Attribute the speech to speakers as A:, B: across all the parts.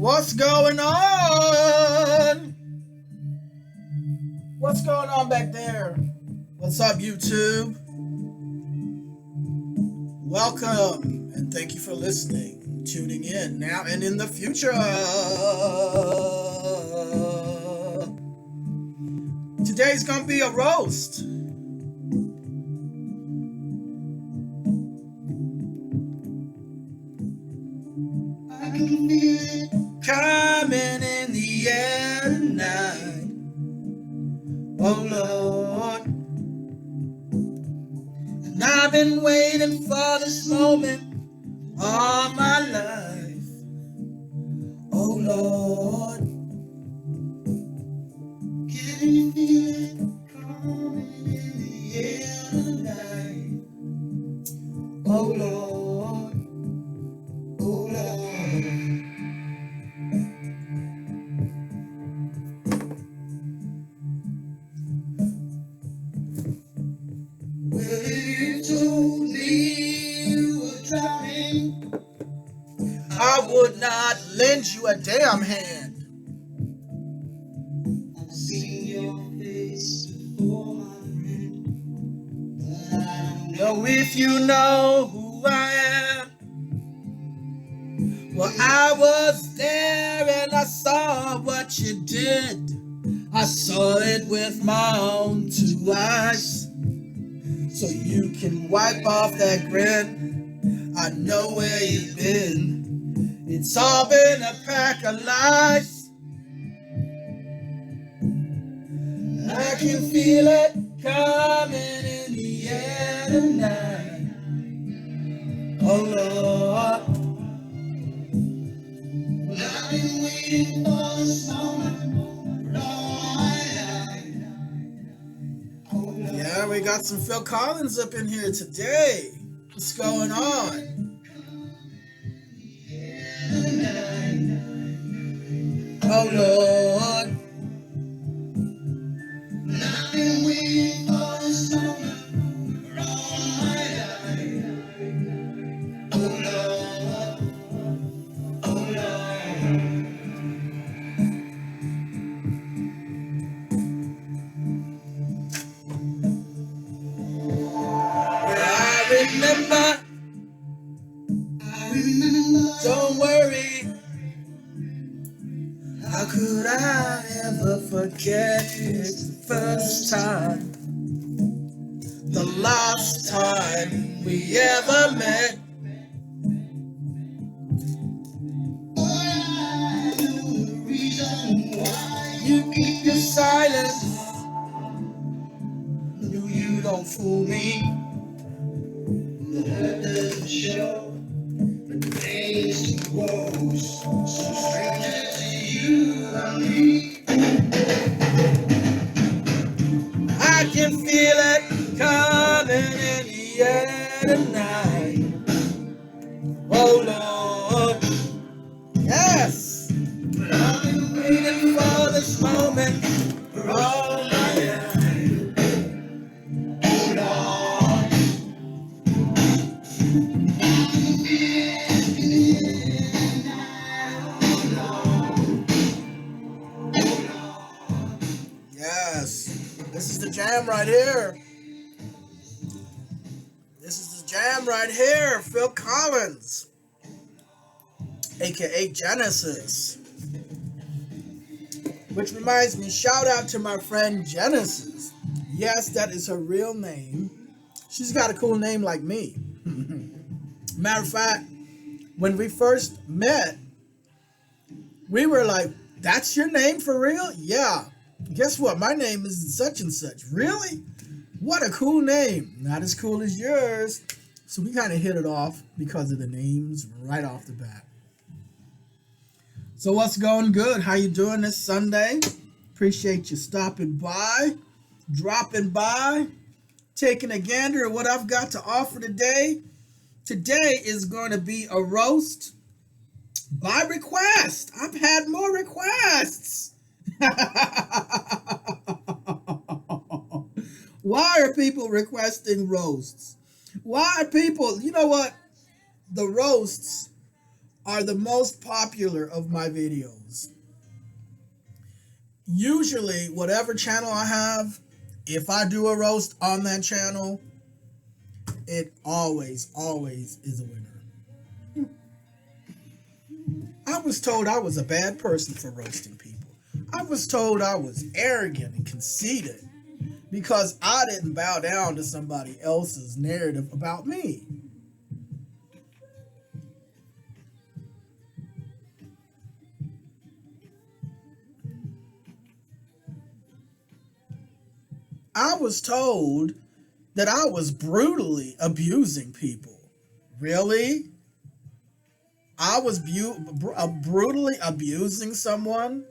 A: What's going on? What's going on back there? What's up, YouTube? Welcome and thank you for listening, tuning in now and in the future. Today's gonna be a roast. I can feel it coming in the air tonight. Oh Lord. And I've been waiting for this moment all my life. Oh Lord. Can you feel it coming in the air tonight? Oh Lord. Oh Lord. Well, you told me you were trying, I would not lend you a damn hand. I've seen your face before, my friend, but I don't know if you know who I am. Well, I was there and I saw what you did. I saw it with my own two eyes. So you can wipe off that grin. I know where you've been. It's all been a pack of lies. I can feel it coming in the air tonight. Oh Lord. I've been waiting for this moment for all my life. Yeah, we got some Phil Collins up in here today. What's going on? Oh Lord. I've been waiting for this moment for all my life. Oh Lord. Oh Lord. I remember, don't worry. How could I ever forget it the first time? The last time we ever met. I know the reason why you keep your silence. No, you don't fool me. The hurt doesn't show, but the pain still grows. So stranger to you and me. I can feel it coming in the air tonight. Oh Lord, yes. I've been waiting for this moment for all my life. Oh Lord. Yes, this is the jam right here. This is the jam right here. Phil Collins, aka Genesis. Which reminds me, shout out to my friend Genesis. Yes, that is her real name. She's got a cool name like me. Matter of fact, when we first met, we were like, that's your name for real? Yeah. Guess what? My name is such and such. Really? What a cool name. Not as cool as yours. So we kind of hit it off because of the names right off the bat. So what's going good? How you doing this Sunday? Appreciate you stopping by, dropping by, taking a gander at what I've got to offer today. Today is going to be a roast by request. I've had more requests. Why are people requesting roasts? Why are people, you know what? The roasts are the most popular of my videos. Usually, whatever channel I have, if I do a roast on that channel, it always is a winner. I was told I was a bad person for roasting people. I was told I was arrogant and conceited because I didn't bow down to somebody else's narrative about me. I was told that I was brutally abusing people. Really? I was brutally abusing someone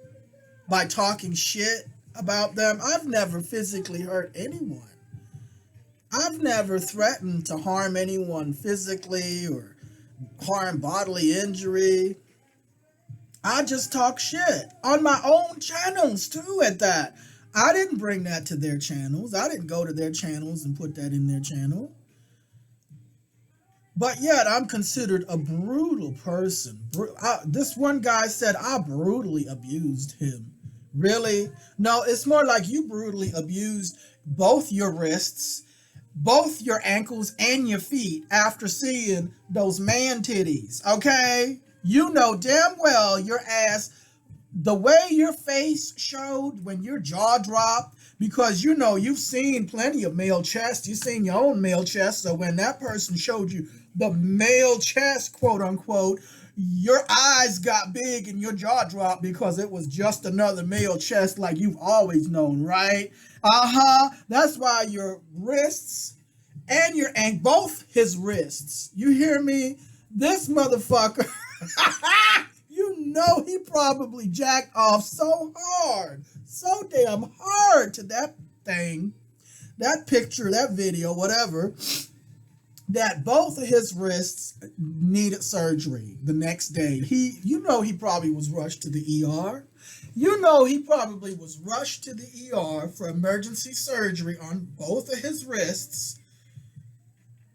A: by talking shit about them? I've never physically hurt anyone. I've never threatened to harm anyone physically or harm bodily injury. I just talk shit on my own channels too at that. I didn't bring that to their channels. I didn't go to their channels and put that in their channel. But yet I'm considered a brutal person. This one guy said I brutally abused him. Really? No, it's more like you brutally abused both your wrists, both your ankles, and your feet after seeing those man titties, okay? You know damn well your ass, the way your face showed when your jaw dropped, because you know you've seen plenty of male chests. You've seen your own male chest. So when that person showed you the male chest, quote unquote, your eyes got big and your jaw dropped because it was just another male chest like you've always known, right? That's why your wrists and your ankle, both his wrists, you hear me? This motherfucker, you know he probably jacked off so hard, so damn hard to that thing, that picture, that video, whatever, that both of his wrists needed surgery the next day. You know he probably was rushed to the ER. You know he probably was rushed to the ER for emergency surgery on both of his wrists.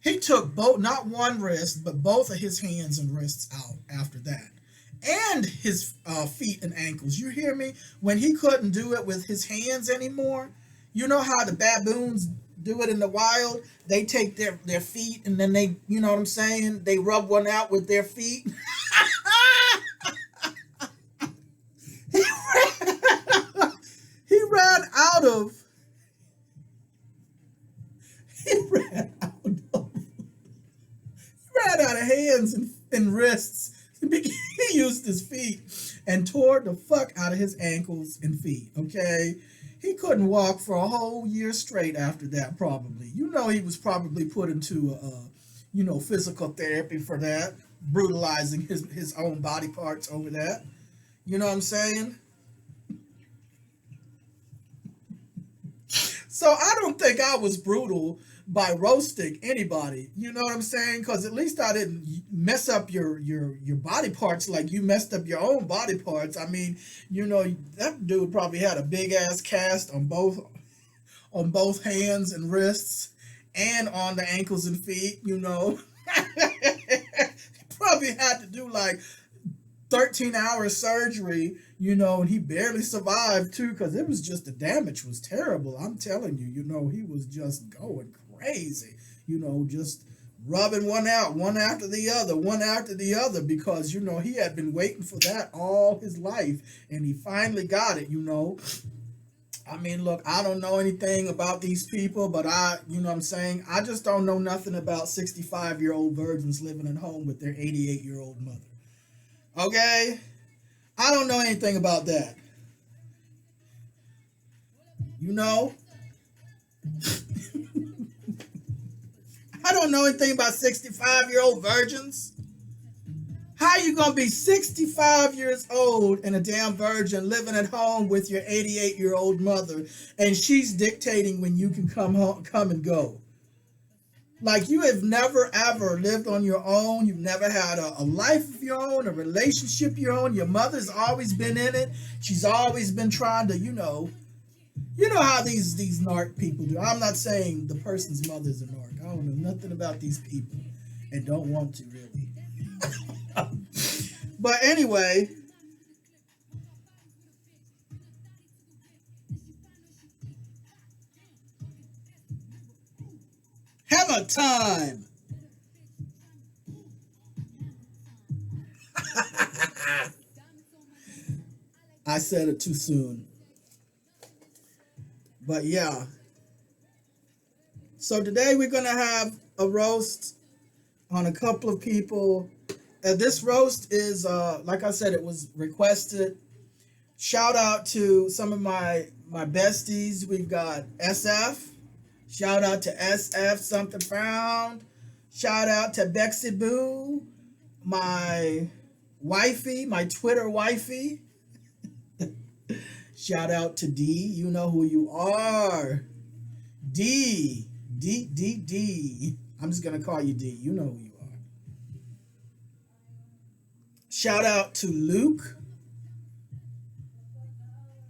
A: He took both, not one wrist, but both of his hands and wrists out after that. And his feet and ankles. You hear me? When he couldn't do it with his hands anymore, you know how the baboons do it in the wild? They take their feet and then they, you know what I'm saying? They rub one out with their feet. He ran out of hands and wrists. He used his feet and tore the fuck out of his ankles and feet, okay? He couldn't walk for a whole year straight after that, probably. You know he was probably put into, physical therapy for that, brutalizing his own body parts over that. You know what I'm saying? So I don't think I was brutal by roasting anybody. You know what I'm saying? Because at least I didn't mess up your body parts like you messed up your own body parts. I mean, you know, that dude probably had a big ass cast on both hands and wrists and on the ankles and feet, you know. He probably had to do like 13-hour surgery, you know, and he barely survived too, because it was just, the damage was terrible. I'm telling you, you know, he was just going crazy, you know, just rubbing one out, one after the other, because, you know, he had been waiting for that all his life, and he finally got it, you know. I mean, look, I don't know anything about these people, but you know what I'm saying, I just don't know nothing about 65-year-old virgins living at home with their 88-year-old mother. Okay? I don't know anything about that. You know? I don't know anything about 65-year-old virgins. How you gonna be 65 years old and a damn virgin living at home with your 88-year-old mother, and she's dictating when you can come and go? Like, you have never ever lived on your own. You've never had a life of your own, a relationship of your own. Your mother's always been in it. She's always been trying to, you know how these narc people do. I'm not saying the person's mother's a narc. I don't know nothing about these people and don't want to really. But anyway, hammer time. I said it too soon. But yeah. So today we're going to have a roast on a couple of people. And this roast is, like I said, it was requested. Shout out to some of my besties. We've got SF. Shout out to SF Something Found. Shout out to Bexy Boo, my wifey, my Twitter wifey. Shout out to D. You know who you are. D. D. I'm just going to call you D. You know who you are. Shout out to Luke.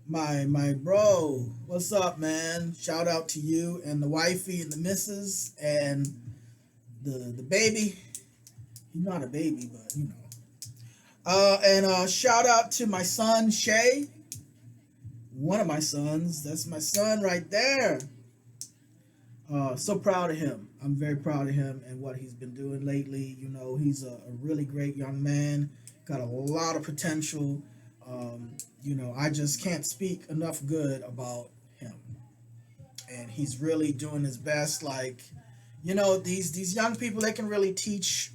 A: My bro. What's up, man? Shout out to you and the wifey and the missus and the baby. He's not a baby, but you know. And shout out to my son, Shay. One of my sons. That's my son right there. So proud of him. I'm very proud of him and what he's been doing lately. You know, he's a really great young man. Got a lot of potential. You know, I just can't speak enough good about him. And he's really doing his best. Like, you know, these young people, they can really teach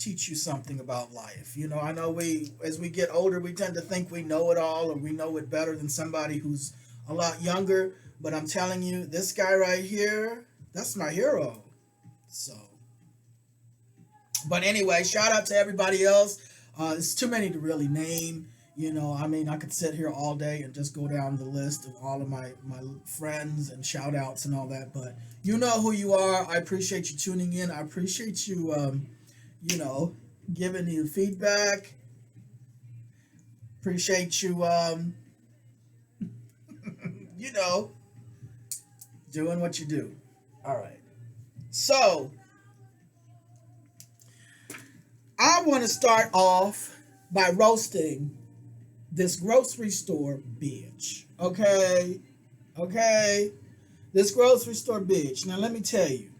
A: you something about life. You know, I know as we get older, we tend to think we know it all or we know it better than somebody who's a lot younger. But I'm telling you, this guy right here, that's my hero. So, but anyway, shout out to everybody else. It's too many to really name. You know, I mean, I could sit here all day and just go down the list of all of my friends and shout outs and all that. But you know who you are. I appreciate you tuning in. I appreciate you, you know, giving you feedback. Appreciate you, you know, doing what you do. All right. So, I want to start off by roasting this grocery store bitch. Okay? Okay? This grocery store bitch. Now, let me tell you.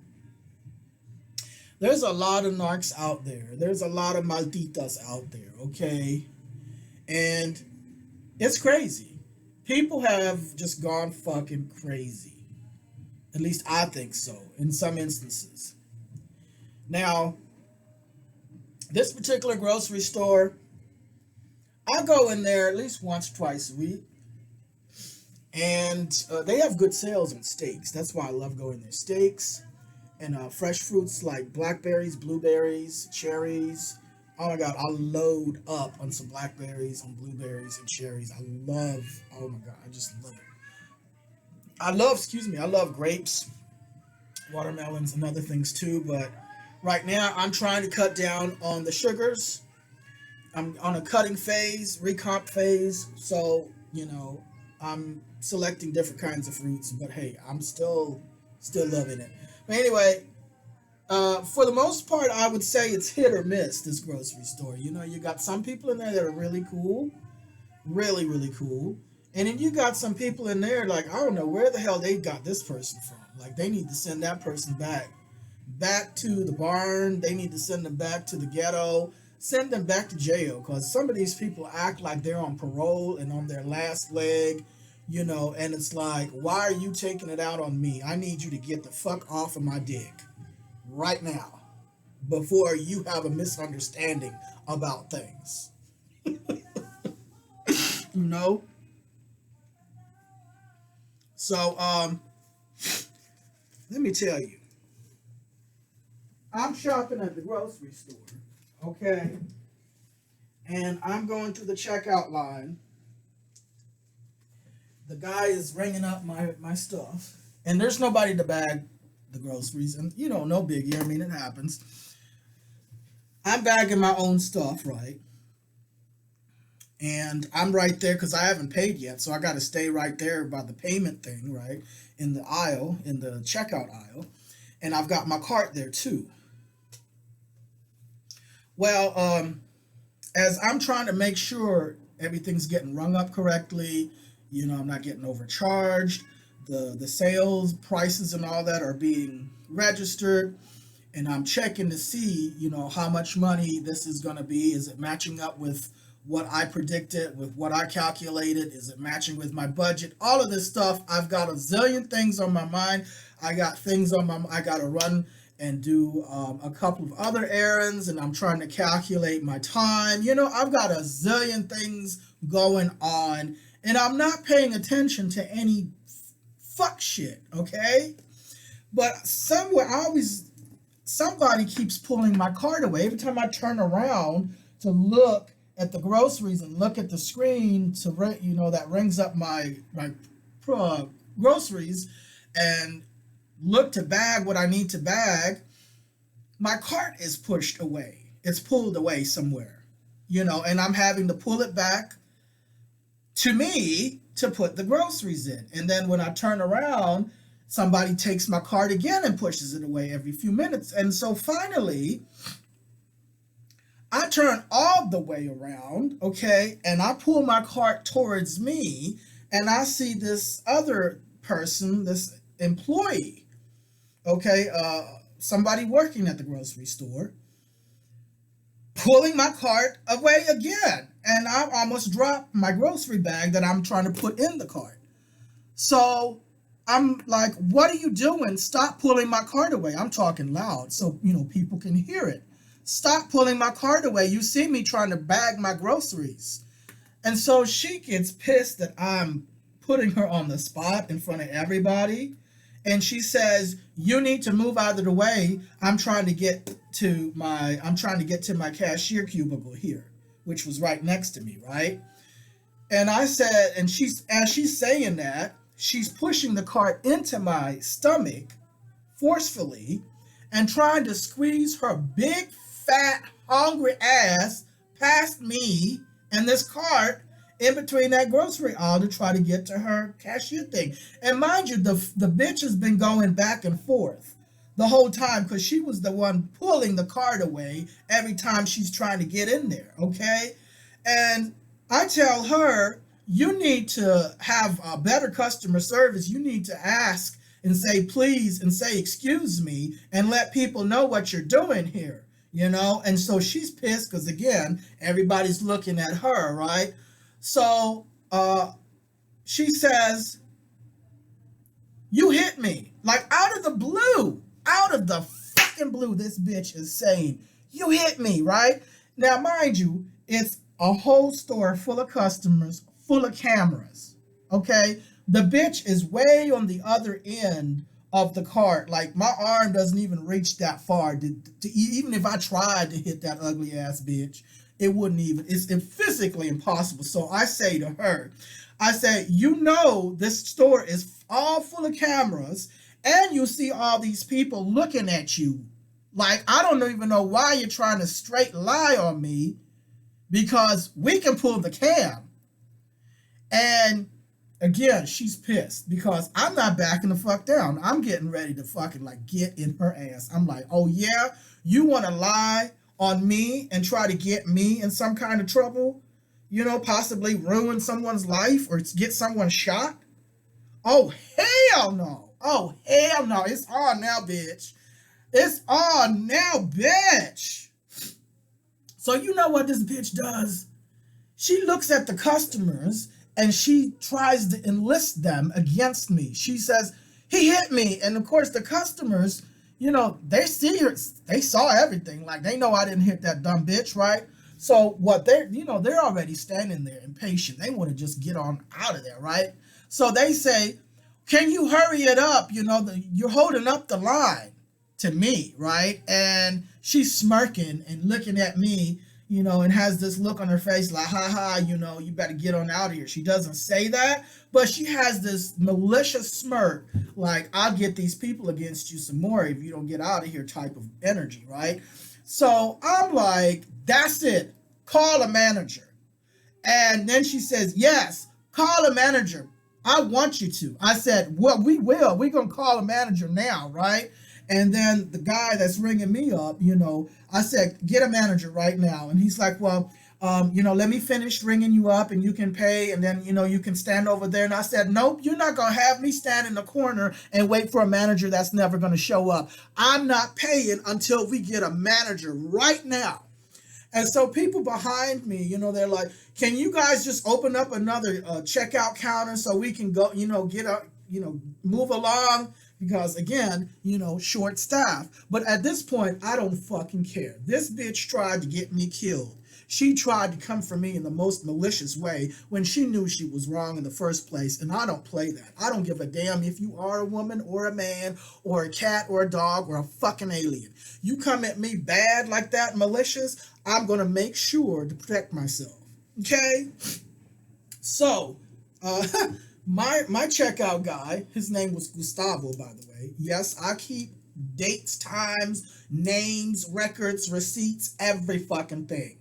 A: There's a lot of narcs out there. There's a lot of malditas out there. Okay? And it's crazy. People have just gone fucking crazy. At least I think so, in some instances. Now, this particular grocery store, I go in there at least once, twice a week. And they have good sales on steaks. That's why I love going there. Steaks and fresh fruits like blackberries, blueberries, cherries. Oh my God, I load up on some blackberries, on blueberries and cherries. Oh my God, I just love it. I love grapes, watermelons, and other things too. But right now, I'm trying to cut down on the sugars. I'm on a cutting phase, recomp phase. So, you know, I'm selecting different kinds of fruits. But hey, I'm still loving it. But anyway, for the most part, I would say it's hit or miss, this grocery store. You know, you got some people in there that are really cool, really, really cool. And then you got some people in there, like, I don't know where the hell they got this person from. Like, they need to send that person back to the barn. They need to send them back to the ghetto, send them back to jail, because some of these people act like they're on parole and on their last leg, you know, and it's like, why are you taking it out on me? I need you to get the fuck off of my dick right now before you have a misunderstanding about things. You know? So, let me tell you. I'm shopping at the grocery store, okay? And I'm going through the checkout line. The guy is ringing up my stuff. And there's nobody to bag the groceries. And, you know, no biggie. I mean, it happens. I'm bagging my own stuff, right? And I'm right there because I haven't paid yet. So I got to stay right there by the payment thing, right? In the aisle, in the checkout aisle. And I've got my cart there too. Well, as I'm trying to make sure everything's getting rung up correctly, I'm not getting overcharged, the sales prices and all that are being registered, and I'm checking to see, how much money this is going to be. Is it matching up with what I predicted, with what I calculated? Is it matching with my budget? All of this stuff. I've got a zillion things on my mind. I got to run and do a couple of other errands, and I'm trying to calculate my time. I've got a zillion things going on, and I'm not paying attention to any fuck shit, okay? But somebody keeps pulling my cart away. Every time I turn around to look at the groceries and look at the screen that rings up my groceries, and look to bag what I need to bag, my cart is pushed away. It's pulled away somewhere, and I'm having to pull it back to me to put the groceries in. And then when I turn around, somebody takes my cart again and pushes it away every few minutes. And so finally, I turn all the way around, okay, and I pull my cart towards me, and I see this other person, this employee, okay, somebody working at the grocery store, pulling my cart away again. And I almost dropped my grocery bag that I'm trying to put in the cart. So I'm like, what are you doing? Stop pulling my cart away. I'm talking loud so, people can hear it. Stop pulling my cart away. You see me trying to bag my groceries. And so she gets pissed that I'm putting her on the spot in front of everybody. And she says, you need to move out of the way. I'm trying to get to my cashier cubicle here, which was right next to me, right? And I said, and as she's saying that, she's pushing the cart into my stomach forcefully and trying to squeeze her big, fat, hungry ass past me and this cart in between that grocery aisle to try to get to her cashier thing. And mind you, the bitch has been going back and forth the whole time because she was the one pulling the cart away every time she's trying to get in there, okay? And I tell her, you need to have a better customer service. You need to ask and say please and say excuse me and let people know what you're doing here, And so she's pissed because, again, everybody's looking at her, right? So she says, you hit me. Like out of the fucking blue, this bitch is saying, you hit me, right? Now, mind you, it's a whole store full of customers, full of cameras, okay? The bitch is way on the other end of the cart. Like my arm doesn't even reach that far. Even if I tried to hit that ugly ass bitch, it wouldn't even, it's physically impossible. So I say to her, I say, this store is all full of cameras and you see all these people looking at you. Like, I don't even know why you're trying to straight lie on me because we can pull the cam. And again, she's pissed because I'm not backing the fuck down. I'm getting ready to fucking get in her ass. I'm like, oh yeah, you want to lie on me and try to get me in some kind of trouble, possibly ruin someone's life or get someone shot? Oh, hell no. Oh, hell no. It's on now, bitch. It's on now, bitch. So you know what this bitch does? She looks at the customers and she tries to enlist them against me. She says, he hit me. And of course, the customers, they see her, they saw everything. Like, they know I didn't hit that dumb bitch, right? So what they're already standing there impatient. They want to just get on out of there, right? So they say, can you hurry it up? You're holding up the line to me, right? And she's smirking and looking at me, and has this look on her face like, ha ha, you better get on out of here. She doesn't say that, but she has this malicious smirk, like, I'll get these people against you some more if you don't get out of here type of energy, right? So I'm like, that's it. Call a manager. And then she says, yes, call a manager. I want you to. I said, well, we will. We're going to call a manager now, right? And then the guy that's ringing me up, I said, get a manager right now. And he's like, well, let me finish ringing you up and you can pay and then, you can stand over there. And I said, nope, you're not going to have me stand in the corner and wait for a manager that's never going to show up. I'm not paying until we get a manager right now. And so people behind me, they're like, can you guys just open up another checkout counter so we can go, get up, move along? Because again, short staff. But at this point, I don't fucking care. This bitch tried to get me killed. She tried to come for me in the most malicious way when she knew she was wrong in the first place. And I don't play that. I don't give a damn if you are a woman or a man or a cat or a dog or a fucking alien. You come at me bad like that, malicious, I'm going to make sure to protect myself. Okay? So, my checkout guy, his name was Gustavo, by the way. Yes, I keep dates, times, names, records, receipts, every fucking thing.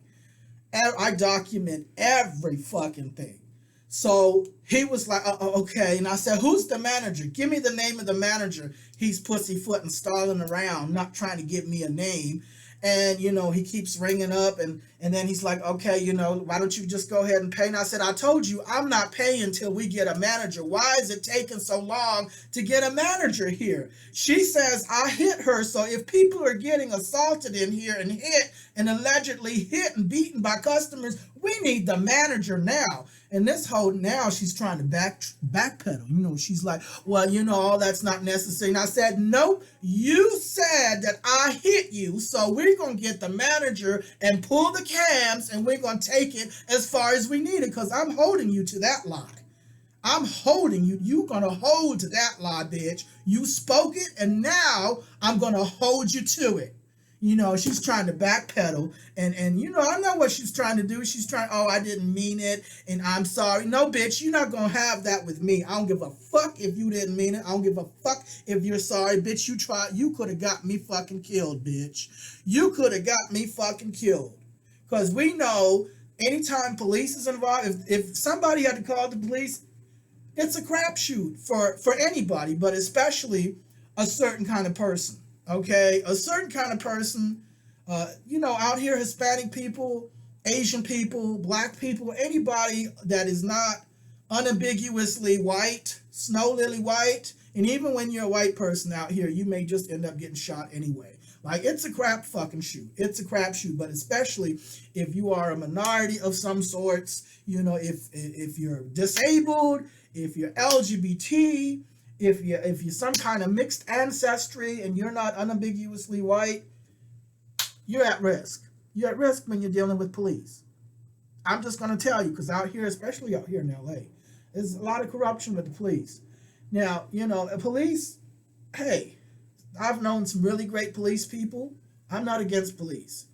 A: I document every fucking thing. So he was like, okay. And I said, who's the manager? Give me the name of the manager. He's pussyfooting, stalling around, not trying to give me a name. And, he keeps ringing up and then he's like, okay, why don't you just go ahead and pay? And I said, I told you I'm not paying until we get a manager. Why is it taking so long to get a manager here? She says I hit her. So if people are getting assaulted in here and hit and allegedly hit and beaten by customers, we need the manager now. And this whole now she's trying to backpedal. She's like, well, all that's not necessary. And I said, nope, you said that I hit you. So we're going to get the manager and pull the cams and we're going to take it as far as we need it because I'm holding you to that lie. I'm holding you. You're going to hold to that lie, bitch. You spoke it and now I'm going to hold you to it. She's trying to backpedal and I know what she's trying to do. She's trying, I didn't mean it and I'm sorry. No, bitch, you're not going to have that with me. I don't give a fuck if you didn't mean it. I don't give a fuck if you're sorry. Bitch, you could have got me fucking killed, bitch. You could have got me fucking killed. Because we know anytime police is involved, if somebody had to call the police, it's a crapshoot for anybody, but especially a certain kind of person. Okay, a certain kind of person, out here, Hispanic people, Asian people, black people, anybody that is not unambiguously white, snow lily white, and even when you're a white person out here, you may just end up getting shot anyway. Like, it's a crap fucking shoot. It's a crap shoot, but especially if you are a minority of some sorts, if you're disabled, if you're LGBT, if you're some kind of mixed ancestry and you're not unambiguously white, you're at risk. You're at risk when you're dealing with police. I'm just going to tell you, because out here, especially out here in LA, there's a lot of corruption with the police. Now, police, hey, I've known some really great police people. I'm not against police.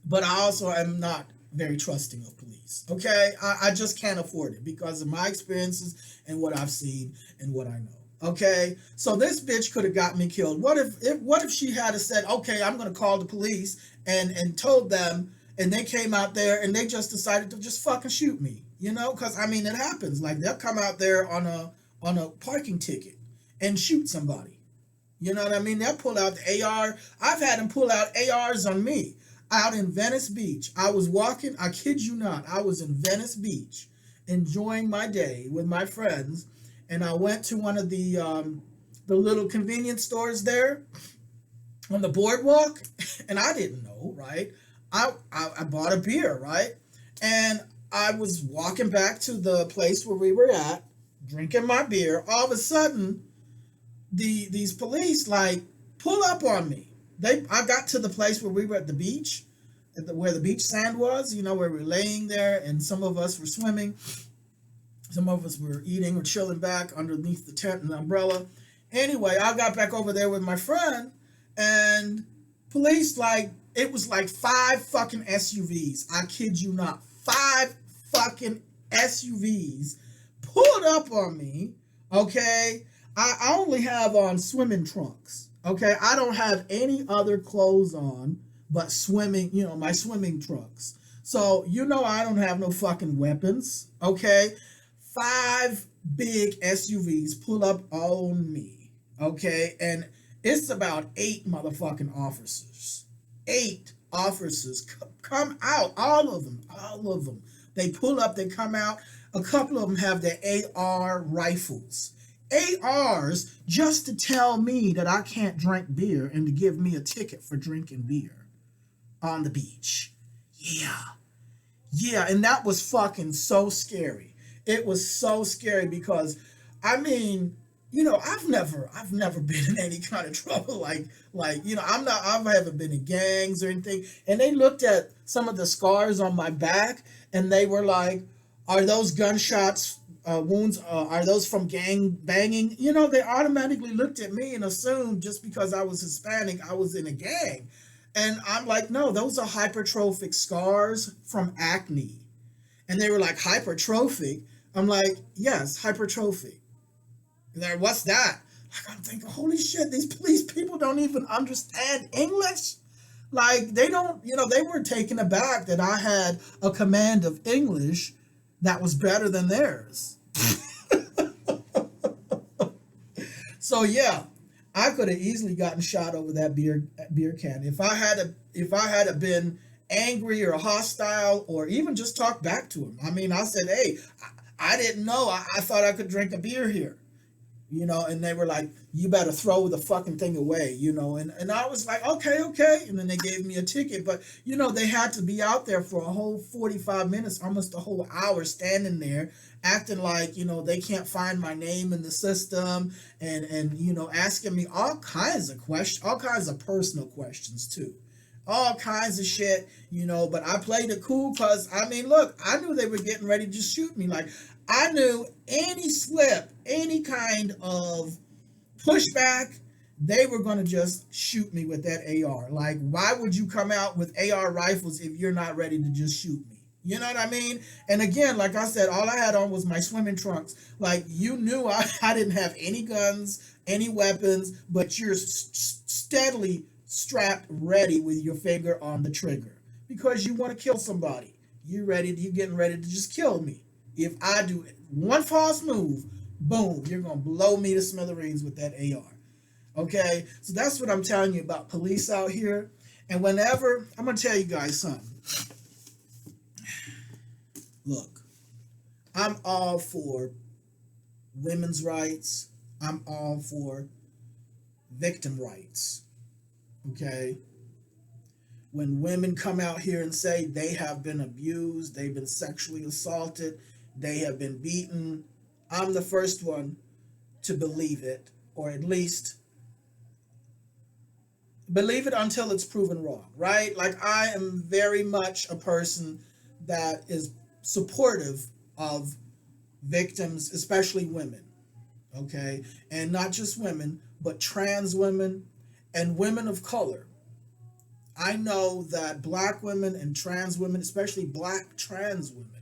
A: But I also am not very trusting of police. Okay? I just can't afford it because of my experiences and what I've seen and what I know. Okay? So this bitch could have got me killed. What if she had said, okay, I'm going to call the police and told them, and they came out there and they just decided to just fucking shoot me. Because it happens. Like, they'll come out there on a parking ticket and shoot somebody. You know what I mean? They'll pull out the AR. I've had them pull out ARs on me out in Venice Beach. I was walking, I kid you not, I was in Venice Beach enjoying my day with my friends, and I went to one of the little convenience stores there on the boardwalk, and I didn't know, right? I bought a beer, right? And I was walking back to the place where we were at, drinking my beer. All of a sudden, these police pull up on me. I got to the place where we were at the beach, where the beach sand was, where we were laying there, and some of us were swimming. Some of us were eating or chilling back underneath the tent and the umbrella. Anyway, I got back over there with my friend, and police, it was 5 fucking SUVs. I kid you not. 5 fucking SUVs pulled up on me, okay? I only have on swimming trunks, okay? I don't have any other clothes on but swimming, my swimming trunks. So, I don't have no fucking weapons, okay? 5 big SUVs pull up on me, okay? And it's about 8 motherfucking officers. 8 officers come out, all of them, all of them. They pull up, they come out. A couple of them have their AR rifles. ARs just to tell me that I can't drink beer and to give me a ticket for drinking beer on the beach. Yeah. Yeah, and that was fucking so scary. It was so scary because I mean, I've never been in any kind of trouble I haven't been in gangs or anything. And they looked at some of the scars on my back and they were like, are those gunshots wounds, are those from gang banging? They automatically looked at me and assumed just because I was Hispanic, I was in a gang. And I'm like, no, those are hypertrophic scars from acne. And they were like, hypertrophic? I'm like, yes, hypertrophic. And they're, what's that? Like, I'm thinking, holy shit, these police people don't even understand English. Like, they don't, they were taken aback that I had a command of English that was better than theirs. So yeah, I could have easily gotten shot over that beer can. If I had been angry or hostile or even just talked back to him. I mean, I said, hey, I didn't know. I thought I could drink a beer here. And they were like, you better throw the fucking thing away, and I was like, okay. And then they gave me a ticket. But, they had to be out there for a whole 45 minutes, almost a whole hour standing there acting like, they can't find my name in the system and asking me all kinds of questions, all kinds of personal questions too. All kinds of shit, but I played it cool because, I mean, look, I knew they were getting ready to shoot me. Like, I knew any slip, any kind of pushback, they were going to just shoot me with that AR. Like, why would you come out with AR rifles if you're not ready to just shoot me? You know what I mean? And again, like I said, all I had on was my swimming trunks. Like, you knew I didn't have any guns, any weapons, but you're steadily strapped ready with your finger on the trigger because you want to kill somebody. You're getting ready to just kill me. If I do one false move, boom, you're going to blow me to smithereens with that AR. Okay? So that's what I'm telling you about police out here. And whenever, I'm going to tell you guys something. Look, I'm all for women's rights. I'm all for victim rights. Okay? When women come out here and say they have been abused, they've been sexually assaulted, they have been beaten, I'm the first one to believe it, or at least believe it until it's proven wrong, right? Like, I am very much a person that is supportive of victims, especially women, okay? And not just women, but trans women and women of color. I know that black women and trans women, especially black trans women,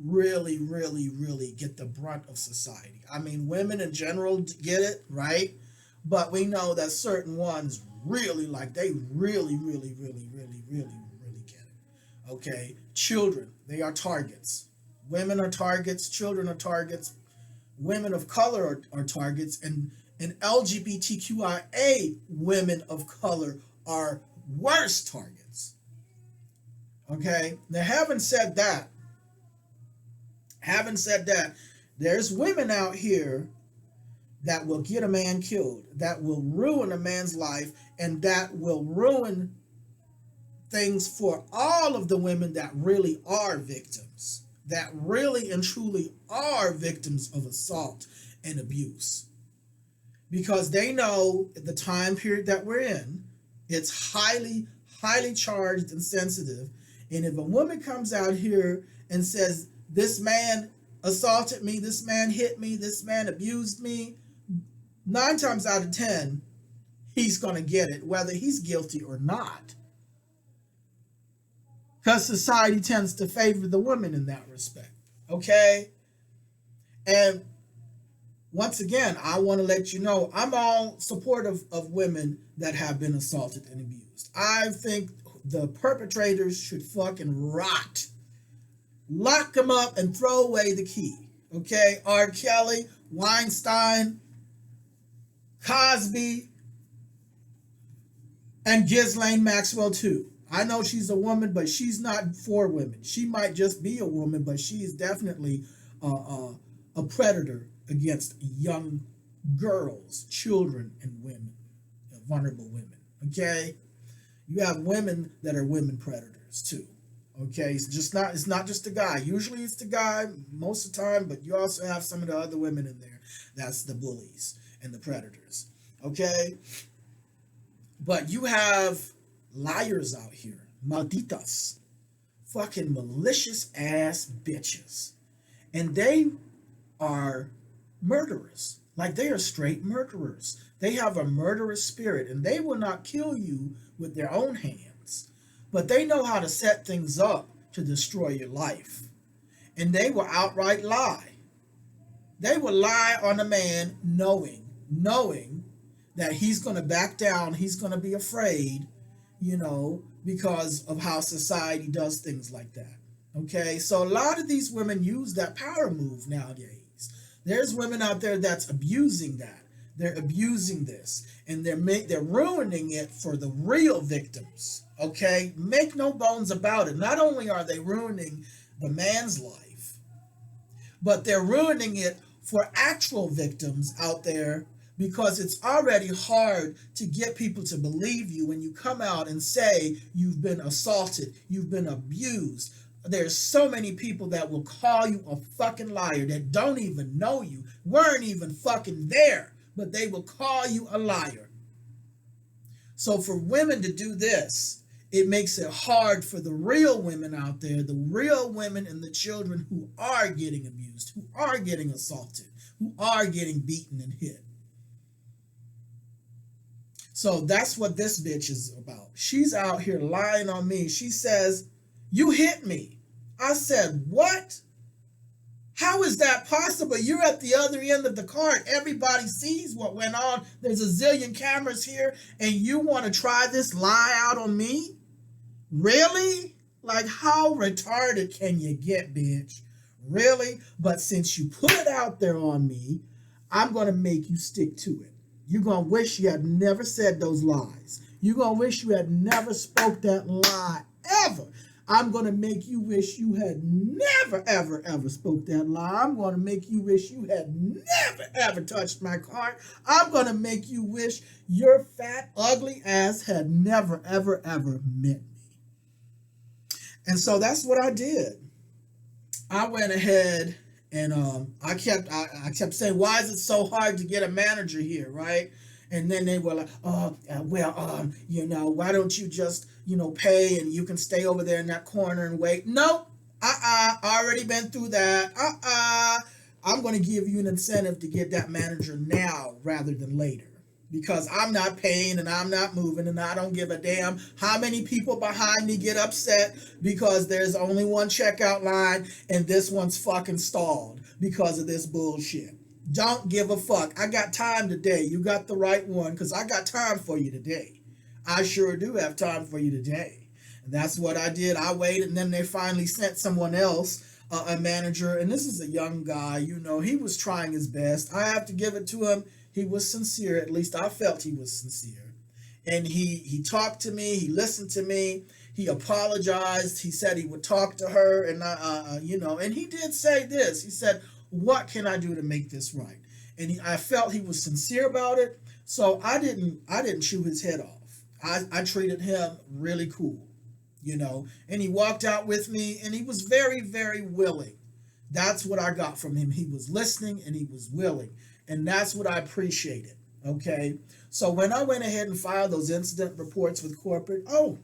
A: really, really, really get the brunt of society. I mean, women in general get it, right? But we know that certain ones really, they really, really, really, really, really, really get it. Okay? Children, they are targets. Women are targets. Children are targets. Women of color are targets. And LGBTQIA women of color are worse targets. Okay? Now, having said that, there's women out here that will get a man killed, that will ruin a man's life, and that will ruin things for all of the women that really are victims, that really and truly are victims of assault and abuse. Because they know the time period that we're in, it's highly, highly charged and sensitive. And if a woman comes out here and says, this man assaulted me, this man hit me, this man abused me, 9 times out of 10, he's going to get it, whether he's guilty or not. Because society tends to favor the woman in that respect. Okay? And once again, I want to let you know, I'm all supportive of women that have been assaulted and abused. I think the perpetrators should fucking rot. Lock them up and throw away the key. Okay? R. Kelly, Weinstein, Cosby, and Ghislaine Maxwell too. I know she's a woman, but she's not for women. She might just be a woman, but she is definitely a predator against young girls, children, and women, vulnerable women. Okay, you have women that are women predators too. Okay, it's not just the guy. Usually it's the guy most of the time, but you also have some of the other women in there. That's the bullies and the predators. Okay, but you have liars out here, malditas, fucking malicious ass bitches, and they are murderers. Like they are straight murderers. They have a murderous spirit, and they will not kill you with their own hands, but they know how to set things up to destroy your life. And they will outright lie. They will lie on a man knowing that he's going to back down, he's going to be afraid, because of how society does things like that. Okay, so a lot of these women use that power move nowadays. There's women out there that's abusing that. They're abusing this, and they're ruining it for the real victims. Okay, make no bones about it. Not only are they ruining the man's life, but they're ruining it for actual victims out there, because it's already hard to get people to believe you when you come out and say you've been assaulted, you've been abused. There's so many people that will call you a fucking liar that don't even know you, weren't even fucking there, but they will call you a liar. So for women to do this, it makes it hard for the real women out there, the real women and the children who are getting abused, who are getting assaulted, who are getting beaten and hit. So that's what this bitch is about. She's out here lying on me. She says, "You hit me." I said, "What? How is that possible? You're at the other end of the cart. Everybody sees what went on. There's a zillion cameras here, and you want to try this lie out on me? Really? Like, how retarded can you get, bitch? Really? But since you put it out there on me, I'm going to make you stick to it. You're going to wish you had never said those lies. You're going to wish you had never spoke that lie ever. I'm going to make you wish you had never, ever, ever spoke that lie. I'm going to make you wish you had never, ever touched my cart. I'm going to make you wish your fat, ugly ass had never, ever, ever met me." And so that's what I did. I went ahead and I kept saying, "Why is it so hard to get a manager here, right?" And then they were like, why don't you just, pay and you can stay over there in that corner and wait? Nope. Already been through that. I'm going to give you an incentive to get that manager now rather than later. Because I'm not paying and I'm not moving and I don't give a damn how many people behind me get upset because there's only one checkout line and this one's fucking stalled because of this bullshit. Don't give a fuck. I got time today. You got the right one, because I got time for you today. I sure do have time for you today. And that's what I did. I waited, and then they finally sent someone else, a manager, and this is a young guy. He was trying his best. I have to give it to him. He was sincere. At least I felt he was sincere. And he talked to me. He listened to me. He apologized. He said he would talk to her, and and he did say this. He said, "What can I do to make this right?" And I felt he was sincere about it. So I didn't chew his head off. I treated him really cool, and he walked out with me, and he was very, very willing. That's what I got from him. He was listening and he was willing. And that's what I appreciated. Okay. So when I went ahead and filed those incident reports with corporate, I'm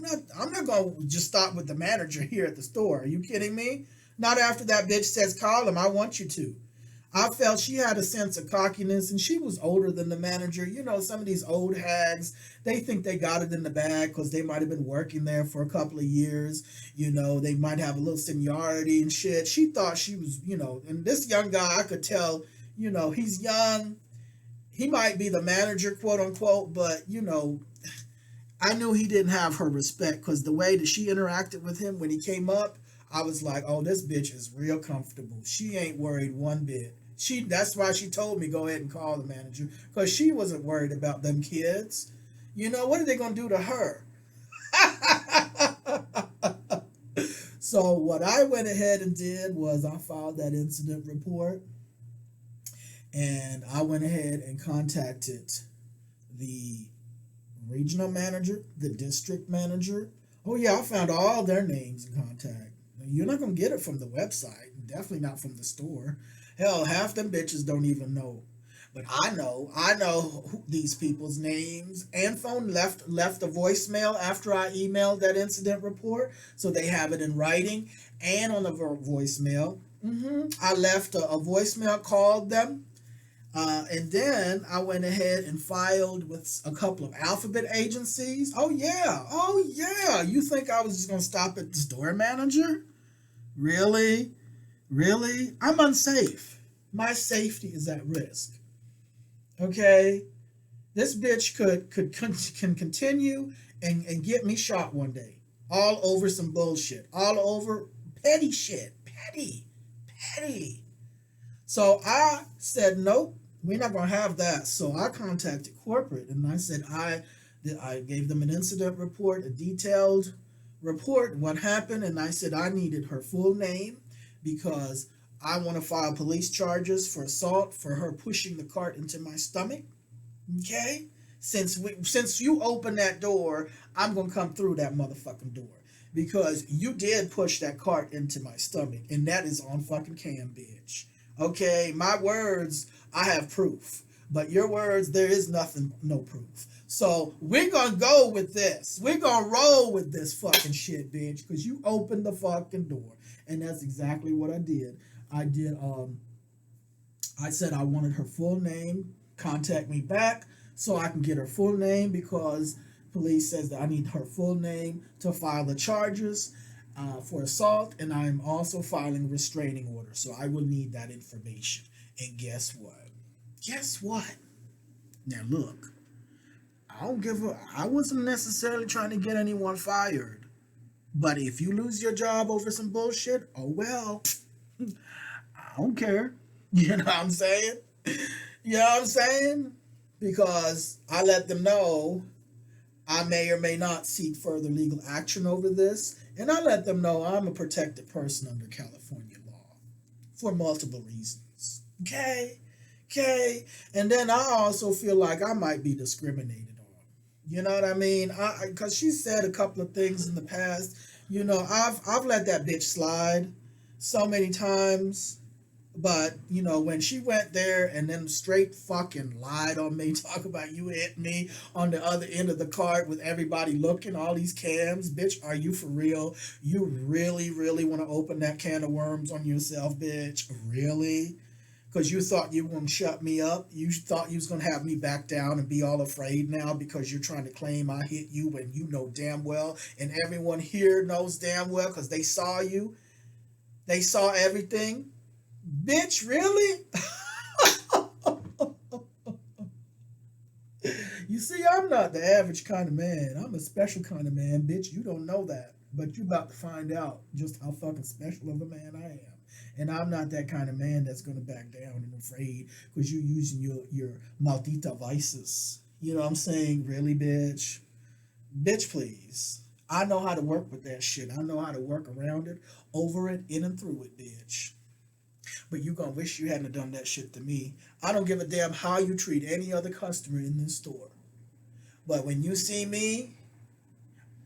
A: not going to just stop with the manager here at the store. Are you kidding me? Not after that bitch says, "Call him, I want you to." I felt she had a sense of cockiness, and she was older than the manager. Some of these old hags, they think they got it in the bag because they might have been working there for a couple of years. They might have a little seniority and shit. She thought she was, and this young guy, I could tell, he's young. He might be the manager, quote unquote, but, I knew he didn't have her respect, because the way that she interacted with him when he came up, I was like, oh, this bitch is real comfortable. She ain't worried one bit. That's why she told me go ahead and call the manager, because she wasn't worried about them kids. What are they going to do to her? So what I went ahead and did was I filed that incident report, and I went ahead and contacted the regional manager, the district manager. Oh yeah, I found all their names and contact. You're not gonna get it from the website. Definitely not from the store. Hell, half them bitches don't even know. But I know these people's names and phone. Left a voicemail after I emailed that incident report, so they have it in writing and on the voicemail. I left a voicemail, called them, and then I went ahead and filed with a couple of alphabet agencies. Oh yeah. You think I was just gonna stop at the store manager? Really? Really? I'm unsafe. My safety is at risk. Okay? This bitch can continue and get me shot one day. All over some bullshit. All over petty shit. Petty. So I said, nope, we're not gonna have that. So I contacted corporate and I said I gave them an incident report, a detailed report, what happened, and I said I needed her full name because I want to file police charges for assault for her pushing the cart into my stomach. Okay? Since you opened that door, I'm gonna come through that motherfucking door. Because you did push that cart into my stomach, and that is on fucking cam, bitch. Okay, my words, I have proof. But your words, there is nothing, no proof. So we're gonna go with this. We're gonna roll with this fucking shit, bitch, because you opened the fucking door. And that's exactly what I did. I said I wanted her full name, contact me back so I can get her full name because police says that I need her full name to file the charges for assault, and I'm also filing restraining order, so I will need that information. And guess what? Guess what? Now look, I wasn't necessarily trying to get anyone fired, but if you lose your job over some bullshit, oh well, I don't care. You know what I'm saying? You know what I'm saying? Because I let them know I may or may not seek further legal action over this, and I let them know I'm a protected person under California law for multiple reasons. Okay, and then I also feel like I might be discriminated on. You know what I mean? Because she said a couple of things in the past. You know, I've let that bitch slide so many times. But, you know, when she went there and then straight fucking lied on me, talk about you hit me on the other end of the cart with everybody looking, all these cams, bitch, are you for real? You really, really want to open that can of worms on yourself, bitch? Really? Because you thought you were going to shut me up? You thought you was going to have me back down and be all afraid now because you're trying to claim I hit you when you know damn well, and everyone here knows damn well because they saw you. They saw everything. Bitch, really? You see, I'm not the average kind of man. I'm a special kind of man, bitch. You don't know that. But you about to find out just how fucking special of a man I am. And I'm not that kind of man that's going to back down and afraid because you're using your maldita vices. You know what I'm saying? Really, bitch? Bitch, please. I know how to work with that shit. I know how to work around it, over it, in and through it, bitch. But you gonna wish you hadn't done that shit to me. I don't give a damn how you treat any other customer in this store. But when you see me,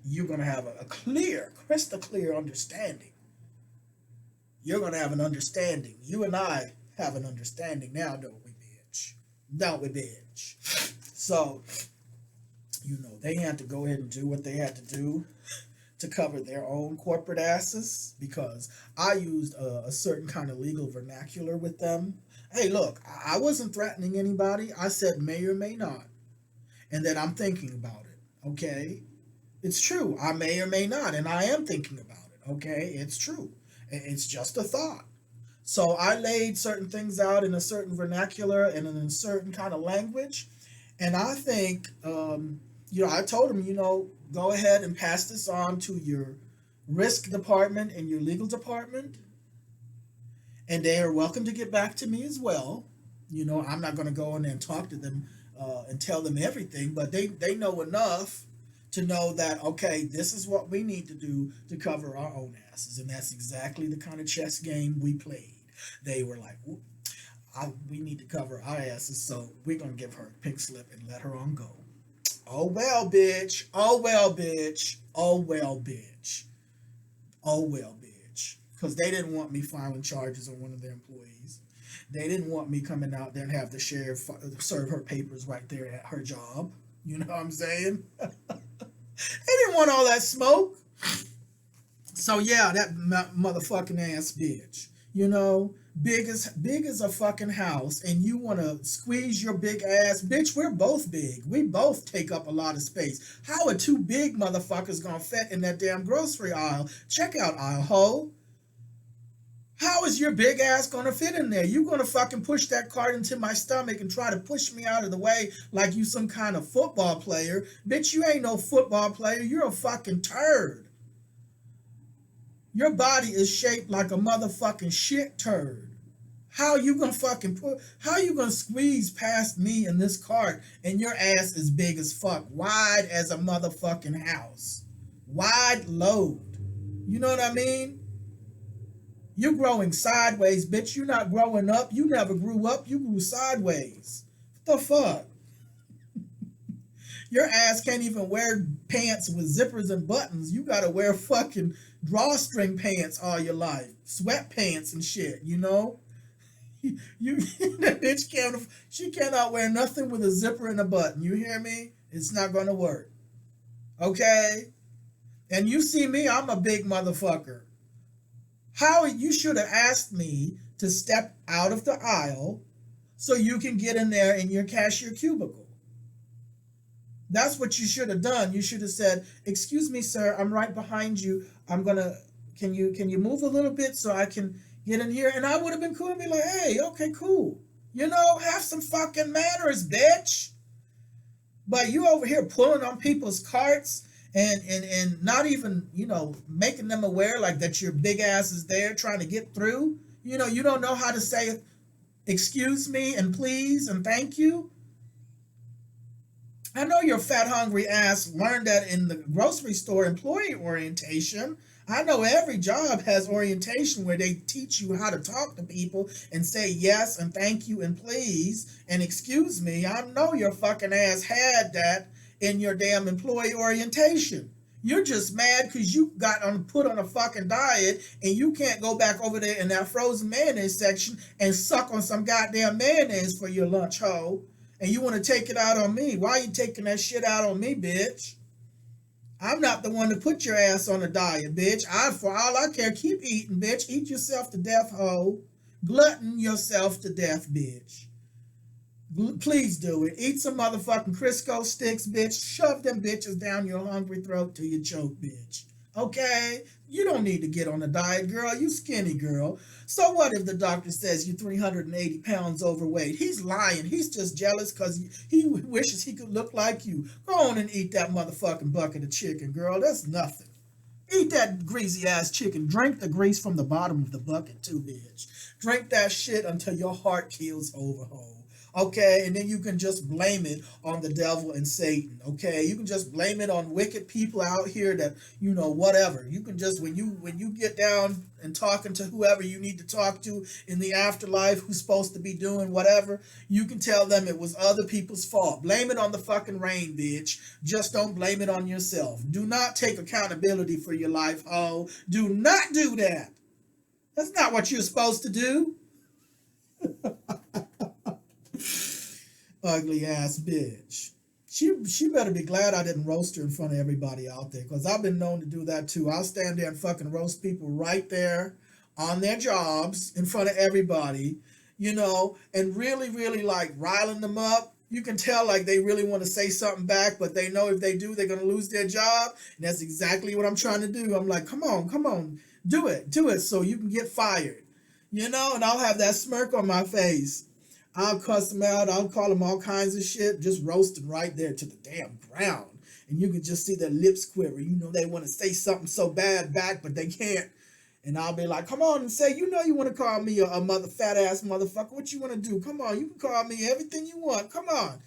A: you're gonna have a clear, crystal clear understanding. You're gonna have an understanding. You and I have an understanding now, don't we, bitch? Don't we, bitch? So, you know, they had to go ahead and do what they had to do to cover their own corporate asses because I used a certain kind of legal vernacular with them. Hey, look, I wasn't threatening anybody. I said may or may not, and that I'm thinking about it. Okay, it's true. I may or may not, and I am thinking about it. Okay, it's true. It's just a thought. So I laid certain things out in a certain vernacular and in a certain kind of language, and I think, you know, I told him, you know, go ahead and pass this on to your risk department and your legal department, and they are welcome to get back to me as well. You know, I'm not going to go in there and talk to them and tell them everything, but they know enough to know that, okay, this is what we need to do to cover our own asses. And that's exactly the kind of chess game we played. They were like, we need to cover our asses, so we're going to give her a pink slip and let her on go. Oh, well, bitch. Oh, well, bitch. Oh, well, bitch. Oh, well, bitch. Because they didn't want me filing charges on one of their employees. They didn't want me coming out there and have the sheriff serve her papers right there at her job. You know what I'm saying? They didn't want all that smoke. So yeah, that motherfucking ass bitch. You know, big as a fucking house, and you want to squeeze your big ass, bitch. We're both big. We both take up a lot of space. How are two big motherfuckers gonna fit in that damn grocery aisle? Check out aisle ho. How is your big ass gonna fit in there? You gonna fucking push that cart into my stomach and try to push me out of the way like you some kind of football player? Bitch, you ain't no football player. You're a fucking turd. Your body is shaped like a motherfucking shit turd. How you gonna how you gonna squeeze past me in this cart and your ass is big as fuck, wide as a motherfucking house, wide load. You know what I mean? You're growing sideways, bitch. You're not growing up. You never grew up. You grew sideways. What the fuck? Your ass can't even wear pants with zippers and buttons. You gotta wear fucking drawstring pants all your life, sweatpants and shit. You know, that bitch can't. She cannot wear nothing with a zipper and a button. You hear me? It's not gonna work. Okay. And you see me? I'm a big motherfucker. How you should have asked me to step out of the aisle so you can get in there in your cashier cubicle. That's what you should have done. You should have said, "Excuse me, sir, I'm right behind you. Can you move a little bit so I can get in here?" And I would have been cool and be like, "Hey, okay, cool. You know, have some fucking manners, bitch." But you over here pulling on people's carts and not even, you know, making them aware like that your big ass is there trying to get through. You know, you don't know how to say excuse me and please and thank you. I know your fat hungry ass learned that in the grocery store employee orientation. I know every job has orientation where they teach you how to talk to people and say yes and thank you and please and excuse me. I know your fucking ass had that in your damn employee orientation. You're just mad because you got put on a fucking diet and you can't go back over there in that frozen mayonnaise section and suck on some goddamn mayonnaise for your lunch, hoe. And you want to take it out on me. Why are you taking that shit out on me, bitch? I'm not the one to put your ass on a diet, bitch. For all I care, keep eating, bitch. Eat yourself to death, hoe. Glutton yourself to death, bitch. Please do it. Eat some motherfucking Crisco sticks, bitch. Shove them bitches down your hungry throat till you choke, bitch. Okay? You don't need to get on a diet, girl. You skinny, girl. So what if the doctor says you're 380 pounds overweight? He's lying. He's just jealous because he wishes he could look like you. Go on and eat that motherfucking bucket of chicken, girl. That's nothing. Eat that greasy ass chicken. Drink the grease from the bottom of the bucket too, bitch. Drink that shit until your heart keels over, ho. Okay, and then you can just blame it on the devil and Satan. Okay, you can just blame it on wicked people out here that, you know, whatever. You can just, when you get down and talking to whoever you need to talk to in the afterlife, who's supposed to be doing whatever, you can tell them it was other people's fault. Blame it on the fucking rain, bitch. Just don't blame it on yourself. Do not take accountability for your life, ho. Do not do that. That's not what you're supposed to do. Ugly ass bitch. She better be glad I didn't roast her in front of everybody out there, because I've been known to do that too. I'll stand there and fucking roast people right there on their jobs in front of everybody, you know, and really, really like riling them up. You can tell like they really want to say something back, but they know if they do, they're going to lose their job. And that's exactly what I'm trying to do. I'm like, come on, do it so you can get fired, you know, and I'll have that smirk on my face. I'll cuss them out. I'll call them all kinds of shit. Just roast them right there to the damn ground. And you can just see their lips quiver. You know they want to say something so bad back, but they can't. And I'll be like, come on and say, you know you want to call me a fat ass motherfucker. What you want to do? Come on, you can call me everything you want. Come on.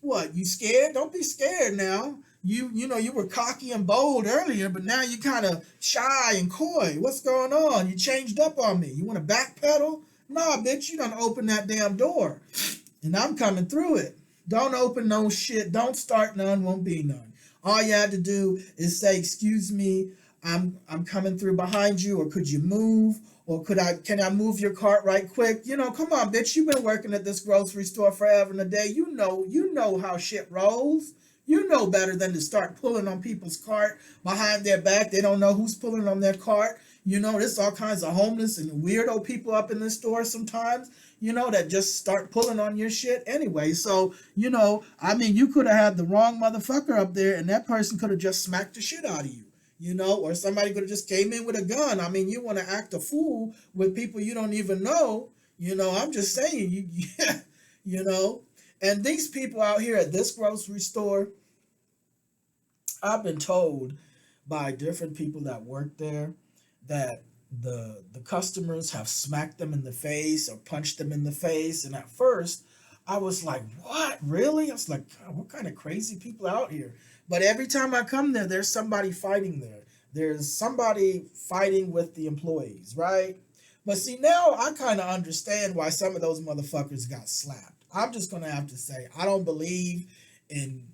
A: What, you scared? Don't be scared now. You were cocky and bold earlier, but now you kind of shy and coy. What's going on? You changed up on me. You want to backpedal? Nah, bitch, you done open that damn door. And I'm coming through it. Don't open no shit. Don't start none, won't be none. All you had to do is say, excuse me, I'm coming through behind you, or could you move? Or can I move your cart right quick? Come on, bitch. You've been working at this grocery store forever and a day. You know how shit rolls. You know better than to start pulling on people's cart behind their back. They don't know who's pulling on their cart. There's all kinds of homeless and weirdo people up in this store sometimes, that just start pulling on your shit anyway. So, you could have had the wrong motherfucker up there, and that person could have just smacked the shit out of you. Or somebody could have just came in with a gun. You want to act a fool with people you don't even know. I'm just saying, And these people out here at this grocery store, I've been told by different people that work there that the customers have smacked them in the face or punched them in the face. And at first, I was like, what? Really? I was like, God, what kind of crazy people out here? But every time I come there, there's somebody fighting there. There's somebody fighting with the employees, right? But see, now I kind of understand why some of those motherfuckers got slapped. I'm just going to have to say, I don't believe in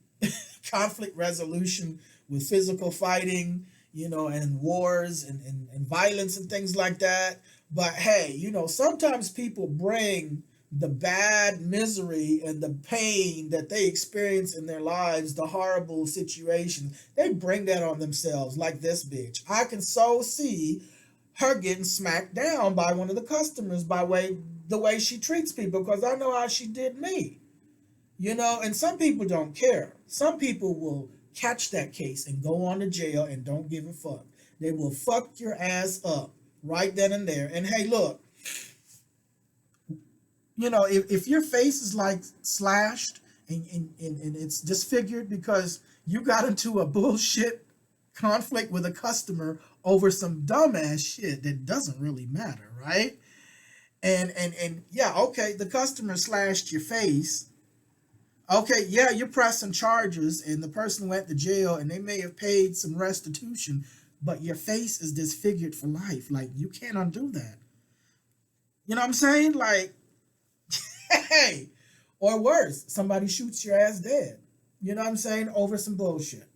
A: conflict resolution with physical fighting, and wars and violence and things like that. But hey, sometimes people bring the bad misery and the pain that they experience in their lives, the horrible situation, they bring that on themselves, like this bitch. I can so see her getting smacked down by one of the customers the way she treats people, because I know how she did me. And some people don't care. Some people will catch that case and go on to jail and don't give a fuck. They will fuck your ass up right then and there. And hey, look, if your face is like slashed and it's disfigured because you got into a bullshit conflict with a customer over some dumbass shit that doesn't really matter, right? And yeah, okay, the customer slashed your face. Okay, yeah, you're pressing charges and the person went to jail and they may have paid some restitution, but your face is disfigured for life. Like, you can't undo that. You know what I'm saying? Like, hey, or worse, somebody shoots your ass dead. You know what I'm saying? Over some bullshit.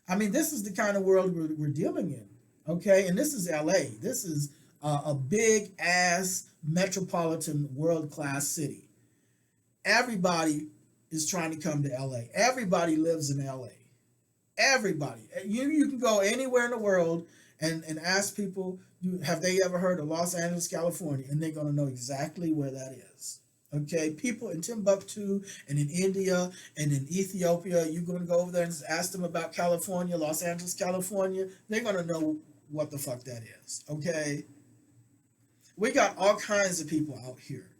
A: This is the kind of world we're dealing in. Okay, and this is LA. This is a big ass metropolitan world class city. Everybody is trying to come to LA. Everybody lives in LA. Everybody. You can go anywhere in the world and ask people, have they ever heard of Los Angeles, California? And they're going to know exactly where that is. Okay, people in Timbuktu and in India and in Ethiopia, you're going to go over there and ask them about California, Los Angeles, California. They're going to know what the fuck that is. Okay, we got all kinds of people out here,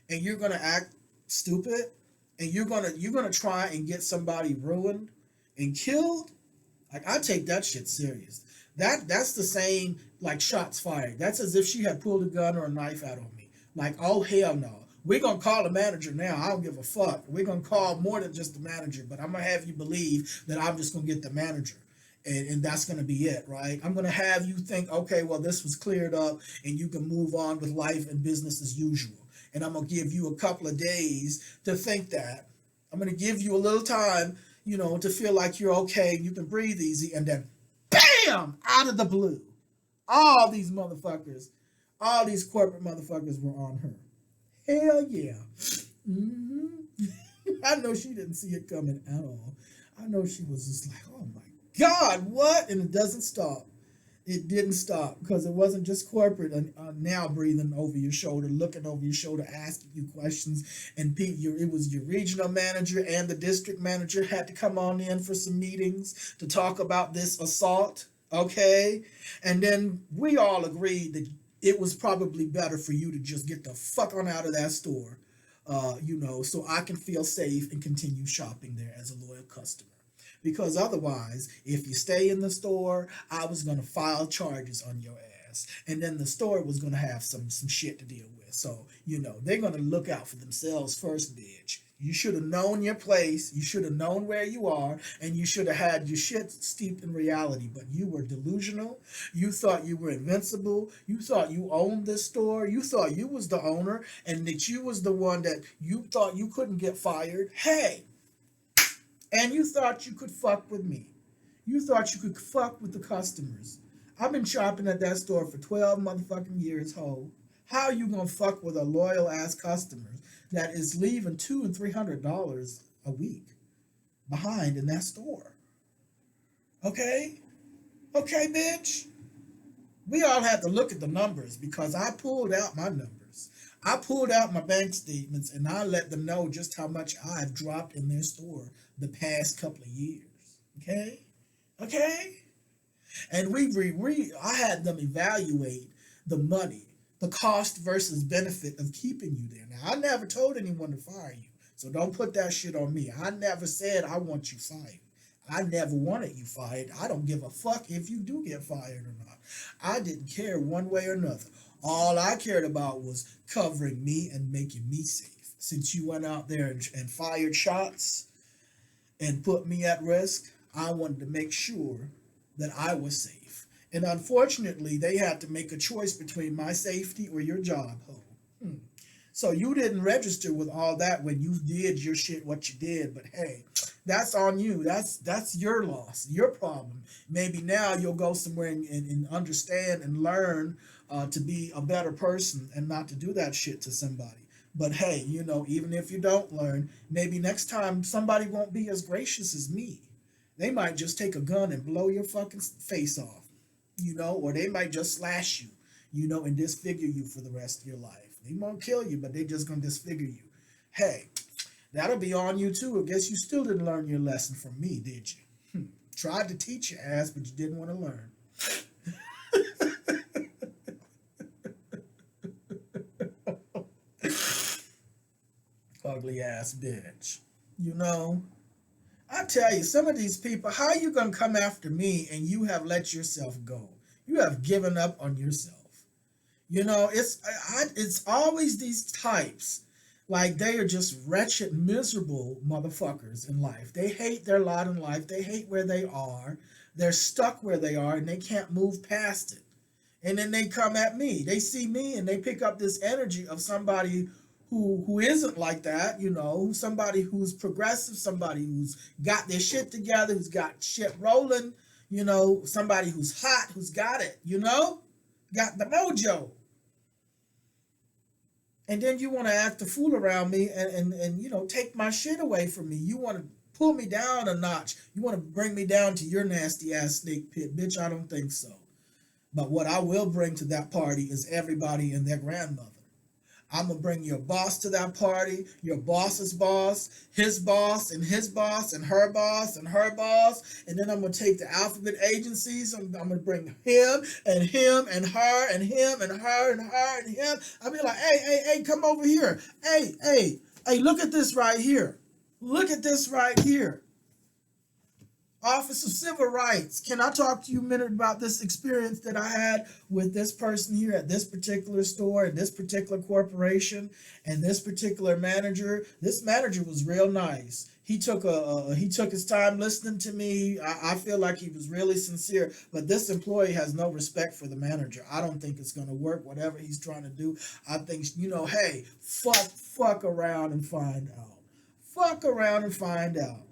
A: and you're going to act stupid, and you're gonna try and get somebody ruined and killed. Like, I take that shit serious. That's the same like shots fired. That's as if she had pulled a gun or a knife out on me. Like, oh hell no. We're going to call the manager now. I don't give a fuck. We're going to call more than just the manager, but I'm going to have you believe that I'm just going to get the manager. And that's going to be it, right? I'm going to have you think, okay, well, this was cleared up and you can move on with life and business as usual. And I'm going to give you a couple of days to think that. I'm going to give you a little time, to feel like you're okay and you can breathe easy. And then, bam, out of the blue, all these motherfuckers, all these corporate motherfuckers were on her. Hell yeah. Mm-hmm. I know she didn't see it coming at all. I know she was just like, oh my God, what? And it doesn't stop. It didn't stop, because it wasn't just corporate now breathing over your shoulder, looking over your shoulder, asking you questions. And it was your regional manager and the district manager had to come on in for some meetings to talk about this assault. Okay. And then we all agreed that it was probably better for you to just get the fuck on out of that store, so I can feel safe and continue shopping there as a loyal customer. Because otherwise, if you stay in the store, I was going to file charges on your ass. And then the store was gonna have some shit to deal with. So, they're gonna look out for themselves first, bitch. You should have known your place, you should have known where you are, and you should have had your shit steeped in reality. But you were delusional. You thought you were invincible. You thought you owned this store. You thought you was the owner and that you was the one that you thought you couldn't get fired. Hey, and you thought you could fuck with me. You thought you could fuck with the customers. I've been shopping at that store for 12 motherfucking years, ho. How you gonna fuck with a loyal ass customer that is leaving $200 and $300 a week behind in that store? Okay? Okay, bitch? We all had to look at the numbers because I pulled out my numbers. I pulled out my bank statements and I let them know just how much I've dropped in their store the past couple of years. Okay? Okay? And I had them evaluate the money, the cost versus benefit of keeping you there. Now, I never told anyone to fire you, so don't put that shit on me. I never said I want you fired. I never wanted you fired. I don't give a fuck if you do get fired or not. I didn't care one way or another. All I cared about was covering me and making me safe. Since you went out there and fired shots and put me at risk, I wanted to make sure that I was safe. And unfortunately, they had to make a choice between my safety or your job, ho. So you didn't register with all that when you did your shit, what you did. But hey, that's on you. That's your loss, your problem. Maybe now you'll go somewhere and understand and learn to be a better person and not to do that shit to somebody. But hey, even if you don't learn, maybe next time somebody won't be as gracious as me. They might just take a gun and blow your fucking face off, or they might just slash you, and disfigure you for the rest of your life. They won't kill you, but they just gonna disfigure you. Hey, that'll be on you too. I guess you still didn't learn your lesson from me, did you? Tried to teach your ass, but you didn't want to learn. Ugly ass bitch. I tell you, some of these people, how are you going to come after me and you have let yourself go? You have given up on yourself. It's always these types, like they are just wretched, miserable motherfuckers in life. They hate their lot in life. They hate where they are. They're stuck where they are and they can't move past it. And then they come at me. They see me and they pick up this energy of somebody who isn't like that, somebody who's progressive, somebody who's got their shit together, who's got shit rolling, somebody who's hot, who's got it, got the mojo. And then you want to act a fool around me and take my shit away from me. You want to pull me down a notch. You want to bring me down to your nasty ass snake pit. Bitch, I don't think so. But what I will bring to that party is everybody and their grandmother. I'm going to bring your boss to that party, your boss's boss, his boss, and his boss, and her boss, and her boss. And then I'm going to take the alphabet agencies. I'm going to bring him, and her, and him, and her, and her, and him. I'll be like, hey, come over here. Hey, look at this right here. Look at this right here. Office of Civil Rights. Can I talk to you a minute about this experience that I had with this person here at this particular store, and this particular corporation, and this particular manager? This manager was real nice. He took his time listening to me. I feel like he was really sincere. But this employee has no respect for the manager. I don't think it's gonna work. Whatever he's trying to do, I think hey, fuck around and find out. Fuck around and find out.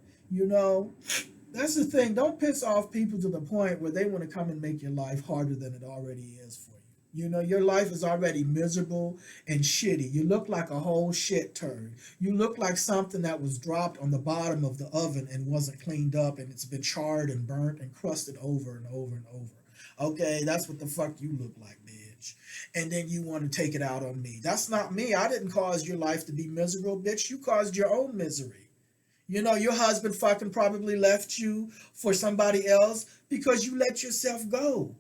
A: That's the thing. Don't piss off people to the point where they want to come and make your life harder than it already is for you. Your life is already miserable and shitty. You look like a whole shit turd. You look like something that was dropped on the bottom of the oven and wasn't cleaned up, and it's been charred and burnt and crusted over and over and over. Okay, that's what the fuck you look like, bitch. And then you want to take it out on me. That's not me. I didn't cause your life to be miserable, bitch. You caused your own misery. Your husband fucking probably left you for somebody else because you let yourself go.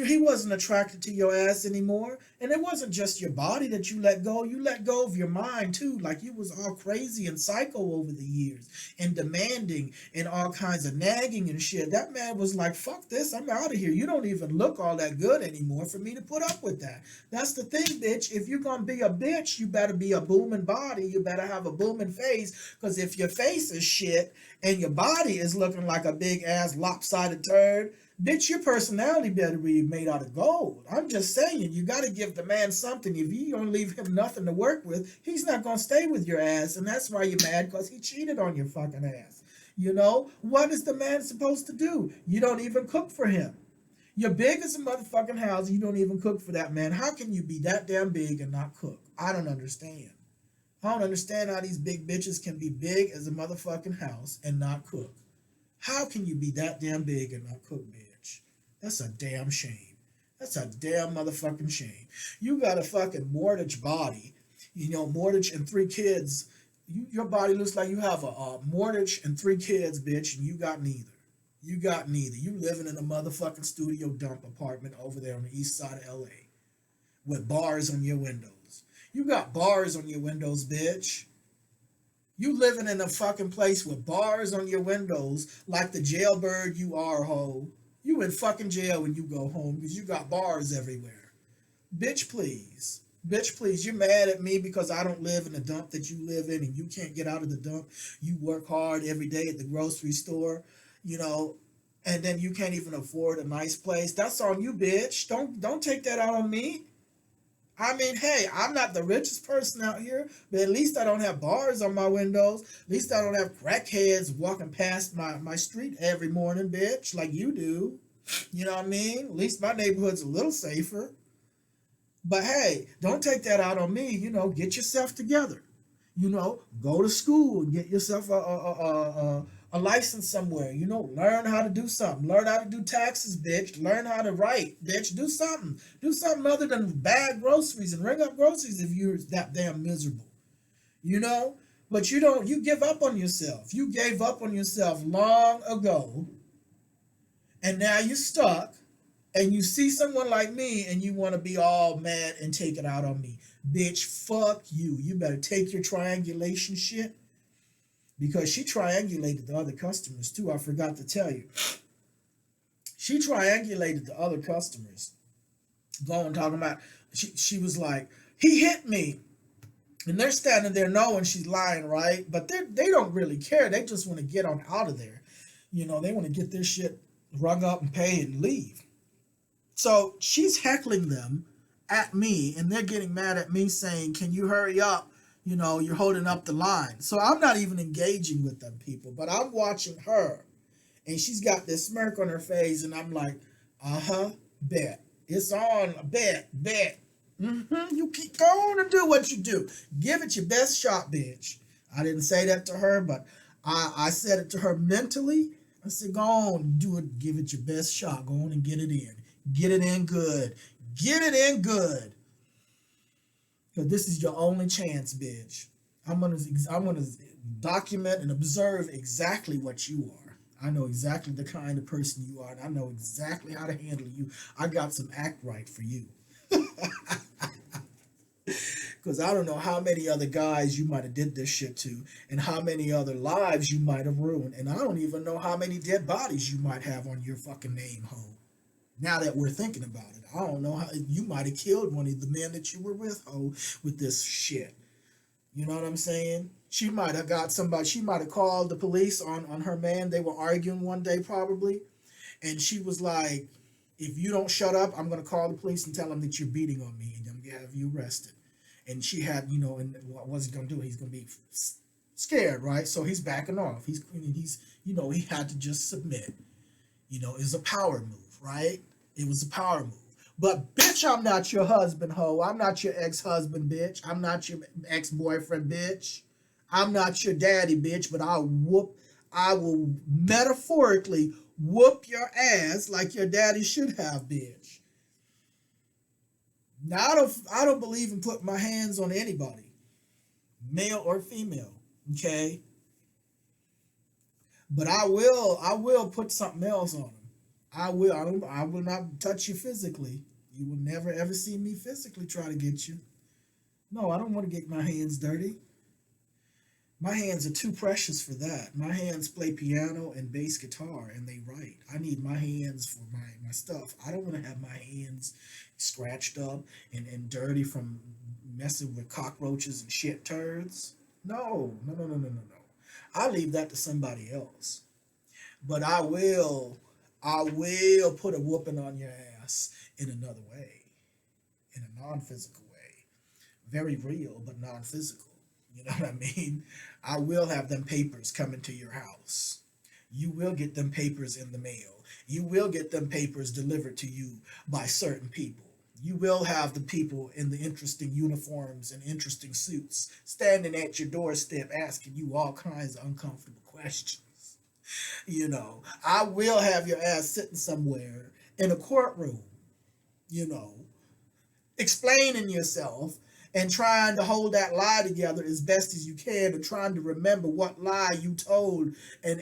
A: He wasn't attracted to your ass anymore. And it wasn't just your body that you let go. You let go of your mind too. Like you was all crazy and psycho over the years and demanding and all kinds of nagging and shit. That man was like, fuck this, I'm out of here. You don't even look all that good anymore for me to put up with that. That's the thing, bitch. If you're gonna be a bitch, you better be a booming body. You better have a booming face. Because if your face is shit and your body is looking like a big ass lopsided turd, bitch, your personality better be made out of gold. I'm just saying, you got to give the man something. If you don't leave him nothing to work with, he's not going to stay with your ass. And that's why you're mad, because he cheated on your fucking ass. You know, what is the man supposed to do? You don't even cook for him. You're big as a motherfucking house. You don't even cook for that man. How can you be that damn big and not cook? I don't understand. I don't understand how these big bitches can be big as a motherfucking house and not cook. How can you be that damn big and not cook, bitch? That's a damn shame. That's a damn motherfucking shame. You got a fucking mortgage body, mortgage and 3 kids. Your body looks like you have a mortgage and 3 kids, bitch, and you got neither. You got neither. You living in a motherfucking studio dump apartment over there on the east side of LA with bars on your windows. You got bars on your windows, bitch. You living in a fucking place with bars on your windows like the jailbird you are, ho. You in fucking jail when you go home because you got bars everywhere. Bitch, please. Bitch, please. You're mad at me because I don't live in the dump that you live in and you can't get out of the dump. You work hard every day at the grocery store, and then you can't even afford a nice place. That's on you, bitch. Don't take that out on me. I mean, hey, I'm not the richest person out here, but at least I don't have bars on my windows. At least I don't have crackheads walking past my street every morning, bitch, like you do. You know what I mean? At least my neighborhood's a little safer. But hey, don't take that out on me. Get yourself together. Go to school and get yourself a license somewhere. Learn how to do something. Learn how to do taxes, bitch. Learn how to write, bitch. Do something. Do something other than bag groceries and ring up groceries if you're that damn miserable. But you give up on yourself. You gave up on yourself long ago. And now you're stuck. And you see someone like me and you want to be all mad and take it out on me. Bitch, fuck you. You better take your triangulation shit. Because she triangulated the other customers too. I forgot to tell you. She triangulated the other customers. Talking about, she was like, he hit me. And they're standing there knowing she's lying, right? But they don't really care. They just want to get on out of there. They want to get their shit rung up and pay and leave. So she's heckling them at me, and they're getting mad at me saying, can you hurry up? You're holding up the line. So I'm not even engaging with them people, but I'm watching her, and she's got this smirk on her face, and I'm like, bet. It's on, bet. You keep going and do what you do. Give it your best shot, bitch. I didn't say that to her, but I said it to her mentally. I said, go on, do it, give it your best shot. Go on and get it in. Get it in good. Get it in good. Because this is your only chance, bitch. I'm gonna document and observe exactly what you are. I know exactly the kind of person you are, and I know exactly how to handle you. I got some act right for you. Because I don't know how many other guys you might have did this shit to, and how many other lives you might have ruined, and I don't even know how many dead bodies you might have on your fucking name, ho. Now that we're thinking about it, I don't know how you might have killed one of the men that you were with, ho, with this shit. You know what I'm saying? She might have got somebody, she might have called the police on her man. They were arguing one day probably. And she was like, if you don't shut up, I'm going to call the police and tell them that you're beating on me and I'm going to have you arrested. And she had, and what was he going to do? He's going to be scared, right? So he's backing off. He's he had to just submit. It was a power move. Right? It was a power move. But bitch, I'm not your husband, ho. I'm not your ex-husband, bitch. I'm not your ex-boyfriend, bitch. I'm not your daddy, bitch, but I will metaphorically whoop your ass like your daddy should have, bitch. Now I don't believe in putting my hands on anybody, male or female, okay? But I will put something else on them. I will not touch you physically. You will never ever see me physically try to get you. No, I don't want to get my hands dirty. My hands are too precious for that. My hands play piano and bass guitar and they write. I need my hands for my stuff. I don't want to have my hands scratched up and dirty from messing with cockroaches and shit turds. No, no, no, no, no, no, no. I leave that to somebody else. But I will put a whooping on your ass in another way, in a non-physical way. Very real, but non-physical. You know what I mean? I will have them papers coming to your house. You will get them papers in the mail. You will get them papers delivered to you by certain people. You will have the people in the interesting uniforms and interesting suits standing at your doorstep asking you all kinds of uncomfortable questions. You know, I will have your ass sitting somewhere in a courtroom, you know, explaining yourself and trying to hold that lie together as best as you can and trying to remember what lie you told. And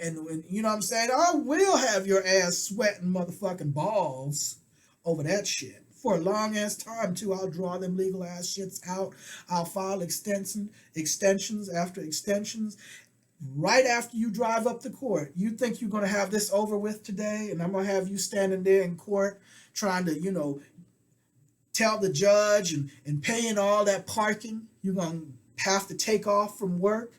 A: you know what I'm saying? I will have your ass sweating motherfucking balls over that shit. For a long ass time too. I'll draw them legal ass shits out. I'll file extensions after extensions. Right after you drive up to court, you think you're going to have this over with today, and I'm going to have you standing there in court trying to, you know, tell the judge and paying all that parking. You're going to have to take off from work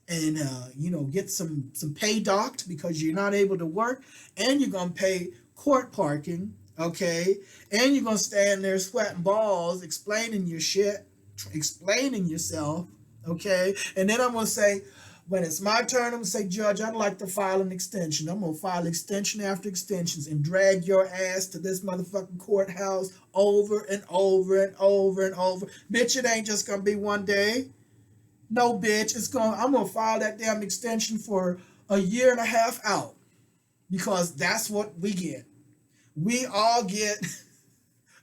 A: and, you know, get some pay docked because you're not able to work, and you're going to pay court parking, okay? And you're going to stand there sweating balls, explaining your shit, explaining yourself, okay? And then I'm going to say, when it's my turn, I'm going to say, Judge, I'd like to file an extension. I'm going to file extension after extensions and drag your ass to this motherfucking courthouse over and over and over and over. Bitch, it ain't just going to be one day. No, bitch, I'm going to file that damn extension for a year and a half out because that's what we get. We all get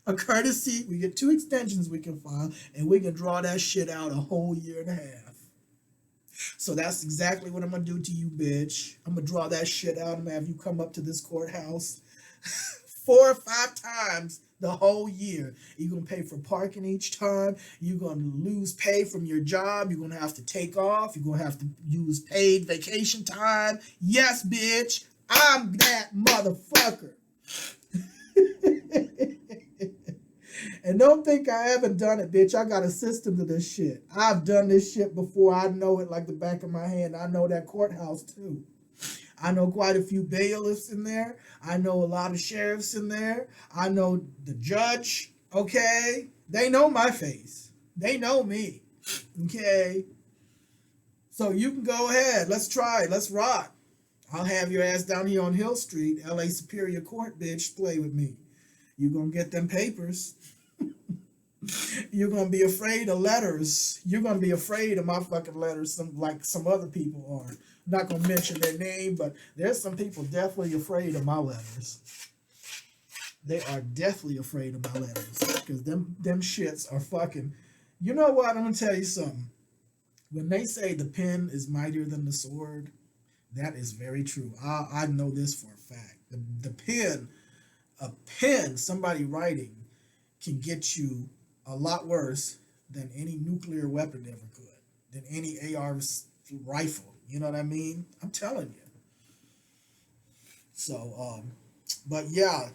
A: a courtesy. We get 2 extensions we can file, and we can draw that shit out a whole year and a half. So that's exactly what I'm going to do to you, bitch. I'm going to draw that shit out. I'm going to have you come up to this courthouse 4 or 5 times the whole year. You're going to pay for parking each time. You're going to lose pay from your job. You're going to have to take off. You're going to have to use paid vacation time. Yes, bitch. I'm that motherfucker. And don't think I haven't done it, bitch. I got a system to this shit. I've done this shit before. I know it like the back of my hand. I know that courthouse too. I know quite a few bailiffs in there. I know a lot of sheriffs in there. I know the judge, okay? They know my face. They know me, okay? So you can go ahead. Let's try it. Let's rock. I'll have your ass down here on Hill Street, LA Superior Court, bitch. Play with me. You're going to get them papers. You're going to be afraid of letters. You're going to be afraid of my fucking letters like some other people are. I'm not going to mention their name, but there's some people definitely afraid of my letters. They are definitely afraid of my letters because them shits are fucking... You know what? I'm going to tell you something. When they say the pen is mightier than the sword, that is very true. I know this for a fact. A pen, somebody writing, can get you a lot worse than any nuclear weapon ever could, than any AR rifle. You know what I mean? I'm telling you. So, but yeah,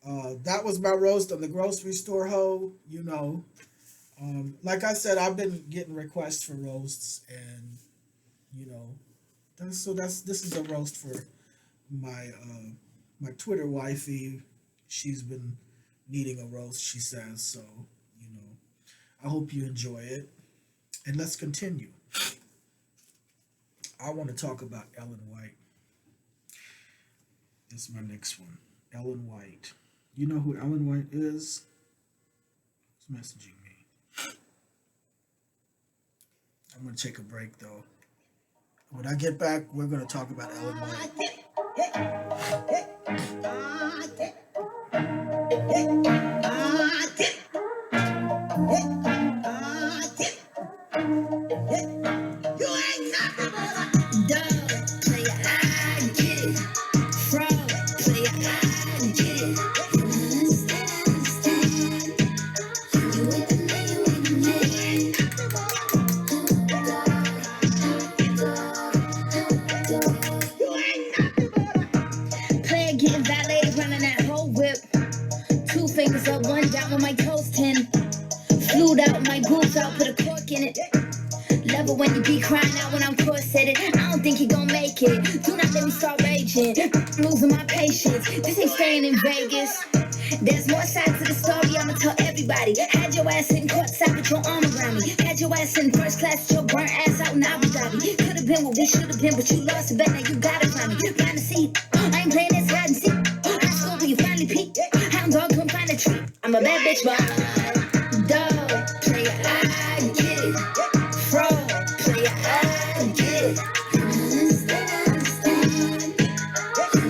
A: that was my roast on the grocery store hoe. You know, like I said, I've been getting requests for roasts, and you know, this is a roast for my my Twitter wifey. She's been needing a roast, she says. So, you know, I hope you enjoy it. And let's continue. I want to talk about Ellen White. This is my next one. Ellen White. You know who Ellen White is? It's messaging me. I'm going to take a break, though. When I get back, we're going to talk about Ellen White.
B: my grooves out, put a cork in it. Love it when you be crying out when I'm cross-headed. I don't think you gon' make it. Do not let me start raging. I'm losing my patience. This ain't staying in Vegas. There's more sides to the story, I'ma tell everybody. Had your ass in courtside with your arm around me. Had your ass in first class with your burnt ass out in Abu Dhabi. Could've been what we should've been, but you lost it, bet now you got it from me. Find a seat, I ain't playing this hide and seek. High school when you finally peak. Hound dog, come find a treat. I'm a bad bitch, but dog, player, I get it. Fraud, player, I get it. Understand.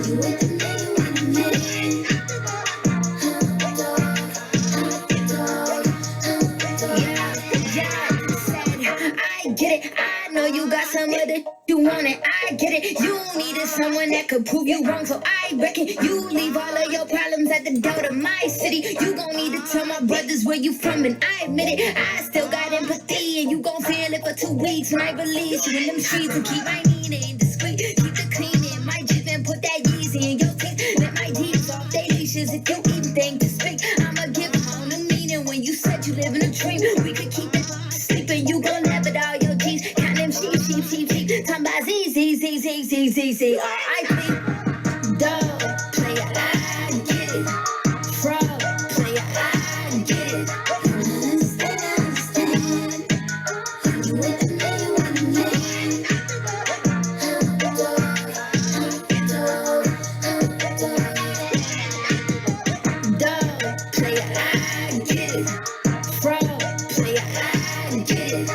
B: You with the man, you with the man. I get it. I know you got some other you want it. I get it. You needed someone that could prove you wrong, so I reckon you leave all of your problems at the door to my city. You gon' need to tell my brothers where you from, and I admit it. I still got empathy, and you gon' feel it for 2 weeks when I release you in them streets and keep my meaning discreet. Keep the cleaning, my Jeep and put that Yeezy in your teeth. Let my D's off they leashes if you even think to speak. I'ma give on the meaning when you said you live in a dream. We could keep it sleeping, you gon' laugh at all your G's. Count them sheep. Talking about Z, R.I.P. Dog, player, I get it. Fraud, player, I get it. Understand. You with the man, you with the man. Dog, player, I get it. Fraud, player, I get it.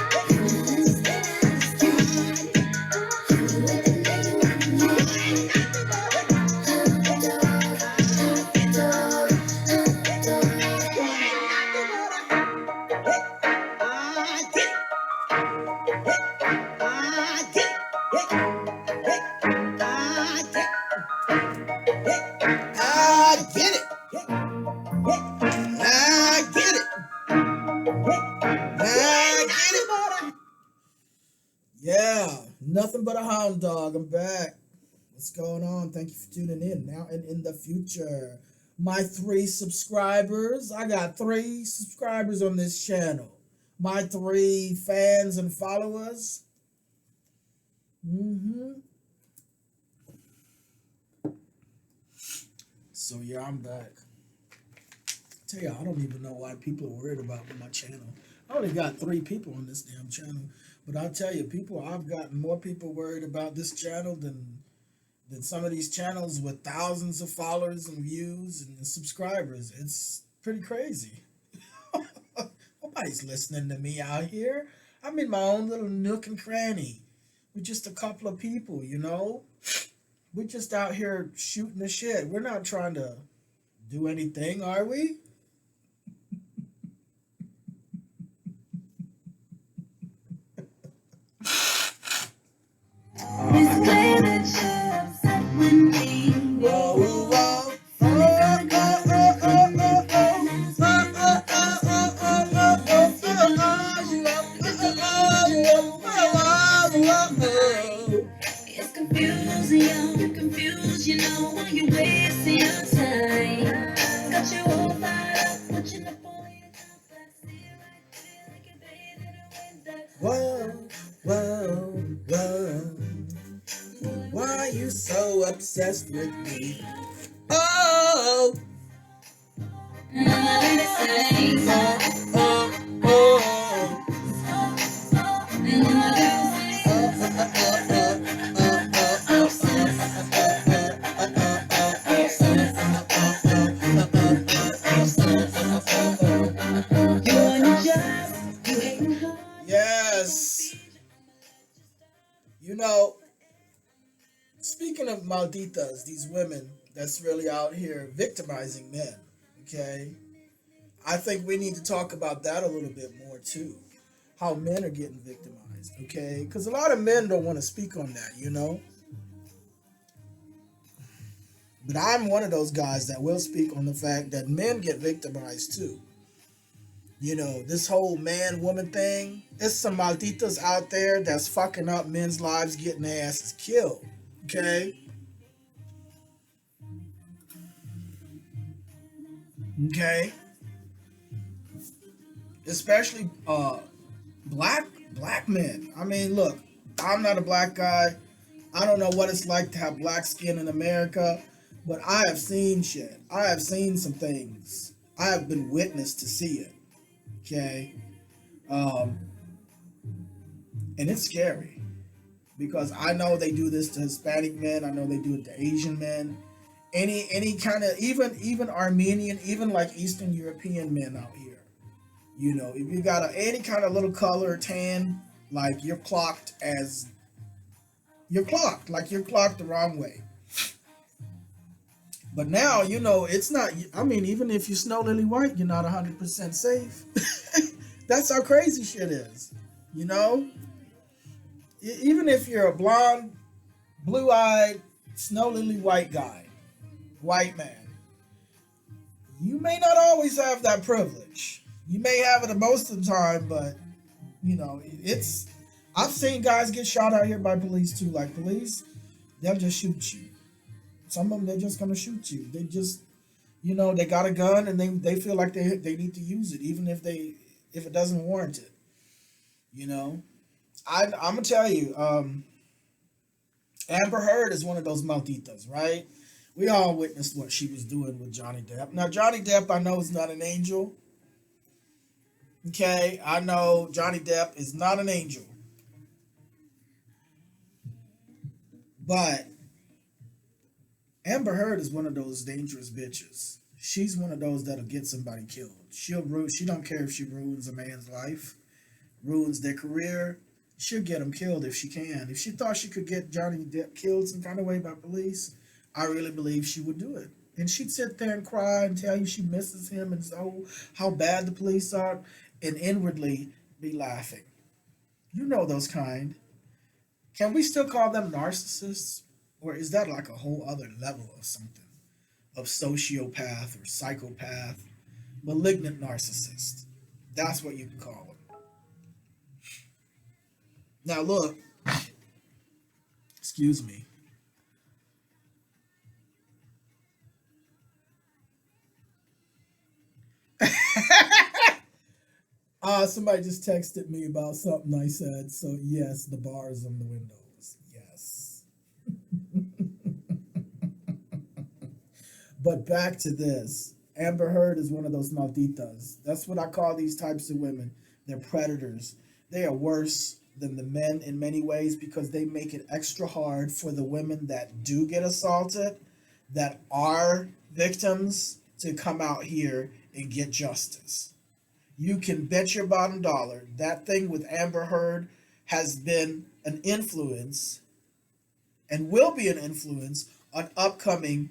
A: Yeah, nothing but a hound dog. I'm back. What's going on? Thank you for tuning in now and in the future. My 3 subscribers. I got 3 subscribers on this channel. My 3 fans and followers. So yeah, I'm back. Tell you, I don't even know why people are worried about my channel. I only got 3 people on this damn channel. But I'll tell you, I've gotten more people worried about this channel than some of these channels with thousands of followers and views and subscribers. It's pretty crazy. Nobody's listening to me out here. I'm in my own little nook and cranny with just a couple of people, you know? We're just out here shooting the shit. We're not trying to do anything, are we?
B: It's clear that you're upset with me.
A: Whoa, whoa.
B: It's confusing, you're confused, you know, why you wasting your time. Got you all fired up, putting up all your top back, see right there like you're bathing in the winter.
A: Whoa, whoa, whoa. Why are you so obsessed with me? Oh,
B: And I'm not gonna say so. And I'm not gonna
A: yes. You know, speaking of Malditas, these women that's really out here victimizing men, okay? I think we need to talk about that a little bit more too. How men are getting victimized, okay? Because a lot of men don't want to speak on that, you know? But I'm one of those guys that will speak on the fact that men get victimized too. You know, this whole man-woman thing, there's some Malditas out there that's fucking up men's lives, getting their asses killed, okay? Okay? especially black men. I mean, look, I'm not a black guy. I don't know what it's like to have black skin in America, but I have seen shit. I have seen some things. I have been witness to see it. Okay, um, and it's scary because I know they do this to Hispanic men. I know they do it to Asian men. Any kind of even Armenian, even like Eastern European men out here. You know, if you got any kind of little color or tan, like you're clocked the wrong way. But now, you know, it's not, I mean, even if you're snow lily white, you're not 100% safe. That's how crazy shit is. You know, even if you're a blonde, blue eyed, snow lily white guy, white man, you may not always have that privilege. You may have it most of the time, but, you know, I've seen guys get shot out here by police too. Like, police, they'll just shoot you. Some of them, they're just gonna shoot you. They just, you know, they got a gun and they feel like they need to use it, even if it doesn't warrant it. You know, I'm gonna tell you, Amber Heard is one of those malditas, right? We all witnessed what she was doing with Johnny Depp. Now, Johnny Depp, I know, is not an angel. Okay, I know Johnny Depp is not an angel, but Amber Heard is one of those dangerous bitches. She's one of those that'll get somebody killed. She don't care if she ruins a man's life, ruins their career. She'll get him killed if she can. If she thought she could get Johnny Depp killed some kind of way by police, I really believe she would do it. And she'd sit there and cry and tell you she misses him and so how bad the police are, and inwardly be laughing. You know those kind. Can we still call them narcissists? Or is that like a whole other level of something? Of sociopath or psychopath? Malignant narcissist. That's what you can call them. Now look, excuse me. Somebody just texted me about something I said. So yes, the bars on the windows. Yes. But back to this. Amber Heard is one of those malditas. That's what I call these types of women. They're predators. They are worse than the men in many ways because they make it extra hard for the women that do get assaulted, that are victims, to come out here and get justice. You can bet your bottom dollar that thing with Amber Heard has been an influence and will be an influence on upcoming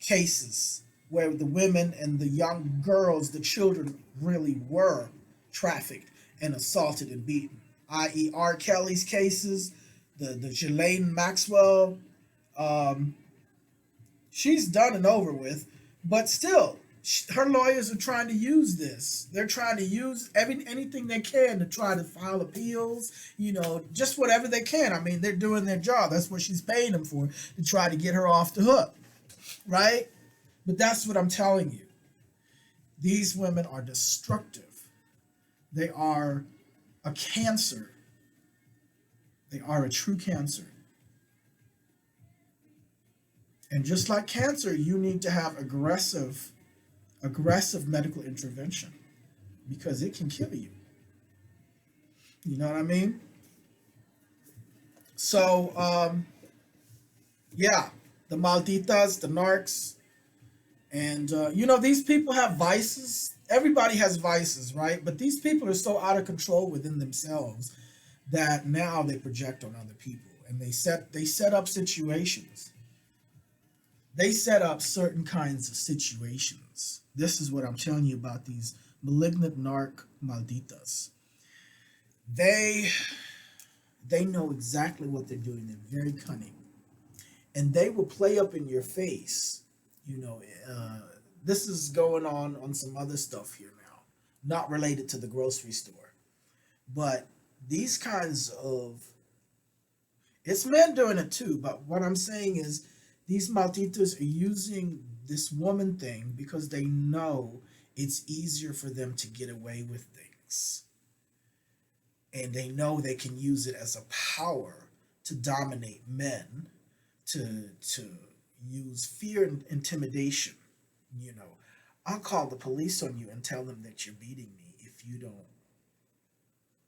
A: cases where the women and the young girls, the children, really were trafficked and assaulted and beaten, i.e., R. Kelly's cases, the Ghislaine Maxwell. Um, she's done and over with, but still, her lawyers are trying to use this. They're trying to use anything they can to try to file appeals, you know, just whatever they can. I mean, they're doing their job. That's what she's paying them for, to try to get her off the hook, right? But that's what I'm telling you. These women are destructive. They are a cancer. They are a true cancer. And just like cancer, you need to have aggressive medical intervention because it can kill you. You know what I mean? So, yeah, the malditas, the narcs, and you know, these people have vices. Everybody has vices, right? But these people are so out of control within themselves that now they project on other people, and they set up situations. They set up certain kinds of situations. This is what I'm telling you about these malignant narc malditas. They they know exactly what they're doing. They're very cunning, and they will play up in your face. You know, this is going on some other stuff here now, not related to the grocery store, but these kinds of, it's men doing it too. But what I'm saying is, these malditas are using this woman thing because they know it's easier for them to get away with things. sex. And they know they can use it as a power to dominate men, to use fear and intimidation. You know, I'll call the police on you and tell them that you're beating me if you don't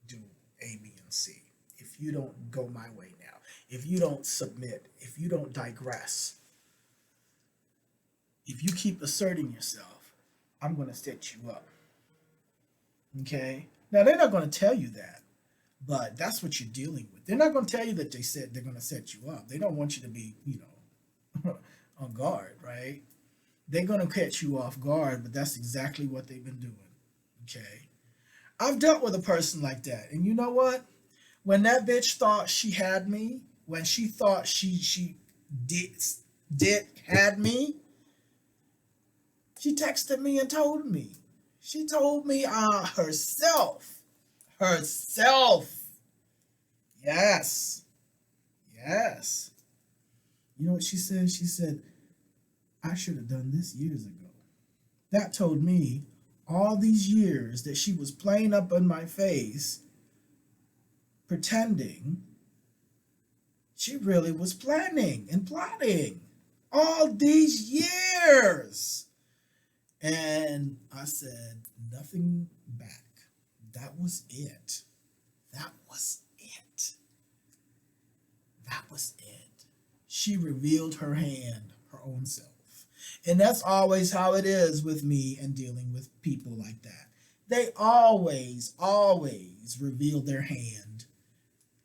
A: do A, B, and C. If you don't go my way now, if you don't submit, if you don't digress, if you keep asserting yourself, I'm going to set you up. Okay? Now, they're not going to tell you that, but that's what you're dealing with. They're not going to tell you that they said they're going to set you up. They don't want you to be, on guard, right? They're going to catch you off guard, but that's exactly what they've been doing. Okay? I've dealt with a person like that. And you know what? When that bitch thought she had me, when she thought she did had me, she texted me and told me. She told me herself. Herself. Yes. Yes. You know what she said? She said, I should have done this years ago. That told me all these years that she was playing up in my face, pretending, she really was planning and plotting all these years. And I said, nothing back. That was it. That was it. That was it. She revealed her hand, her own self. And that's always how it is with me and dealing with people like that. They always reveal their hand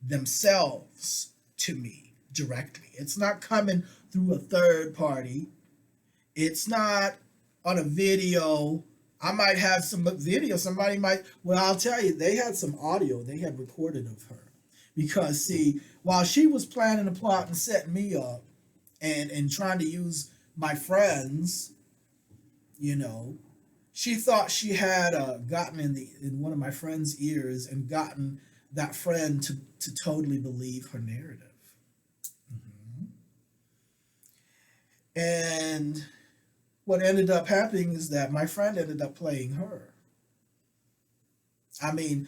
A: themselves to me directly. It's not coming through a third party. It's not on a video. I might have some video. Somebody might, well, I'll tell you, they had some audio they had recorded of her. Because, see, while she was planning a plot and setting me up and trying to use my friends, she thought she had gotten in one of my friend's ears and gotten that friend to totally believe her narrative. And what ended up happening is that my friend ended up playing her. I mean,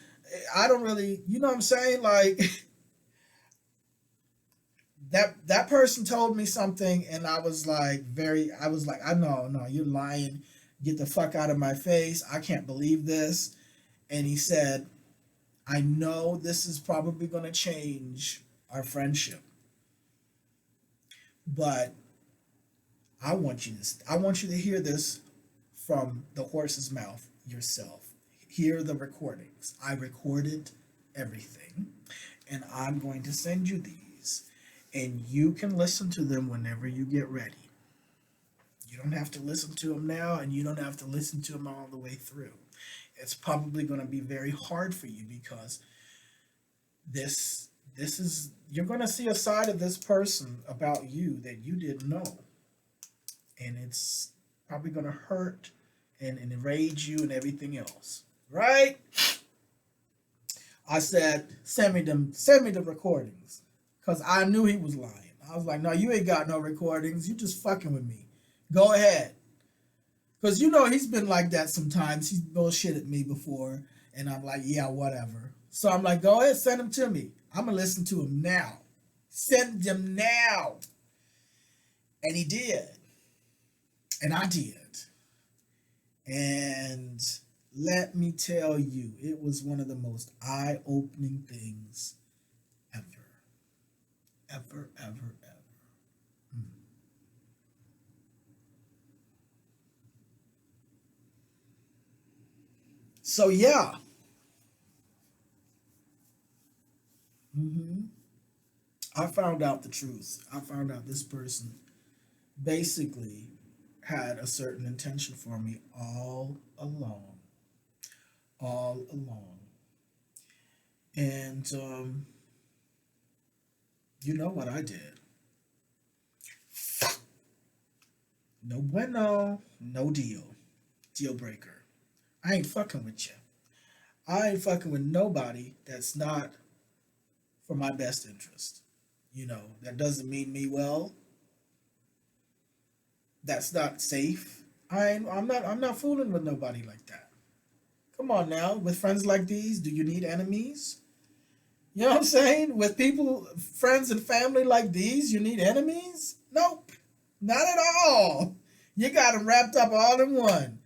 A: I don't really, you know what I'm saying? Like, that person told me something and I was like, I know, you're lying. Get the fuck out of my face. I can't believe this. And he said, I know this is probably going to change our friendship, but I want you to hear this from the horse's mouth yourself. Hear the recordings. I recorded everything, and I'm going to send you these, and you can listen to them whenever you get ready. You don't have to listen to them now, and you don't have to listen to them all the way through. It's probably going to be very hard for you because this is, you're going to see a side of this person about you that you didn't know. And it's probably going to hurt and enrage you and everything else. Right? I said, send me the recordings. Because I knew he was lying. I was like, no, you ain't got no recordings. You just fucking with me. Go ahead. Because he's been like that sometimes. He's bullshitted me before. And I'm like, yeah, whatever. So I'm like, go ahead, send them to me. I'm going to listen to him now. Send them now. And he did. And I did. And let me tell you, it was one of the most eye-opening things ever. Ever, ever, ever. So, yeah. I found out the truth. I found out this person basically had a certain intention for me all along. And you know what I did? No bueno, no deal. Deal breaker. I ain't fucking with you. I ain't fucking with nobody that's not for my best interest. That doesn't mean me well. That's not safe. I'm not fooling with nobody like that. Come on now. With friends like these, do you need enemies? You know what I'm saying? With people, friends and family like these, you need enemies? Nope. Not at all. You got them wrapped up all in one.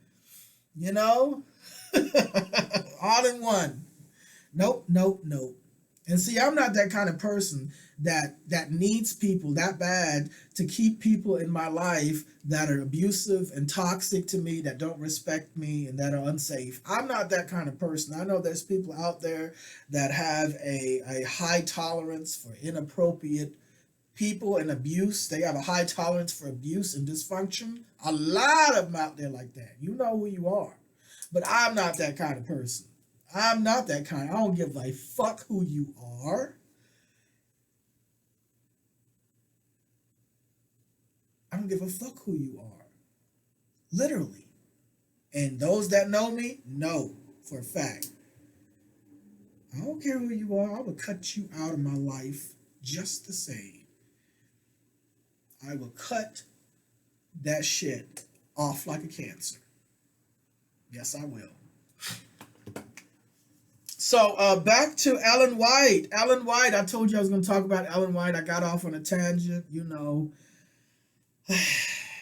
A: You know? All in one. Nope, nope, nope. And see, I'm not that kind of person that needs people that bad to keep people in my life that are abusive and toxic to me, that don't respect me and that are unsafe. I'm not that kind of person. I know there's people out there that have a high tolerance for inappropriate people and abuse. They have a high tolerance for abuse and dysfunction. A lot of them out there like that. You know who you are. But I'm not that kind of person. I'm not that kind. I don't give a fuck who you are. I don't give a fuck who you are. Literally. And those that know me know for a fact. I don't care who you are. I will cut you out of my life just the same. I will cut that shit off like a cancer. Yes, I will. So back to Ellen White. Ellen White, I told you I was going to talk about Ellen White. I got off on a tangent, you know.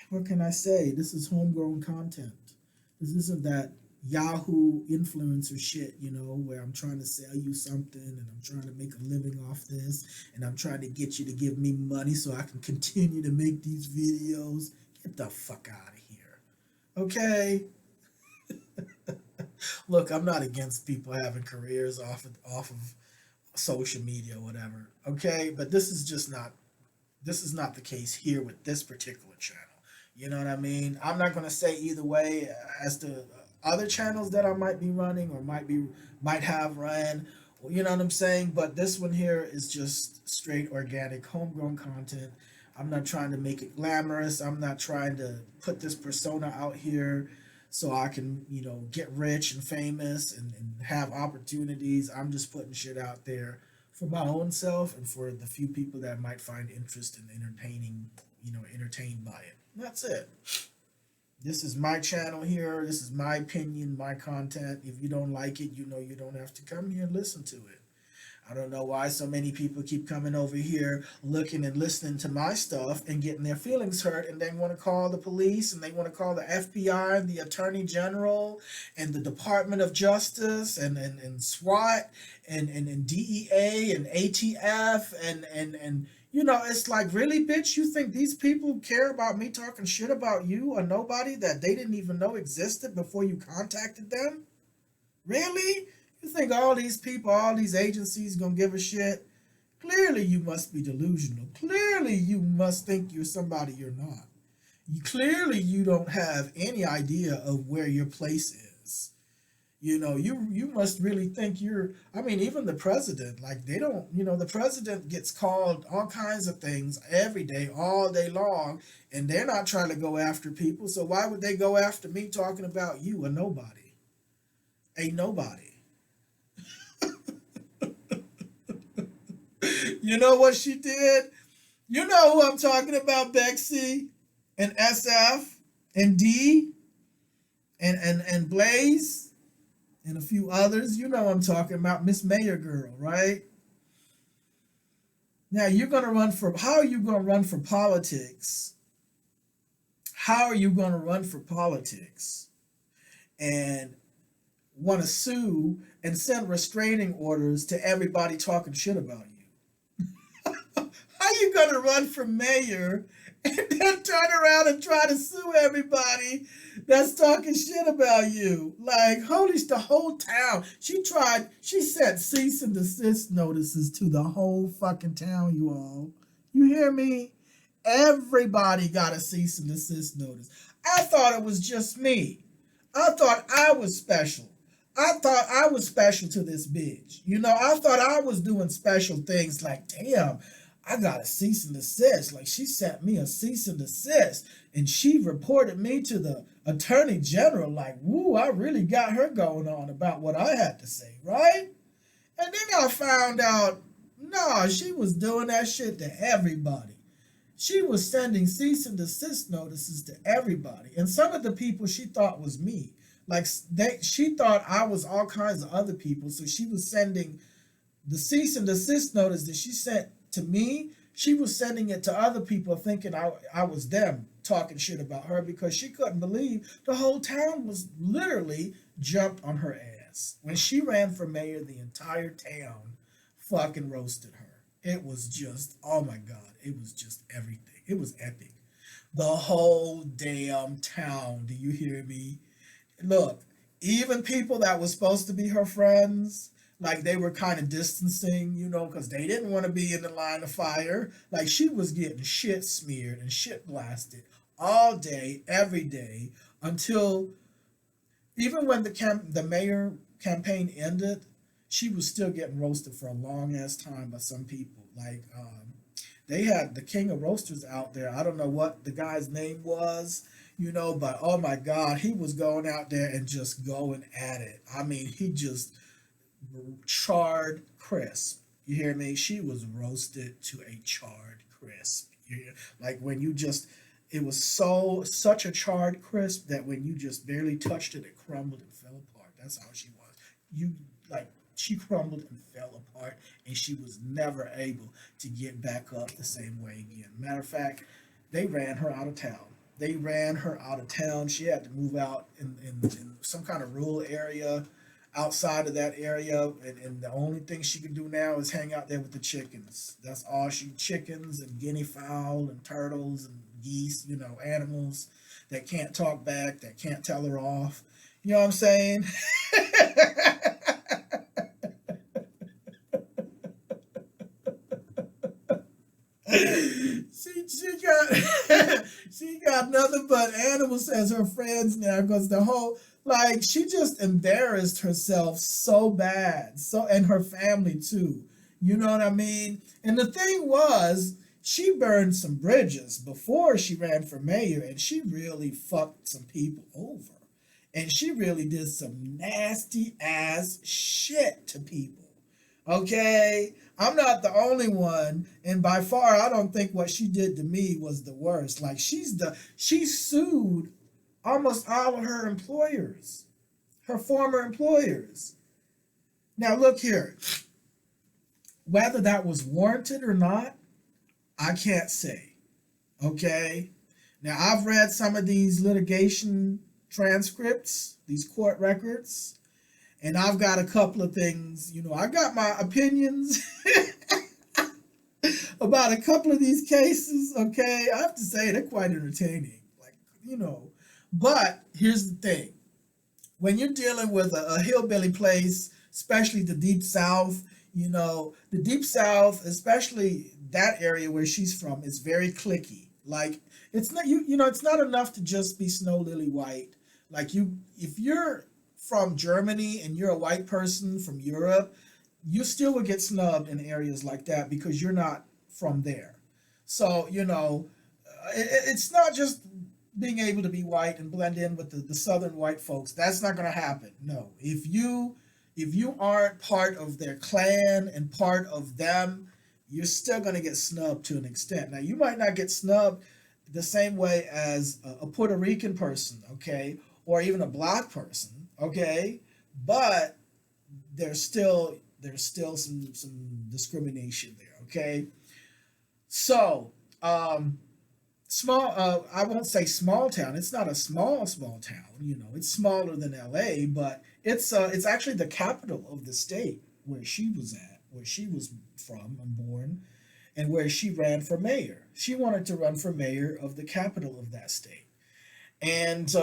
A: What can I say? This is homegrown content. This isn't that Yahoo influencer shit, you know, where I'm trying to sell you something and I'm trying to make a living off this and I'm trying to get you to give me money so I can continue to make these videos. Get the fuck out of here. Okay? Look, I'm not against people having careers off of social media or whatever. Okay? But this is not the case here with this particular channel. You know what I mean? I'm not going to say either way as to other channels that I might be running or might have ran. You know what I'm saying? But this one here is just straight organic, homegrown content. I'm not trying to make it glamorous. I'm not trying to put this persona out here so I can, you know, get rich and famous and have opportunities. I'm just putting shit out there for my own self and for the few people that might find interest in entertained by it. That's it. This is my channel here. This is my opinion, my content. If you don't like it, you know you don't have to come here and listen to it. I don't know why so many people keep coming over here looking and listening to my stuff and getting their feelings hurt, and they want to call the police and they want to call the FBI and the Attorney General and the Department of Justice and SWAT and DEA and ATF and you know, it's like, really, bitch, you think these people care about me talking shit about you or nobody that they didn't even know existed before you contacted them? Really? You think all these people, all these agencies gonna give a shit? Clearly you must be delusional. Clearly you must think you're somebody you're not. Clearly you don't have any idea of where your place is. You know, you must really think I mean, even the president, like they don't, you know, the president gets called all kinds of things every day, all day long, and they're not trying to go after people. So why would they go after me talking about you, a nobody? A nobody. You know what she did? You know who I'm talking about, Bexy and SF and D and Blaze and a few others. You know I'm talking about, Miss Mayor Girl, right? Now how are you going to run for politics? How are you going to run for politics and want to sue and send restraining orders to everybody talking shit about you? How you going to run for mayor and then turn around and try to sue everybody that's talking shit about you? Like, the whole town. She sent cease and desist notices to the whole fucking town, you all. You hear me? Everybody got a cease and desist notice. I thought it was just me. I thought I was special. I thought I was special to this bitch. You know, I thought I was doing special things like, damn, I got a cease and desist. Like, she sent me a cease and desist and she reported me to the Attorney General. Like, woo, I really got her going on about what I had to say, right? And then I found out, no, she was doing that shit to everybody. She was sending cease and desist notices to everybody. And some of the people she thought was me. Like she thought I was all kinds of other people, so she was sending the cease and desist notice that she sent to me. She was sending it to other people, thinking I was them talking shit about her because she couldn't believe the whole town was literally jumped on her ass when she ran for mayor. The entire town fucking roasted her. It was just, oh my god, it was just everything. It was epic. The whole damn town. Do you hear me? Look, even people that was supposed to be her friends, like they were kind of distancing, because they didn't want to be in the line of fire. Like she was getting shit smeared and shit blasted all day, every day, until even when the mayor campaign ended, she was still getting roasted for a long ass time by some people. Like they had the king of roasters out there. I don't know what the guy's name was, but oh my god, he was going out there and just going at it. I mean, he just charred crisp. You hear me? She was roasted to a charred crisp. Like when you just, it was such a charred crisp that when you just barely touched it, it crumbled and fell apart. That's how she was. You like she crumbled and fell apart, and she was never able to get back up the same way again. Matter of fact, they ran her out of town. They ran her out of town. She had to move out in some kind of rural area outside of that area, and the only thing she can do now is hang out there with the chickens. That's all she chickens and guinea fowl and turtles and geese, animals that can't talk back, that can't tell her off. You know what I'm saying? she got she got nothing but animals as her friends now because the whole like she just embarrassed herself so bad, so and her family too. You know what I mean? And the thing was, she burned some bridges before she ran for mayor, and she really fucked some people over. And she really did some nasty ass shit to people. Okay? I'm not the only one, and by far I don't think what she did to me was the worst. Like she sued almost all of her employers, her former employers. Now look here. Whether that was warranted or not, I can't say. Okay? Now I've read some of these litigation transcripts, these court records, and I've got a couple of things, I got my opinions about a couple of these cases, okay? I have to say they're quite entertaining. Like, but here's the thing. When you're dealing with a hillbilly place, especially the Deep South, the Deep South, especially that area where she's from, is very cliquey. Like, it's not, it's not enough to just be Snow Lily White. Like, if you're from Germany and you're a white person from Europe, you still would get snubbed in areas like that because you're not from there. So, it's not just being able to be white and blend in with the southern white folks. That's not going to happen. No. If you aren't part of their clan and part of them, you're still going to get snubbed to an extent. Now, you might not get snubbed the same way as a Puerto Rican person, okay, or even a black person, okay, but there's still some discrimination there, okay. So, I won't say small town. It's not a small town. It's smaller than LA, but it's actually the capital of the state where she was at, where she was from and born, and where she ran for mayor. She wanted to run for mayor of the capital of that state, and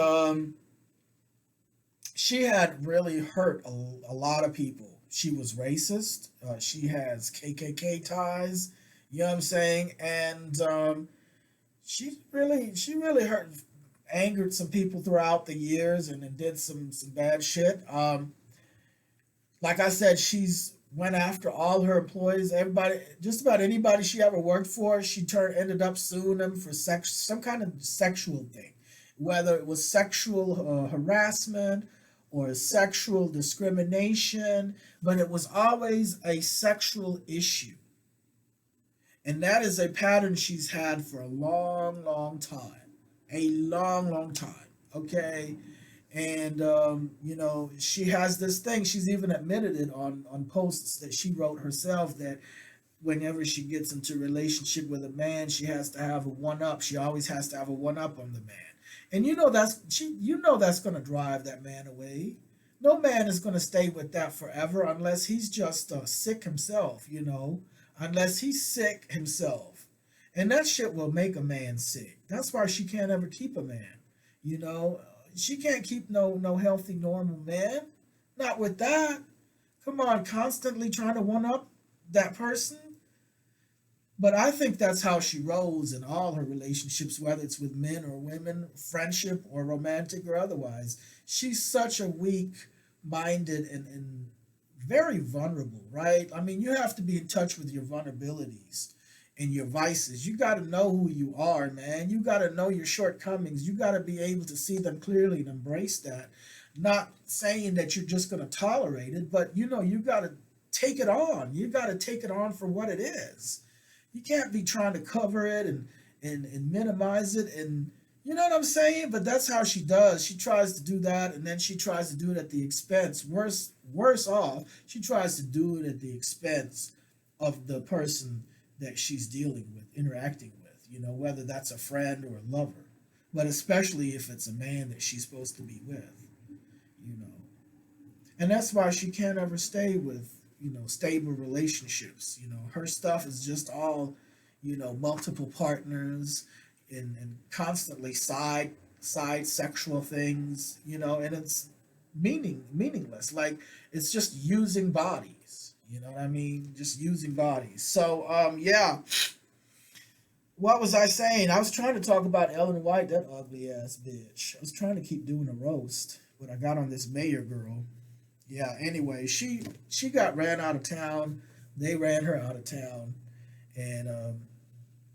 A: she had really hurt a lot of people. She was racist. She has KKK ties. You know what I'm saying? And she really hurt, angered some people throughout the years, and then did some bad shit. Like I said, she's went after all her employees, everybody, just about anybody she ever worked for. She ended up suing them for some kind of sexual thing, whether it was sexual harassment or sexual discrimination, but it was always a sexual issue. And that is a pattern she's had for a long, long time. A long, long time. Okay? And she has this thing. She's even admitted it on posts that she wrote herself, that whenever she gets into a relationship with a man, she has to have a one up. She always has to have a one up on the man. And that's going to drive that man away. No man is going to stay with that forever unless he's just sick himself, unless he's sick himself. And that shit will make a man sick. That's why she can't ever keep a man. You know, she can't keep no healthy normal man. Not with that. Come on, constantly trying to one up that person. But I think that's how she rolls in all her relationships, whether it's with men or women, friendship or romantic or otherwise. She's such a weak minded and very vulnerable, right? I mean, you have to be in touch with your vulnerabilities and your vices. You got to know who you are, man. You got to know your shortcomings. You got to be able to see them clearly and embrace that. Not saying that you're just going to tolerate it, but you got to take it on. You got to take it on for what it is. You can't be trying to cover it and minimize it, and you know what I'm saying? But that's how she does. She tries to do that, and then she tries to do it at the expense. Worse off, she tries to do it at the expense of the person that she's dealing with, interacting with, whether that's a friend or a lover. But especially if it's a man that she's supposed to be with, you know. And that's why she can't ever stay with stable relationships. Her stuff is just all multiple partners and constantly side sexual things, and it's meaningless. Like, it's just using bodies, you know what I mean, just using bodies. So yeah, what was I saying? I was trying to talk about Ellen White, that ugly ass bitch. I was trying to keep doing a roast, but I got on this mayor girl. Yeah, anyway, she got ran out of town. They ran her out of town. And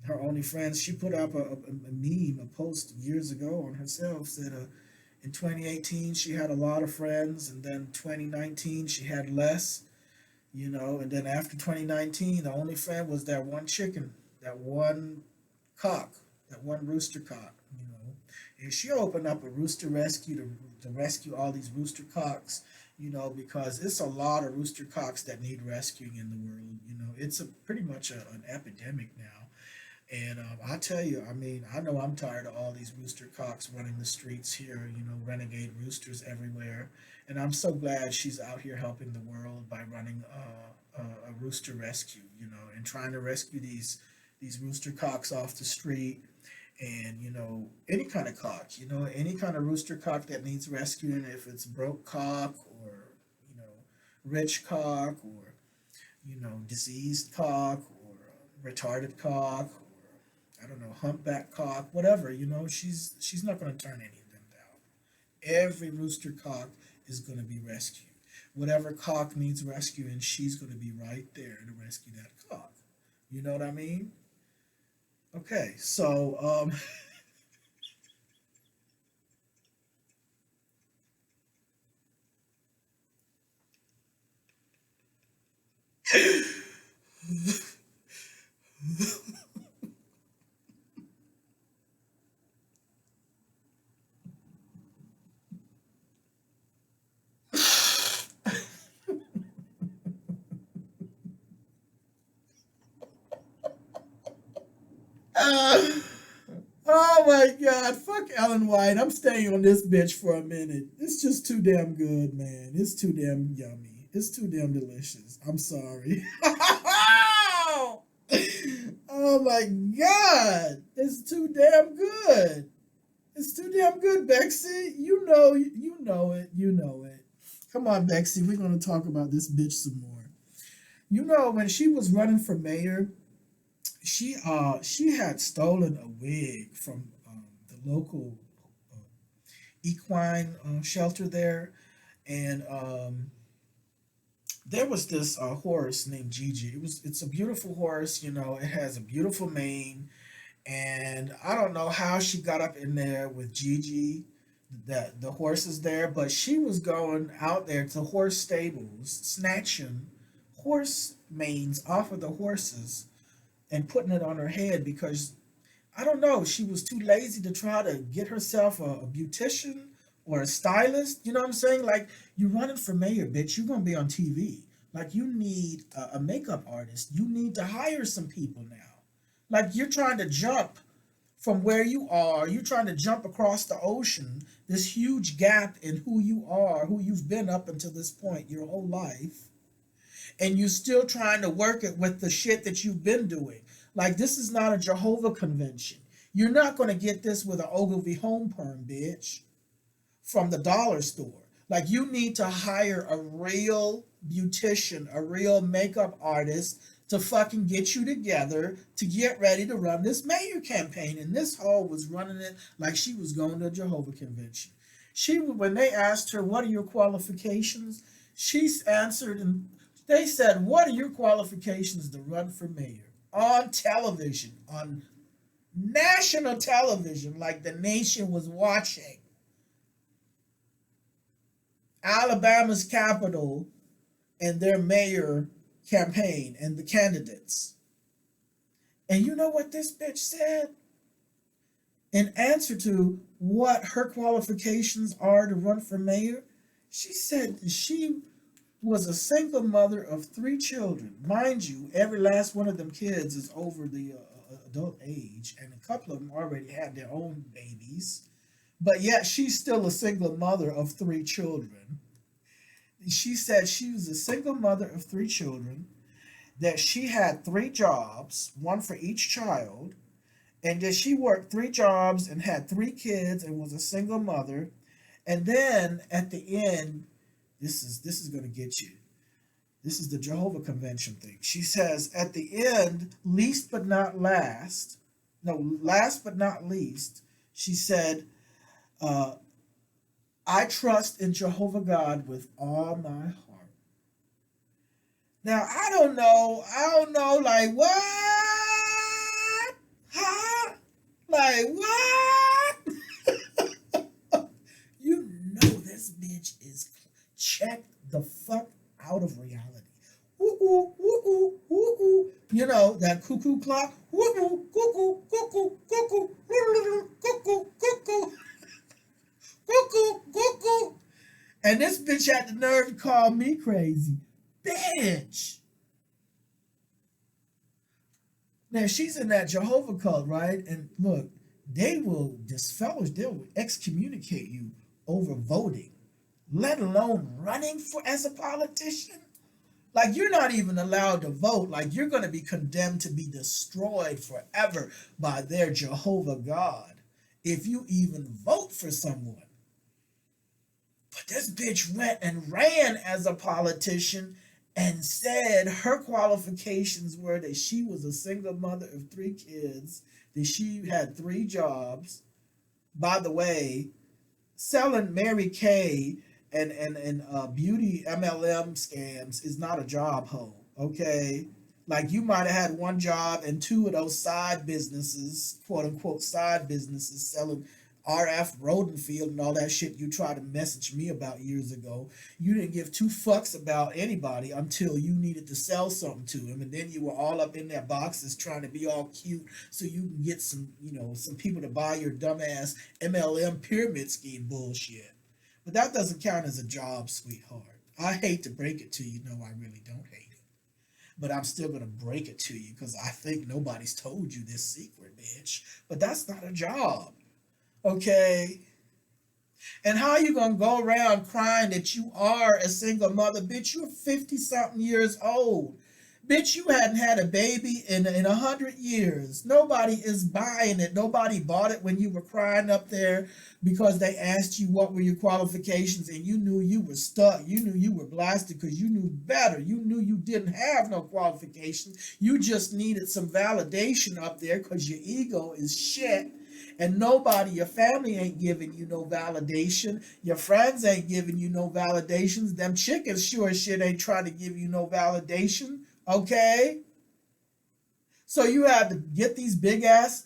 A: her only friends, she put up a meme, a post years ago on herself, said in 2018 she had a lot of friends, and then 2019 she had less, and then after 2019 the only friend was that one chicken, that one cock, that one rooster cock. And she opened up a rooster rescue to rescue all these rooster cocks, because it's a lot of rooster cocks that need rescuing in the world. It's pretty much an epidemic now. And I tell you, I mean, I know I'm tired of all these rooster cocks running the streets here, renegade roosters everywhere. And I'm so glad she's out here helping the world by running a rooster rescue, and trying to rescue these rooster cocks off the street. And any kind of cock, any kind of rooster cock that needs rescuing, if it's broke cock or rich cock, or diseased cock, or retarded cock, or I don't know, humpback cock, whatever. She's not going to turn any of them down. Every rooster cock is going to be rescued. Whatever cock needs rescuing, she's going to be right there to rescue that cock. You know what I mean? Okay, so oh my God, fuck Ellen White. I'm staying on this bitch for a minute. It's just too damn good, man. It's too damn yummy. It's too damn delicious. I'm sorry. Oh my God. It's too damn good. It's too damn good, Bexy. You know it. You know it. Come on, Bexy. We're gonna talk about this bitch some more. When she was running for mayor, she had stolen a wig from the local uh, equine shelter there, and there was this horse named Gigi. It's a beautiful horse. It has a beautiful mane, and I don't know how she got up in there with Gigi, the horses there, but she was going out there to horse stables, snatching horse manes off of the horses and putting it on her head because I don't know, she was too lazy to try to get herself a beautician or a stylist. You know what I'm saying? Like, you're running for mayor, bitch. You're gonna be on TV. Like, you need a makeup artist. You need to hire some people now. Like, you're trying to jump from where you are. You're trying to jump across the ocean. This huge gap in who you are, who you've been up until this point your whole life, and you're still trying to work it with the shit that you've been doing. Like, this is not a Jehovah convention. You're not going to get this with an Ogilvy home perm, bitch, from the dollar store. Like, you need to hire a real beautician, a real makeup artist to fucking get you together to get ready to run this mayor campaign. And this hoe was running it like she was going to a Jehovah convention. When they asked her, what are your qualifications? She answered, and they said, what are your qualifications to run for mayor? On television, on national television, like the nation was watching. Alabama's capital and their mayor campaign and the candidates. And you know what this bitch said? In answer to what her qualifications are to run for mayor, she said she was a single mother of 3 children. Mind you, every last one of them kids is over the adult age, and a couple of them already had their own babies. But yet she's still a single mother of 3 children. She said she was a single mother of 3 children, that she had 3 jobs, one for each child, and that she worked 3 jobs and had 3 kids and was a single mother. And then at the end, this is going to get you. This is the Jehovah Convention thing. She says at the end, last but not least, she said, I trust in Jehovah God with all my heart. Now, I don't know, like, what? Huh? Like, what? You know this bitch is checked the fuck out of reality. Woo-oo, woo-oo, woo-oo. You know, that cuckoo clock. Woo-oo, cuckoo, cuckoo, cuckoo, cuckoo, cuckoo, cuckoo, cuckoo, cuckoo. And this bitch had the nerve to call me crazy. Bitch. Now, she's in that Jehovah cult, right? And look, they'll excommunicate you over voting, let alone running as a politician. Like, you're not even allowed to vote. Like, you're going to be condemned to be destroyed forever by their Jehovah God if you even vote for someone. But this bitch went and ran as a politician and said her qualifications were that she was a single mother of 3 kids, that she had 3 jobs. By the way, selling Mary Kay and beauty MLM scams is not a job, hoe, okay? Like, you might have had 1 job and 2 of those side businesses, quote unquote side businesses, selling RF Rodenfield and all that shit you tried to message me about years ago. You didn't give 2 fucks about anybody until you needed to sell something to them, and then you were all up in their boxes trying to be all cute so you can get some people to buy your dumbass MLM pyramid scheme bullshit. But that doesn't count as a job, sweetheart. I hate to break it to you. No, I really don't hate it. But I'm still going to break it to you because I think nobody's told you this secret, bitch. But that's not a job. Okay? And how are you going to go around crying that you are a single mother? Bitch, you're 50-something years old. Bitch, you hadn't had a baby in 100 years. Nobody is buying it. Nobody bought it when you were crying up there because they asked you what were your qualifications and you knew you were stuck. You knew you were blasted because you knew better. You knew you didn't have no qualifications. You just needed some validation up there because your ego is shit. And nobody, your family ain't giving you no validation. Your friends ain't giving you no validations. Them chickens sure as shit ain't trying to give you no validation. Okay? So you have to get these big ass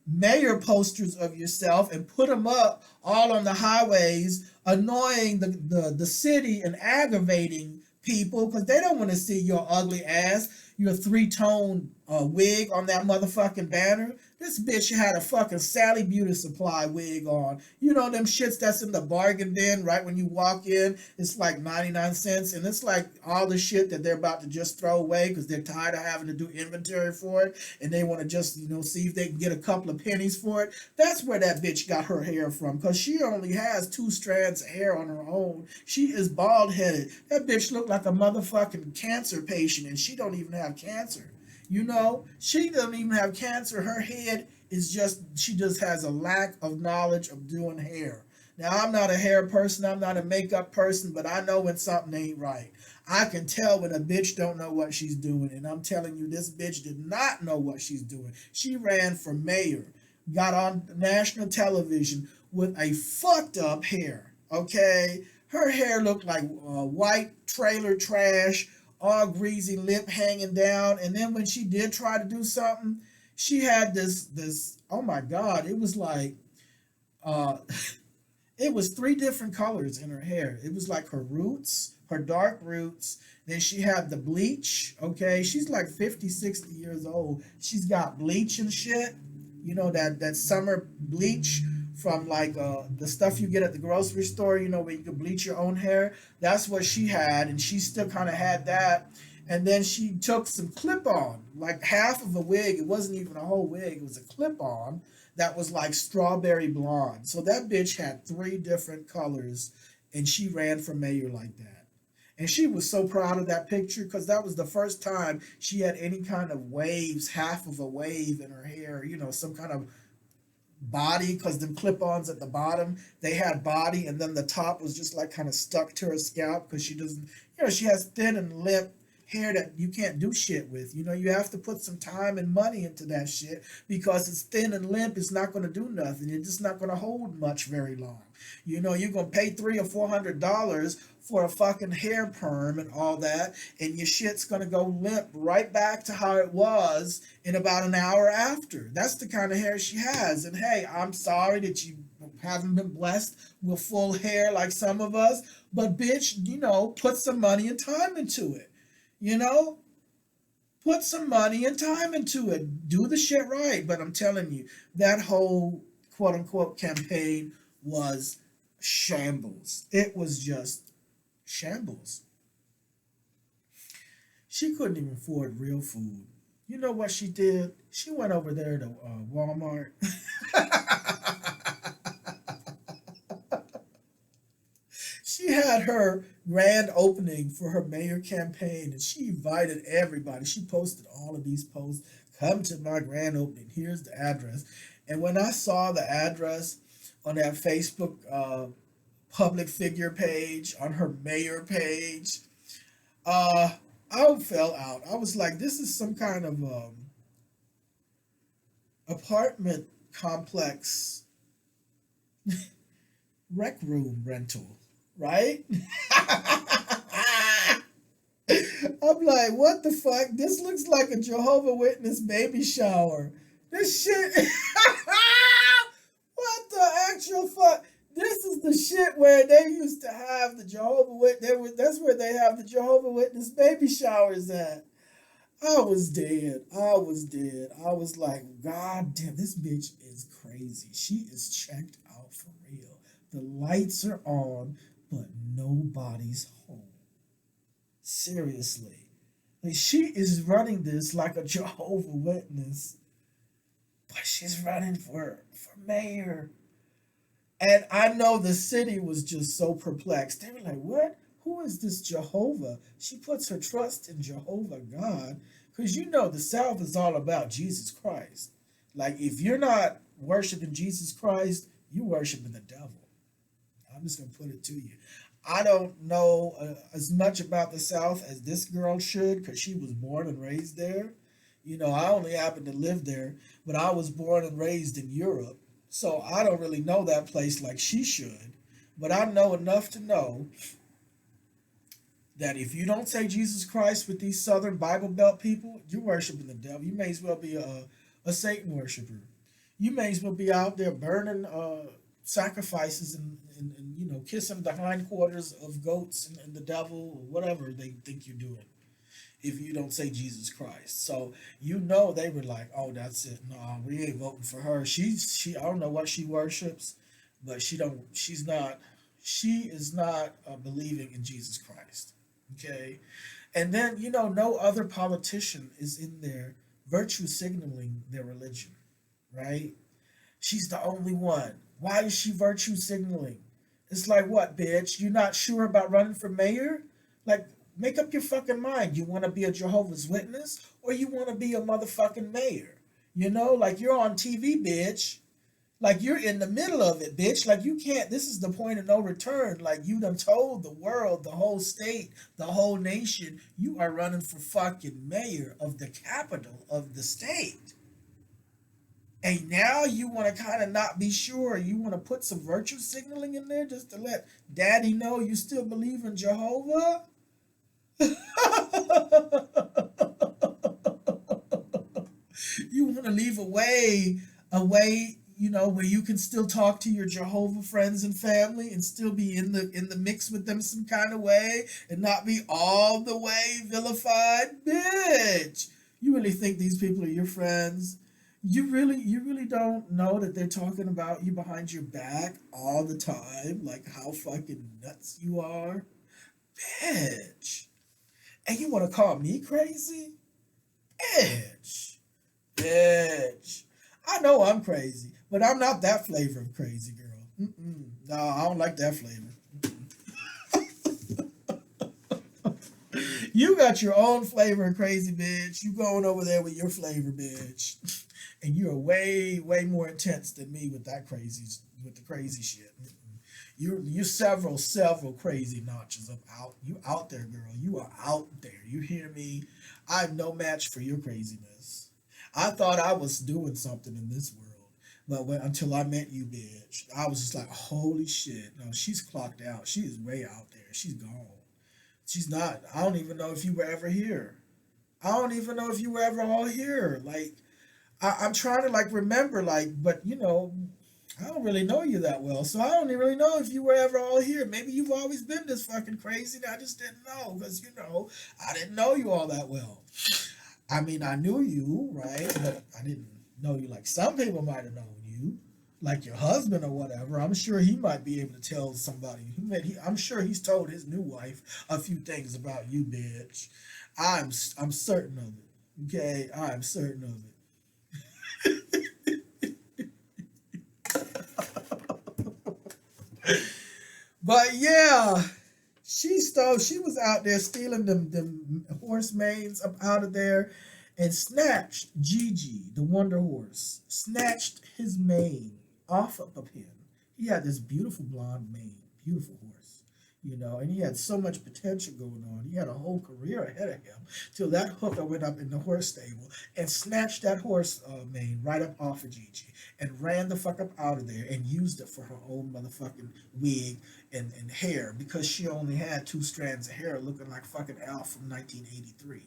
A: mayor posters of yourself and put them up all on the highways, annoying the city and aggravating people because they don't want to see your ugly ass, your 3-tone wig on that motherfucking banner. This bitch had a fucking Sally Beauty Supply wig on. You know them shits that's in the bargain bin right when you walk in. It's like 99 cents. And it's like all the shit that they're about to just throw away because they're tired of having to do inventory for it. And they want to just, see if they can get a couple of pennies for it. That's where that bitch got her hair from. Because she only has 2 strands of hair on her own. She is bald headed. That bitch looked like a motherfucking cancer patient. And she don't even have cancer. She doesn't even have cancer. Her head is she just has a lack of knowledge of doing hair. Now, I'm not a hair person. I'm not a makeup person, but I know when something ain't right. I can tell when a bitch don't know what she's doing. And I'm telling you, this bitch did not know what she's doing. She ran for mayor, got on national television with a fucked up hair, okay? Her hair looked like white trailer trash, all greasy, lip hanging down. And then when she did try to do something, she had this oh my God, it was like uh it was 3 different colors in her hair. It was like her roots, her dark roots. Then she had the bleach, okay? She's like 50, 60 years old. She's got bleach and shit. That summer bleach from like the stuff you get at the grocery store, where you can bleach your own hair. That's what she had, and she still kind of had that. And then she took some clip-on, like half of a wig. It wasn't even a whole wig. It was a clip-on that was like strawberry blonde. So that bitch had 3 different colors, and she ran for mayor like that. And she was so proud of that picture because that was the first time she had any kind of waves, half of a wave in her hair, some kind of body, because them clip-ons at the bottom, they had body, and then the top was just like kind of stuck to her scalp because she doesn't, she has thin and limp hair that you can't do shit with. You have to put some time and money into that shit because it's thin and limp. It's not going to do nothing. It's just not going to hold much very long. You're going to pay $300 or $400 for a fucking hair perm and all that, and your shit's going to go limp right back to how it was in about an hour after. That's the kind of hair she has. And hey, I'm sorry that you haven't been blessed with full hair like some of us, but bitch, put some money and time into it. Put some money and time into it. Do the shit right. But I'm telling you, that whole quote unquote campaign was shambles. It was just shambles. She couldn't even afford real food. You know what she did? She went over there to Walmart. She had her grand opening for her mayor campaign, and she invited everybody. She posted all of these posts. Come to my grand opening. Here's the address. And when I saw the address on that Facebook public figure page, on her mayor page, I fell out. I was like, this is some kind of apartment complex rec room rental, right? I'm like, what the fuck? This looks like a Jehovah Witness baby shower. This shit. What the actual fuck? This is the shit where they used to have the Jehovah Witness. That's where they have the Jehovah Witness baby showers at. I was dead. I was dead. I was like, God damn, this bitch is crazy. She is checked out for real. The lights are on, but nobody's home. Seriously. Like, she is running this like a Jehovah Witness, but she's running for mayor. And I know the city was just so perplexed. They were like, what? Who is this Jehovah? She puts her trust in Jehovah God. Because the South is all about Jesus Christ. Like, if you're not worshiping Jesus Christ, you're worshiping the devil. I'm just going to put it to you. I don't know as much about the South as this girl should because she was born and raised there. I only happen to live there, but I was born and raised in Europe. So I don't really know that place like she should. But I know enough to know that if you don't say Jesus Christ with these Southern Bible Belt people, you're worshiping the devil. You may as well be a Satan worshiper. You may as well be out there burning sacrifices and kissing the hindquarters of goats and the devil or whatever they think you're doing. if you don't say Jesus Christ. So you know they were like, oh, that's it. No, we ain't voting for her. She I don't know what she worships, but she is not believing in Jesus Christ. Okay, and then no other politician is in there virtue signaling their religion, right? She's the only one. Why is she virtue signaling? It's like, what, bitch? You're not sure about running for mayor? Like, make up your fucking mind. You want to be a Jehovah's Witness or you want to be a motherfucking mayor? Like you're on TV, bitch. Like you're in the middle of it, bitch. Like you can't, this is the point of no return. Like you done told the world, the whole state, the whole nation, you are running for fucking mayor of the capital of the state. And now you want to kind of not be sure. You want to put some virtue signaling in there just to let daddy know you still believe in Jehovah? You want to leave a way, where you can still talk to your Jehovah friends and family and still be in the mix with them some kind of way and not be all the way vilified, bitch. You really think these people are your friends? You really don't know that they're talking about you behind your back all the time, like how fucking nuts you are, bitch. And you want to call me crazy, bitch, bitch. I know I'm crazy, but I'm not that flavor of crazy, girl. No, I don't like that flavor. You got your own flavor of crazy, bitch. You going over there with your flavor, bitch. And you are way, way more intense than me with the crazy shit. You're several crazy notches up out. You out there, girl. You are out there. You hear me? I'm no match for your craziness. I thought I was doing something in this world, but until I met you, bitch, I was just like, holy shit. No, she's clocked out. She is way out there. She's gone. She's not. I don't even know if you were ever here. I don't even know if you were ever all here. Like, I'm trying to like remember, like, but I don't really know you that well, so I don't even really know if you were ever all here. Maybe you've always been this fucking crazy, and I just didn't know because I didn't know you all that well. I mean, I knew you, right? But I didn't know you like some people might have known you, like your husband or whatever. I'm sure he might be able to tell somebody. I'm sure he's told his new wife a few things about you, bitch. I'm certain of it. Okay, I'm certain of it. But yeah, she was out there stealing them horse manes up out of there and snatched Gigi, the Wonder Horse, snatched his mane off of him. He had this beautiful blonde mane, beautiful horse, and he had so much potential going on. He had a whole career ahead of him till that hooker went up in the horse stable and snatched that horse mane right up off of Gigi and ran the fuck up out of there and used it for her own motherfucking wig and hair because she only had two strands of hair looking like fucking Alf from 1983.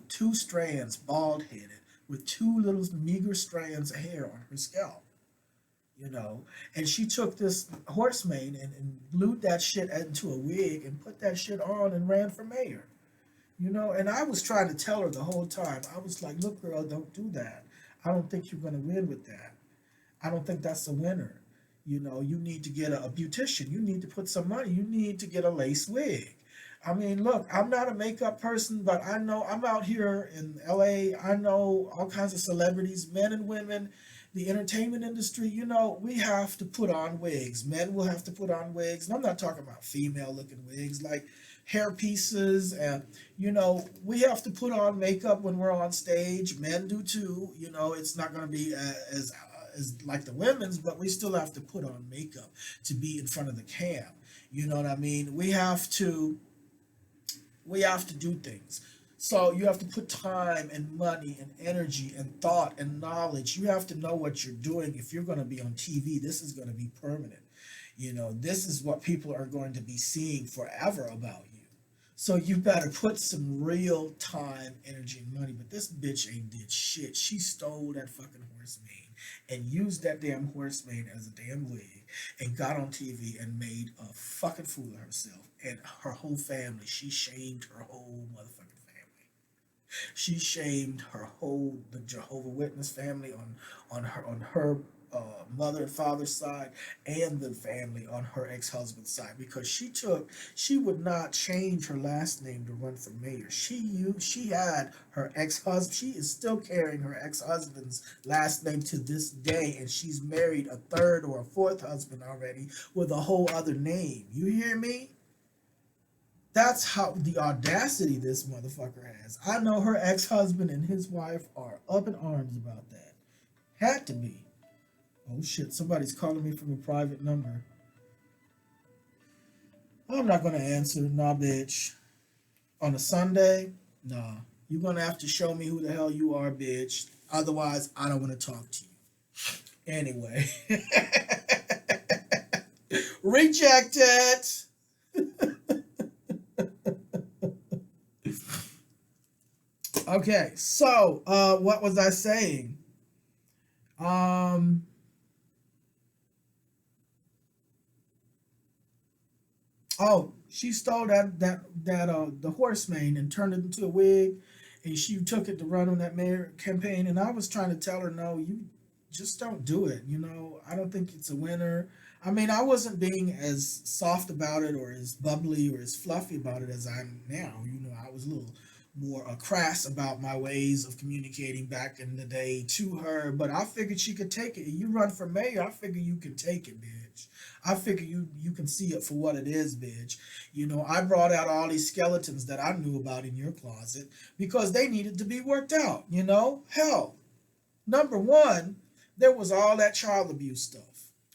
A: Two strands, bald headed, with two little meager strands of hair on her scalp. And she took this horse mane and glued that shit into a wig and put that shit on and ran for mayor. And I was trying to tell her the whole time. I was like, look, girl, don't do that. I don't think you're going to win with that. I don't think that's a winner. You need to get a beautician. You need to put some money. You need to get a lace wig. I mean, look, I'm not a makeup person, but I know I'm out here in LA. I know all kinds of celebrities, men and women, the entertainment industry. We have to put on wigs. Men will have to put on wigs. And I'm not talking about female looking wigs, like hair pieces. And, we have to put on makeup when we're on stage. Men do too. It's not going to be as like the women's, but we still have to put on makeup to be in front of the cam. You know what I mean? We have to do things. So you have to put time and money and energy and thought and knowledge. You have to know what you're doing. If you're going to be on TV, this is going to be permanent. This is what people are going to be seeing forever about you. So you better put some real time, energy, and money. But this bitch ain't did shit. She stole that fucking horse mane and used that damn horse mane as a damn wig and got on TV and made a fucking fool of herself and her whole family. She shamed her whole motherfucking She shamed the Jehovah Witness family on her mother and father's side, and the family on her ex-husband's side, because she would not change her last name to run for mayor. She had her ex-husband. She is still carrying her ex-husband's last name to this day, and she's married a third or a fourth husband already with a whole other name. You hear me? That's how the audacity this motherfucker has. I know her ex-husband and his wife are up in arms about that. Had to be. Oh shit, somebody's calling me from a private number. I'm not gonna answer, nah, bitch. On a Sunday, nah. You're gonna have to show me who the hell you are, bitch. Otherwise, I don't wanna talk to you. Anyway. Rejected! Okay, so what was I saying? Oh, she stole that the horse mane and turned it into a wig, and she took it to run on that mayor campaign. And I was trying to tell her, no, you just don't do it. You know, I don't think it's a winner. I mean, I wasn't being as soft about it or as bubbly or as fluffy about it as I'm now. You know, I was a little more crass about my ways of communicating back in the day to her, but I figured she could take it. You run for mayor, I figure you can take it, bitch. I figure you can see it for what it is, bitch. You know, I brought out all these skeletons that I knew about in your closet because they needed to be worked out, you know? Hell, number one, there was all that child abuse stuff.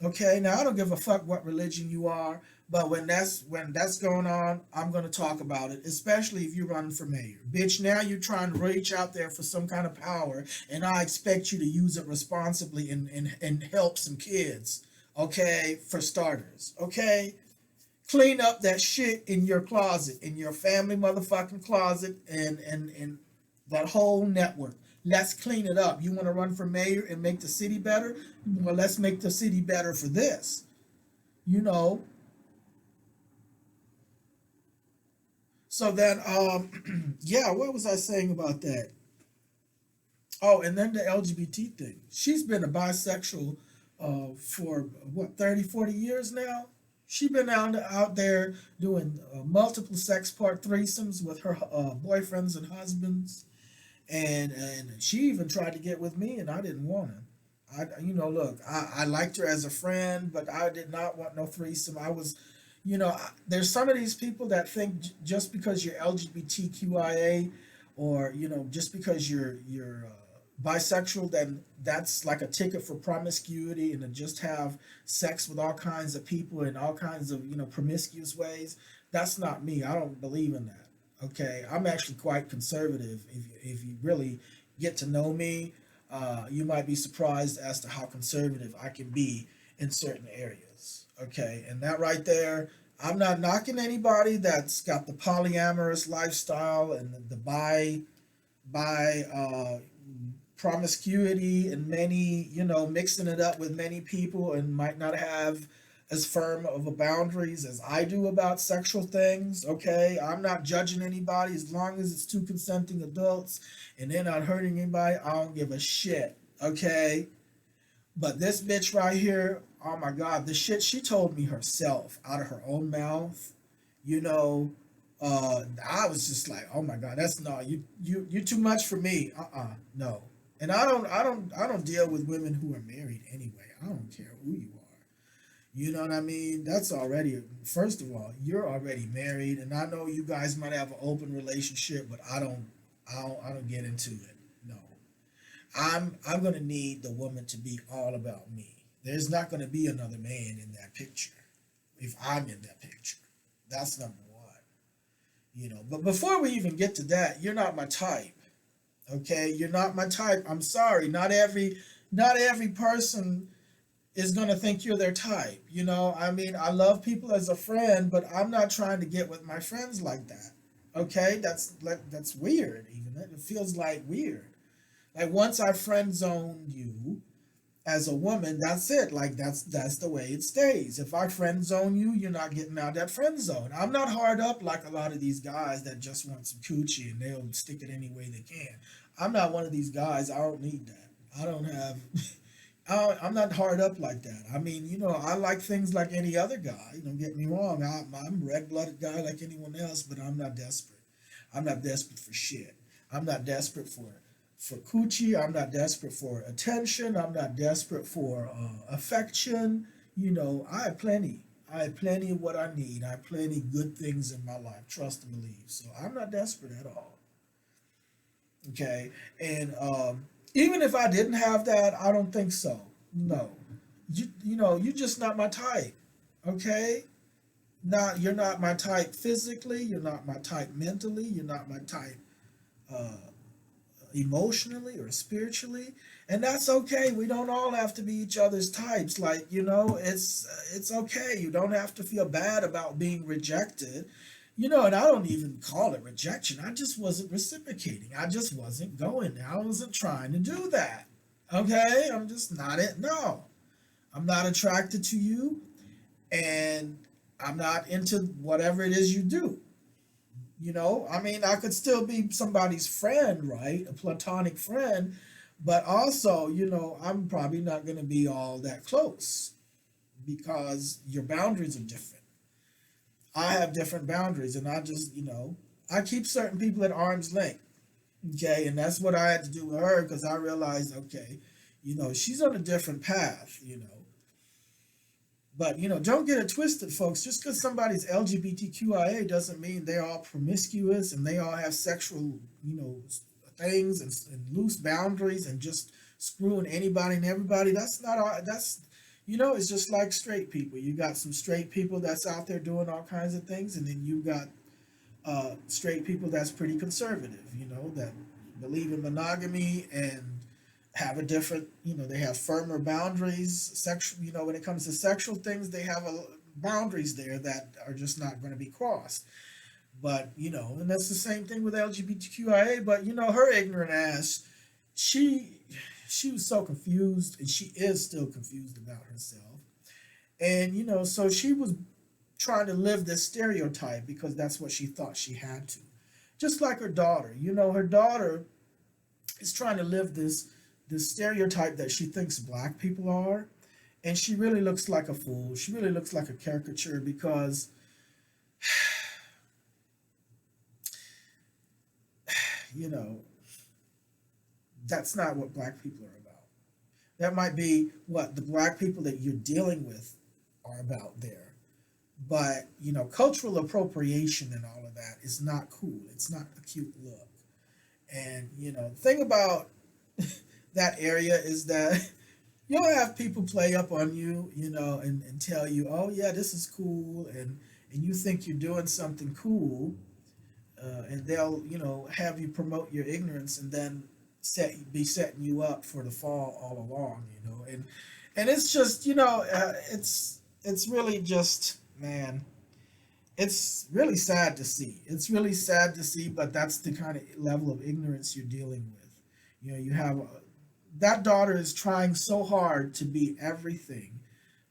A: Okay, now I don't give a fuck what religion you are, but when that's going on, I'm gonna talk about it, especially if you're running for mayor. Bitch, now you're trying to reach out there for some kind of power, and I expect you to use it responsibly and help some kids. Okay, for starters. Okay? Clean up that shit in your closet, in your family motherfucking closet, and that whole network. Let's clean it up. You want to run for mayor and make the city better? Well, let's make the city better for this. You know. So then, yeah, what was I saying about that? Oh, and then the LGBT thing. She's been a bisexual for what, 30, 40 years now? She's been out there doing multiple sex part threesomes with her boyfriends and husbands. And she even tried to get with me, and I didn't want her. Look, I liked her as a friend, but I did not want no threesome. I was, there's some of these people that think just because you're LGBTQIA, or just because you're bisexual, then that's like a ticket for promiscuity and to just have sex with all kinds of people in all kinds of promiscuous ways. That's not me. I don't believe in that. Okay, I'm actually quite conservative. If you really get to know me, you might be surprised as to how conservative I can be in certain areas. Okay, and that right there, I'm not knocking anybody that's got the polyamorous lifestyle and the by promiscuity and many, mixing it up with many people and might not have as firm of a boundaries as I do about sexual things. Okay, I'm not judging anybody as long as it's two consenting adults and they're not hurting anybody. I don't give a shit. Okay, but this bitch right here, oh my god, the shit she told me herself out of her own mouth, I was just like, oh my god, that's not you too much for me. No. And I don't deal with women who are married anyway. I don't care who you are. You know what I mean? That's already, first of all, you're already married, and I know you guys might have an open relationship, but I don't get into it. No. I'm gonna need the woman to be all about me. There's not gonna be another man in that picture if I'm in that picture. That's number one. But before we even get to that, you're not my type. Okay, you're not my type. I'm sorry. Not every person is gonna think you're their type. I mean, I love people as a friend, but I'm not trying to get with my friends like that. Okay, that's weird. Even it feels like weird. Like once I friend zoned you, As a woman, that's it. Like that's the way it stays. If I friend zone you, you're not getting out of that friend zone. I'm not hard up like a lot of these guys that just want some coochie and they'll stick it any way they can. I'm not one of these guys. I don't need that. I don't have. I'm not hard up like that. I mean, I like things like any other guy. Don't get me wrong. I'm a red-blooded guy like anyone else, but I'm not desperate. I'm not desperate for shit. I'm not desperate for coochie. I'm not desperate for attention. I'm not desperate for affection. I have plenty. I have plenty of what I need. I have plenty good things in my life. Trust and believe. So I'm not desperate at all. Okay, and even if I didn't have that, I don't think so. No, you're just not my type. Okay, you're not my type physically. You're not my type mentally. You're not my type uh, emotionally or spiritually, and that's okay. We don't all have to be each other's types. Like it's okay. You don't have to feel bad about being rejected. And I don't even call it rejection. I just wasn't reciprocating. I just wasn't going there. I wasn't trying to do that. Okay? I'm just not it. No. I'm not attracted to you and I'm not into whatever it is you do. I mean, I could still be somebody's friend, right? A platonic friend, but also, I'm probably not going to be all that close because your boundaries are different. I have different boundaries, and I just, I keep certain people at arm's length. Okay, and that's what I had to do with her because I realized, okay, she's on a different path. But don't get it twisted, folks. Just because somebody's LGBTQIA doesn't mean they're all promiscuous and they all have sexual, things and loose boundaries and just screwing anybody and everybody. That's not all. It's just like straight people. You got some straight people that's out there doing all kinds of things, and then you got straight people that's pretty conservative. That believe in monogamy and have a different, they have firmer boundaries. Sexual, when it comes to sexual things, they have boundaries there that are just not going to be crossed. But and that's the same thing with LGBTQIA. But her ignorant ass, she she was so confused, and she is still confused about herself. And so she was trying to live this stereotype because that's what she thought she had to. Just like her daughter, her daughter is trying to live this stereotype that she thinks black people are, and she really looks like a fool. She really looks like a caricature because you know that's not what black people are about. That might be what the black people that you're dealing with are about there. But cultural appropriation and all of that is not cool. It's not a cute look. And the thing about that area is that you'll have people play up on you, and tell you, oh yeah, this is cool, and you think you're doing something cool, and they'll have you promote your ignorance and then be setting you up for the fall all along, and it's just it's really just, man, it's really sad to see. It's really sad to see, but that's the kind of level of ignorance you're dealing with. You have that daughter is trying so hard to be everything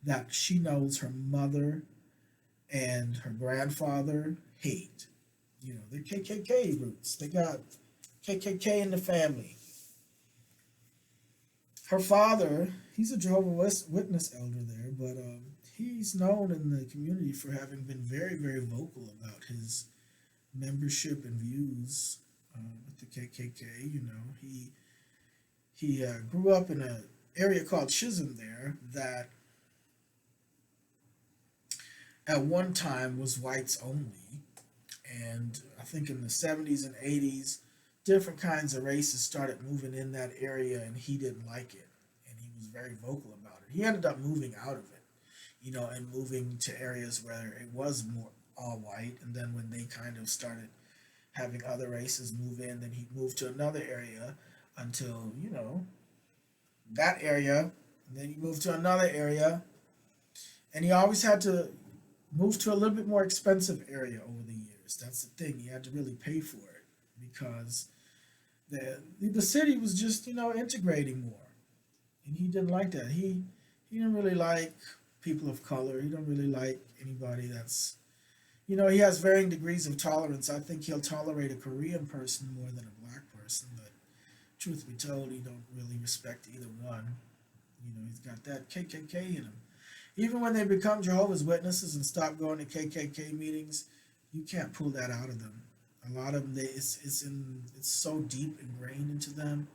A: that she knows her mother and her grandfather hate. They're KKK roots. They got KKK in the family. Her father, he's a Jehovah's Witness elder there, but he's known in the community for having been very, very vocal about his membership and views with the KKK. He grew up in an area called Chisholm there that at one time was whites only, and I think in the 70s and 80s, different kinds of races started moving in that area, and he didn't like it, and he was very vocal about it. He ended up moving out of it, and moving to areas where it was more all white, and then when they kind of started having other races move in, then he moved to another area until that area, and then he moved to another area, and he always had to move to a little bit more expensive area over the years. That's the thing. He had to really pay for it because the city was just integrating more. and he didn't like that. He didn't really like people of color. He don't really like anybody that's, he has varying degrees of tolerance. I think he'll tolerate a Korean person more than a black person, but truth be told, he don't really respect either one. He's got that KKK in him. Even when they become Jehovah's Witnesses and stop going to KKK meetings, you can't pull that out of them. A lot of them, it's so deep ingrained into them.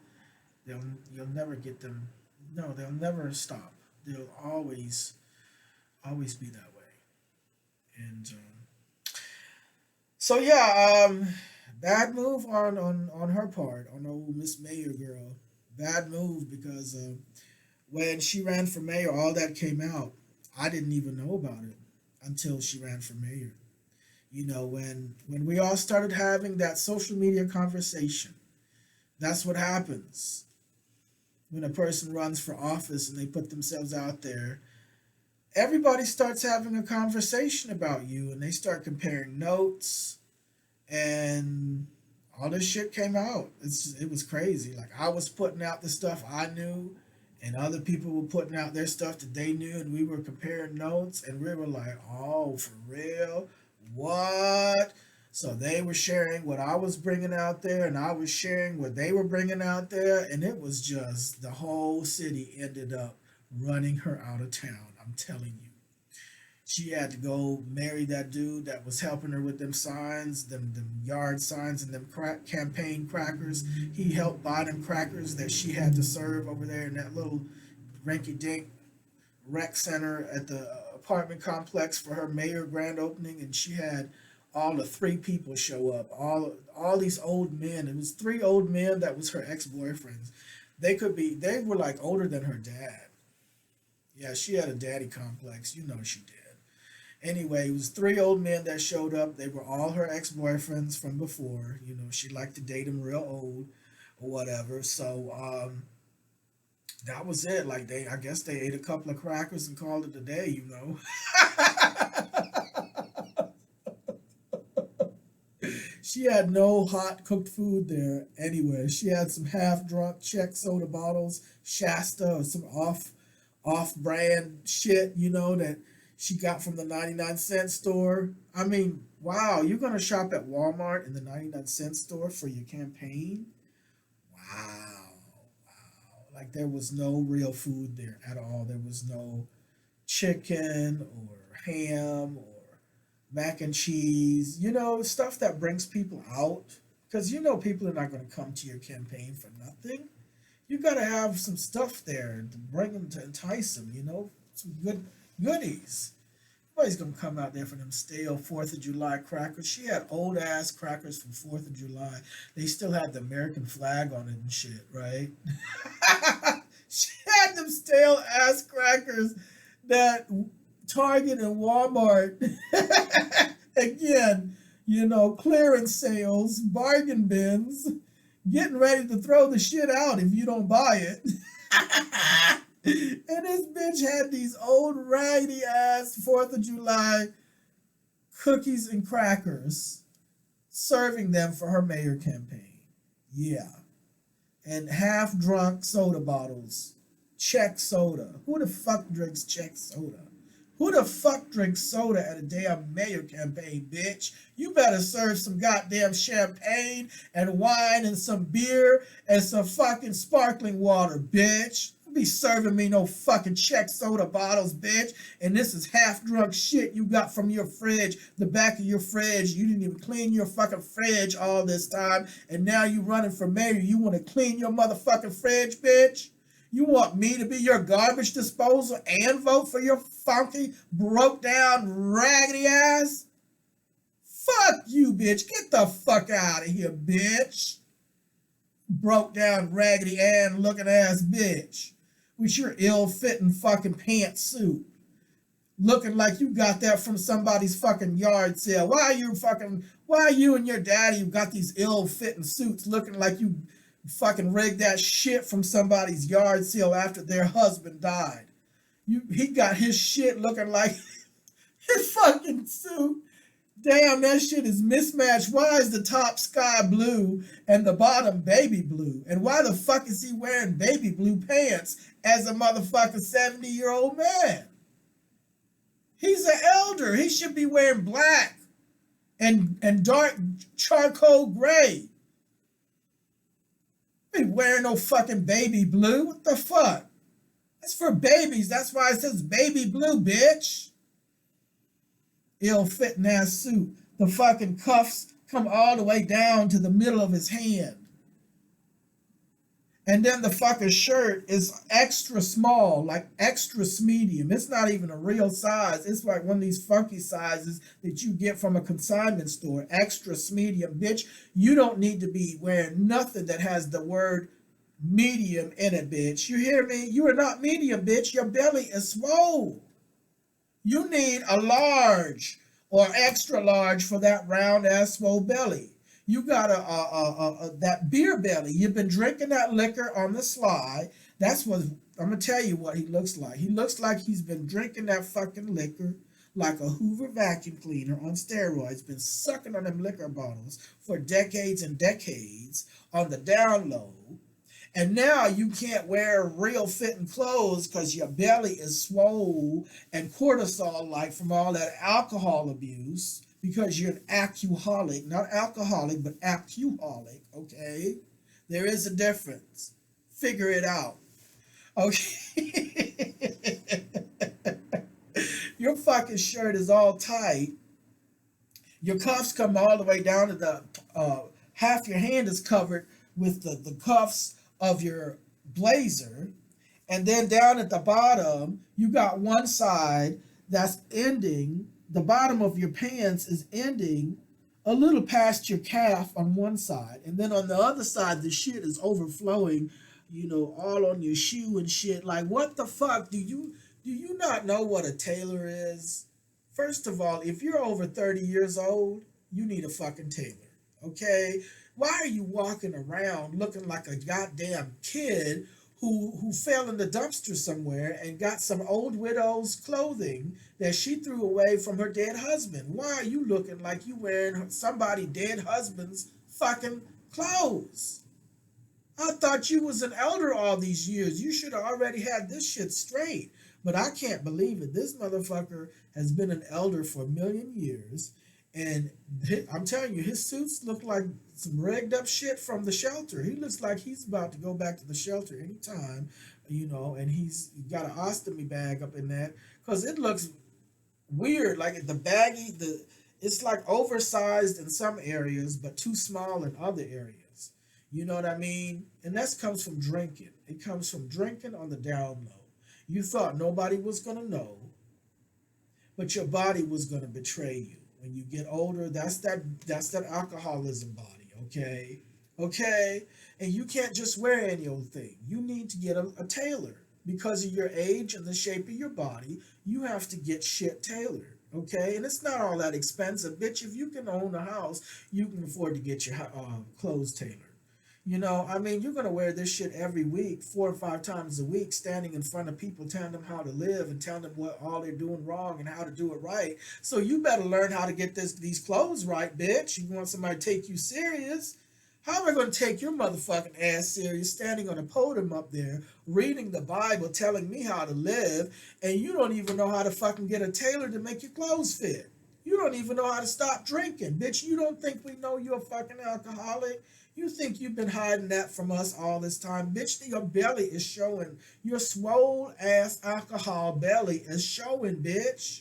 A: You'll never get them. No, they'll never stop. They'll always be that way. And so yeah, bad move on her part, on old Miss Mayor girl. Bad move because when she ran for mayor, all that came out. I didn't even know about it until she ran for mayor. When we all started having that social media conversation, that's what happens when a person runs for office and they put themselves out there. Everybody starts having a conversation about you, and they start comparing notes, and all this shit came out. It was crazy. Like, I was putting out the stuff I knew, and other people were putting out their stuff that they knew, and we were comparing notes, and we were like, oh, for real? What? So they were sharing what I was bringing out there, and I was sharing what they were bringing out there, and it was just the whole city ended up running her out of town. I'm telling you. She had to go marry that dude that was helping her with them signs, them yard signs, and them campaign crackers. He helped buy them crackers that she had to serve over there in that little rinky-dink rec center at the apartment complex for her mayor grand opening, and she had all the three people show up. All these old men. It was three old men that was her ex-boyfriends. They were like older than her dad. Yeah, she had a daddy complex. She did. Anyway, it was three old men that showed up. They were all her ex-boyfriends from before. She liked to date them real old or whatever. So that was it. Like, I guess they ate a couple of crackers and called it a day. She had no hot cooked food there anyway. She had some half drunk Czech soda bottles, Shasta, or some off brand shit, that she got from the 99-cent store. I mean, wow, you're going to shop at Walmart in the 99-cent store for your campaign? Wow. Like, there was no real food there at all. There was no chicken or ham or mac and cheese, stuff that brings people out. Because people are not going to come to your campaign for nothing. You got to have some stuff there to bring them, to entice them, some good goodies. Nobody's going to come out there for them stale 4th of July crackers. She had old ass crackers from 4th of July. They still had the American flag on it and shit, right? She had them stale ass crackers that Target and Walmart, again, clearance sales, bargain bins, getting ready to throw the shit out if you don't buy it. And this bitch had these old raggedy ass 4th of July cookies and crackers, serving them for her mayor campaign. Yeah. And half drunk soda bottles. Czech soda. Who the fuck drinks Czech soda? Who the fuck drinks soda at a damn mayor campaign, bitch? You better serve some goddamn champagne and wine and some beer and some fucking sparkling water, bitch. Don't be serving me no fucking Czech soda bottles, bitch. And this is half drunk shit you got from your fridge, the back of your fridge. You didn't even clean your fucking fridge all this time. And now you running for mayor. You want to clean your motherfucking fridge, bitch? You want me to be your garbage disposal and vote for your funky, broke down, raggedy ass? Fuck you, bitch. Get the fuck out of here, bitch. Broke down, raggedy and looking ass bitch. With your ill-fitting fucking pantsuit. Looking like you got that from somebody's fucking yard sale. Why you and your daddy got these ill-fitting suits looking like you fucking rigged that shit from somebody's yard sale after their husband died? He got his shit looking like his fucking suit. Damn, that shit is mismatched. Why is the top sky blue and the bottom baby blue? And why the fuck is he wearing baby blue pants as a motherfucking 70-year-old man? He's an elder. He should be wearing black and dark charcoal gray. He ain't wearing no fucking baby blue. What the fuck? That's for babies. That's why it says baby blue, bitch. Ill-fitting ass suit. The fucking cuffs come all the way down to the middle of his hand. And then the fucking shirt is extra small, like extra medium. It's not even a real size. It's like one of these funky sizes that you get from a consignment store. Extra medium. Bitch, you don't need to be wearing nothing that has the word medium in it, bitch. You hear me? You are not medium, bitch. Your belly is swole. You need a large or extra large for that round ass swole belly. You got that beer belly. You've been drinking that liquor on the sly. That's what I'm gonna tell you what he looks like. He looks like he's been drinking that fucking liquor like a Hoover vacuum cleaner on steroids, been sucking on them liquor bottles for decades and decades on the down low. And now you can't wear real fitting clothes because your belly is swole and cortisol like from all that alcohol abuse because you're an alcoholic, not alcoholic, but alcoholic, okay? There is a difference. Figure it out, okay? Your fucking shirt is all tight. Your cuffs come all the way down to the, half your hand is covered with the cuffs of your blazer, and then down at the bottom you got one side that's ending, the bottom of your pants is ending a little past your calf on one side, and then on the other side the shit is overflowing, you know, all on your shoe and shit. Like, what the fuck? Do you not know what a tailor is? First of all, if you're over 30 years old, you need a fucking tailor, okay? Why are you walking around looking like a goddamn kid who fell in the dumpster somewhere and got some old widow's clothing that she threw away from her dead husband? Why are you looking like you wearing somebody dead husband's fucking clothes? I thought you was an elder all these years. You should have already had this shit straight. But I can't believe it. This motherfucker has been an elder for a million years. And I'm telling you, his suits look like some rigged up shit from the shelter. He looks like he's about to go back to the shelter anytime, you know, and he's got an ostomy bag up in that because it looks weird. Like the baggy, it's like oversized in some areas, but too small in other areas. You know what I mean? And that comes from drinking. It comes from drinking on the down low. You thought nobody was going to know, but your body was going to betray you. When you get older, that's that alcoholism body, okay? Okay? And you can't just wear any old thing. You need to get a tailor. Because of your age and the shape of your body, you have to get shit tailored, okay? And it's not all that expensive. Bitch, if you can own a house, you can afford to get your clothes tailored. You know, I mean, you're going to wear this shit every week, 4 or 5 times a week, standing in front of people, telling them how to live and telling them what all they're doing wrong and how to do it right. So you better learn how to get these clothes right, bitch. You want somebody to take you serious? How am I going to take your motherfucking ass serious standing on a podium up there, reading the Bible, telling me how to live, and you don't even know how to fucking get a tailor to make your clothes fit? You don't even know how to stop drinking. Bitch, you don't think we know you're a fucking alcoholic? You think you've been hiding that from us all this time? Bitch, your belly is showing. Your swole ass alcohol belly is showing, bitch.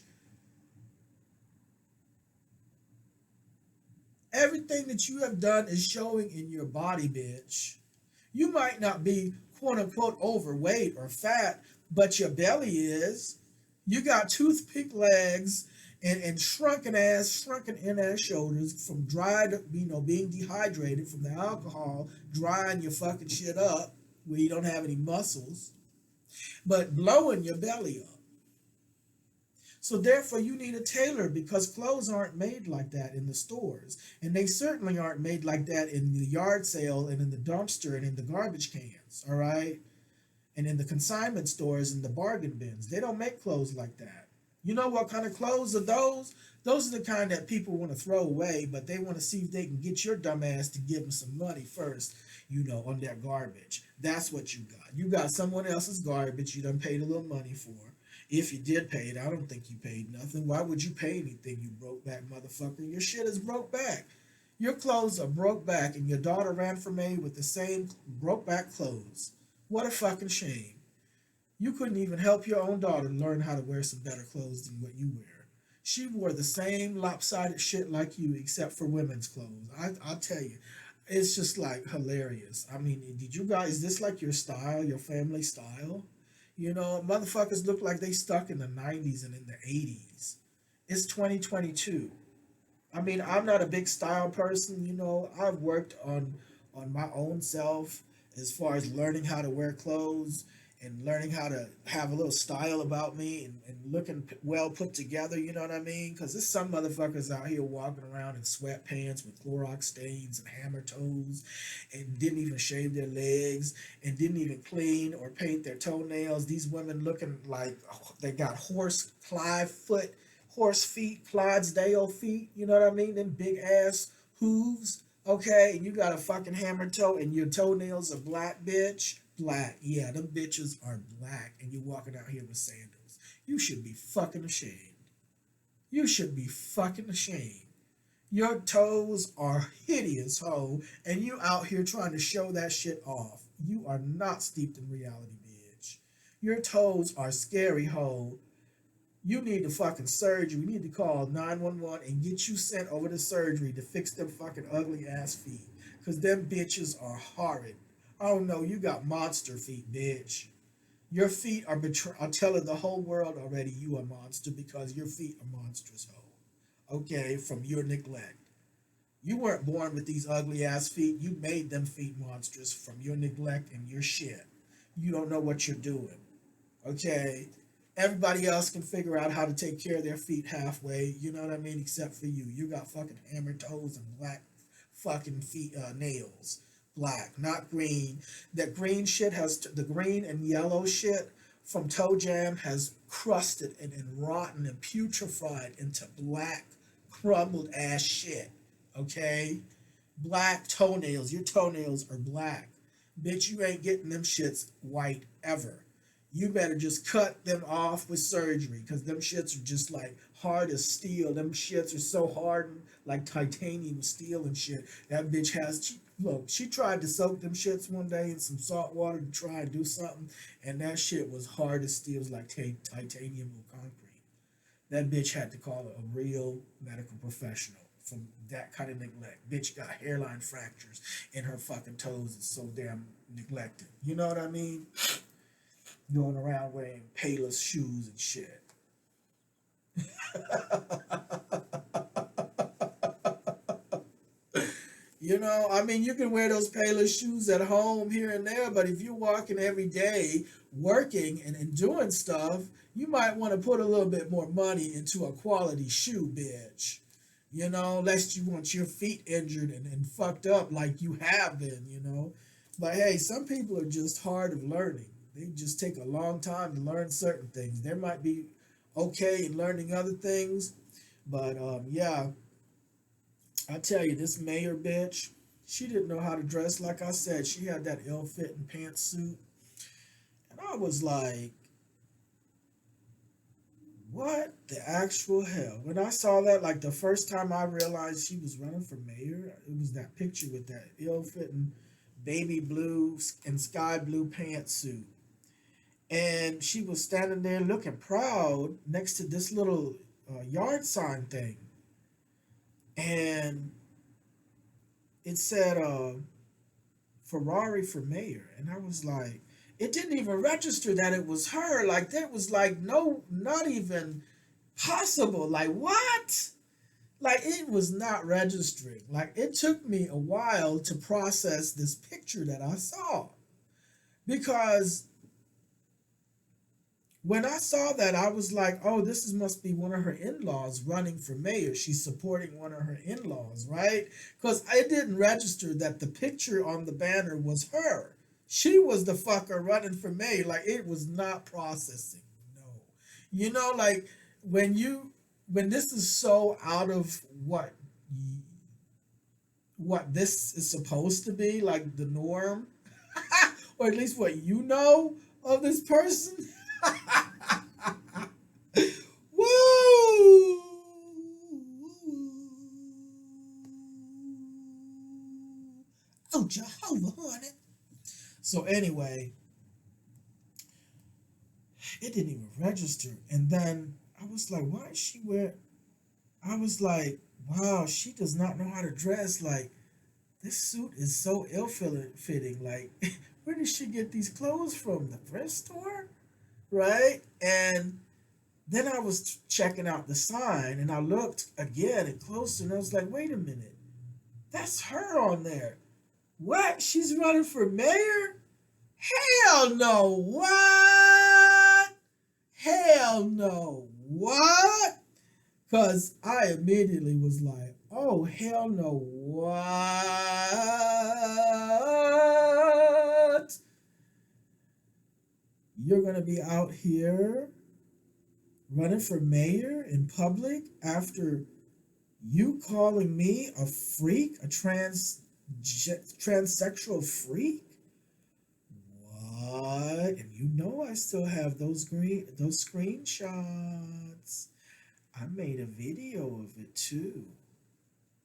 A: Everything that you have done is showing in your body, bitch. You might not be quote unquote overweight or fat, but your belly is. You got toothpick legs and shrunken in ass shoulders from dried, you know, being dehydrated from the alcohol, drying your fucking shit up where you don't have any muscles, but blowing your belly up. So therefore you need a tailor because clothes aren't made like that in the stores. And they certainly aren't made like that in the yard sale and in the dumpster and in the garbage cans, all right? And in the consignment stores and the bargain bins. They don't make clothes like that. You know what kind of clothes are those? Those are the kind that people want to throw away, but they want to see if they can get your dumb ass to give them some money first, on that garbage. That's what you got. You got someone else's garbage you done paid a little money for. If you did pay it, I don't think you paid nothing. Why would you pay anything, you broke back motherfucker? Your shit is broke back. Your clothes are broke back, and your daughter ran from me with the same broke back clothes. What a fucking shame. You couldn't even help your own daughter learn how to wear some better clothes than what you wear. She wore the same lopsided shit like you, except for women's clothes. I'll tell you, it's just like hilarious. I mean, did you guys, is this like your style, your family style? Motherfuckers look like they stuck in the 90s and in the 80s. It's 2022. I mean, I'm not a big style person, I've worked on my own self as far as learning how to wear clothes and learning how to have a little style about me and looking well put together, you know what I mean? Because there's some motherfuckers out here walking around in sweatpants with Clorox stains and hammer toes and didn't even shave their legs and didn't even clean or paint their toenails. These women looking like they got horse feet, Clydesdale feet, you know what I mean? Them big ass hooves, okay? And you got a fucking hammer toe and your toenails are black, bitch. Black, yeah, them bitches are black, and you're walking out here with sandals. You should be fucking ashamed. You should be fucking ashamed. Your toes are hideous, ho, and you out here trying to show that shit off. You are not steeped in reality, bitch. Your toes are scary, ho. You need a fucking surgery. We need to call 911 and get you sent over to surgery to fix them fucking ugly ass feet. Because them bitches are horrid. Oh no, you got monster feet, bitch. Your feet are telling the whole world already you are monster because your feet are monstrous, ho. Okay, from your neglect. You weren't born with these ugly ass feet. You made them feet monstrous from your neglect and your shit. You don't know what you're doing. Okay? Everybody else can figure out how to take care of their feet halfway, you know what I mean, except for you. You got fucking hammer toes and black fucking feet nails. Black, not green. That green shit the green and yellow shit from toe jam has crusted and rotten and putrefied into black, crumbled ass shit. Okay? Black toenails. Your toenails are black. Bitch, you ain't getting them shits white ever. You better just cut them off with surgery because them shits are just like hard as steel. Them shits are so hardened like titanium steel and shit. That bitch she tried to soak them shits one day in some salt water to try and do something, and that shit was hard as steel, like titanium or concrete. That bitch had to call a real medical professional from that kind of neglect. Bitch got hairline fractures in her fucking toes. It's so damn neglected. You know what I mean? Going around wearing Payless shoes and shit. I mean, you can wear those Payless shoes at home here and there, but if you're walking every day, working and doing stuff, you might want to put a little bit more money into a quality shoe, bitch. Lest you want your feet injured and fucked up like you have been. But hey, some people are just hard of learning. They just take a long time to learn certain things. They might be okay in learning other things, but yeah, I tell you, this mayor bitch, she didn't know how to dress. Like I said, she had that ill-fitting pantsuit, and I was like, what the actual hell? When I saw that, like the first time I realized she was running for mayor, it was that picture with that ill-fitting baby blue and sky blue pantsuit. And she was standing there looking proud next to this little yard sign thing. And it said Ferrari for mayor. And I was like, it didn't even register that it was her. Like, that was like, no, not even possible. Like, what? Like, it was not registering. Like, it took me a while to process this picture that I saw. Because when I saw that, I was like, oh, must be one of her in-laws running for mayor. She's supporting one of her in-laws, right? Because it didn't register that the picture on the banner was her. She was the fucker running for mayor. Like, it was not processing. No. Like, when this is so out of what this is supposed to be, like the norm, or at least what you know of this person. Woo! Oh, Jehovah, honey. So anyway, it didn't even register. And then I was like, why is she wearing? I was like, wow, she does not know how to dress. Like, this suit is so ill-fitting. Like, where did she get these clothes from? The thrift store? Right? And then I was checking out the sign and I looked again and closer and I was like, wait a minute. That's her on there. What? She's running for mayor? Hell no. What? Hell no. What? Because I immediately was like, oh, hell no. What? You're going to be out here running for mayor in public after you calling me a freak, a transsexual freak? What? And you know I still have those screenshots. I made a video of it too.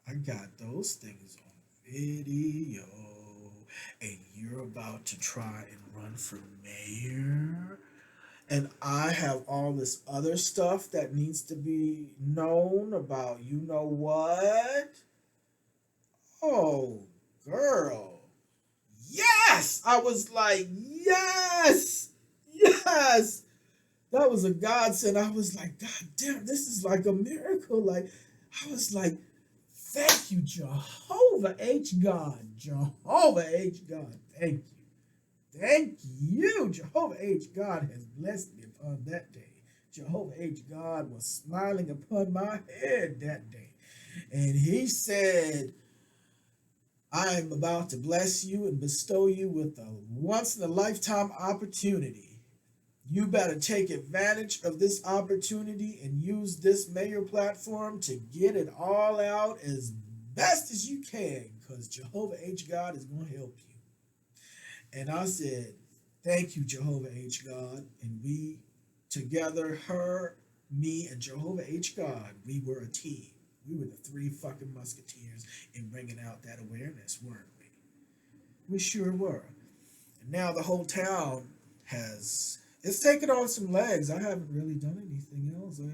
A: I got those things on video. And you're about to try and run for mayor? And I have all this other stuff that needs to be known about you know what? Oh, girl. Yes! I was like, yes! Yes! That was a godsend. I was like, God damn, this is like a miracle. Like, I was like, thank you, Jehovah H. God. Jehovah H. God. Thank you. Thank you. Jehovah H. God has blessed me upon that day. Jehovah H. God was smiling upon my head that day. And he said, I am about to bless you and bestow you with a once in a lifetime opportunity. You better take advantage of this opportunity and use this mayor platform to get it all out as best as you can because Jehovah H. God is going to help you. And I said, thank you, Jehovah H. God. And we together, her, me, and Jehovah H. God, we were a team. We were the three fucking musketeers in bringing out that awareness, weren't we? We sure were. And now the whole town it's taken on some legs. I haven't really done anything else. I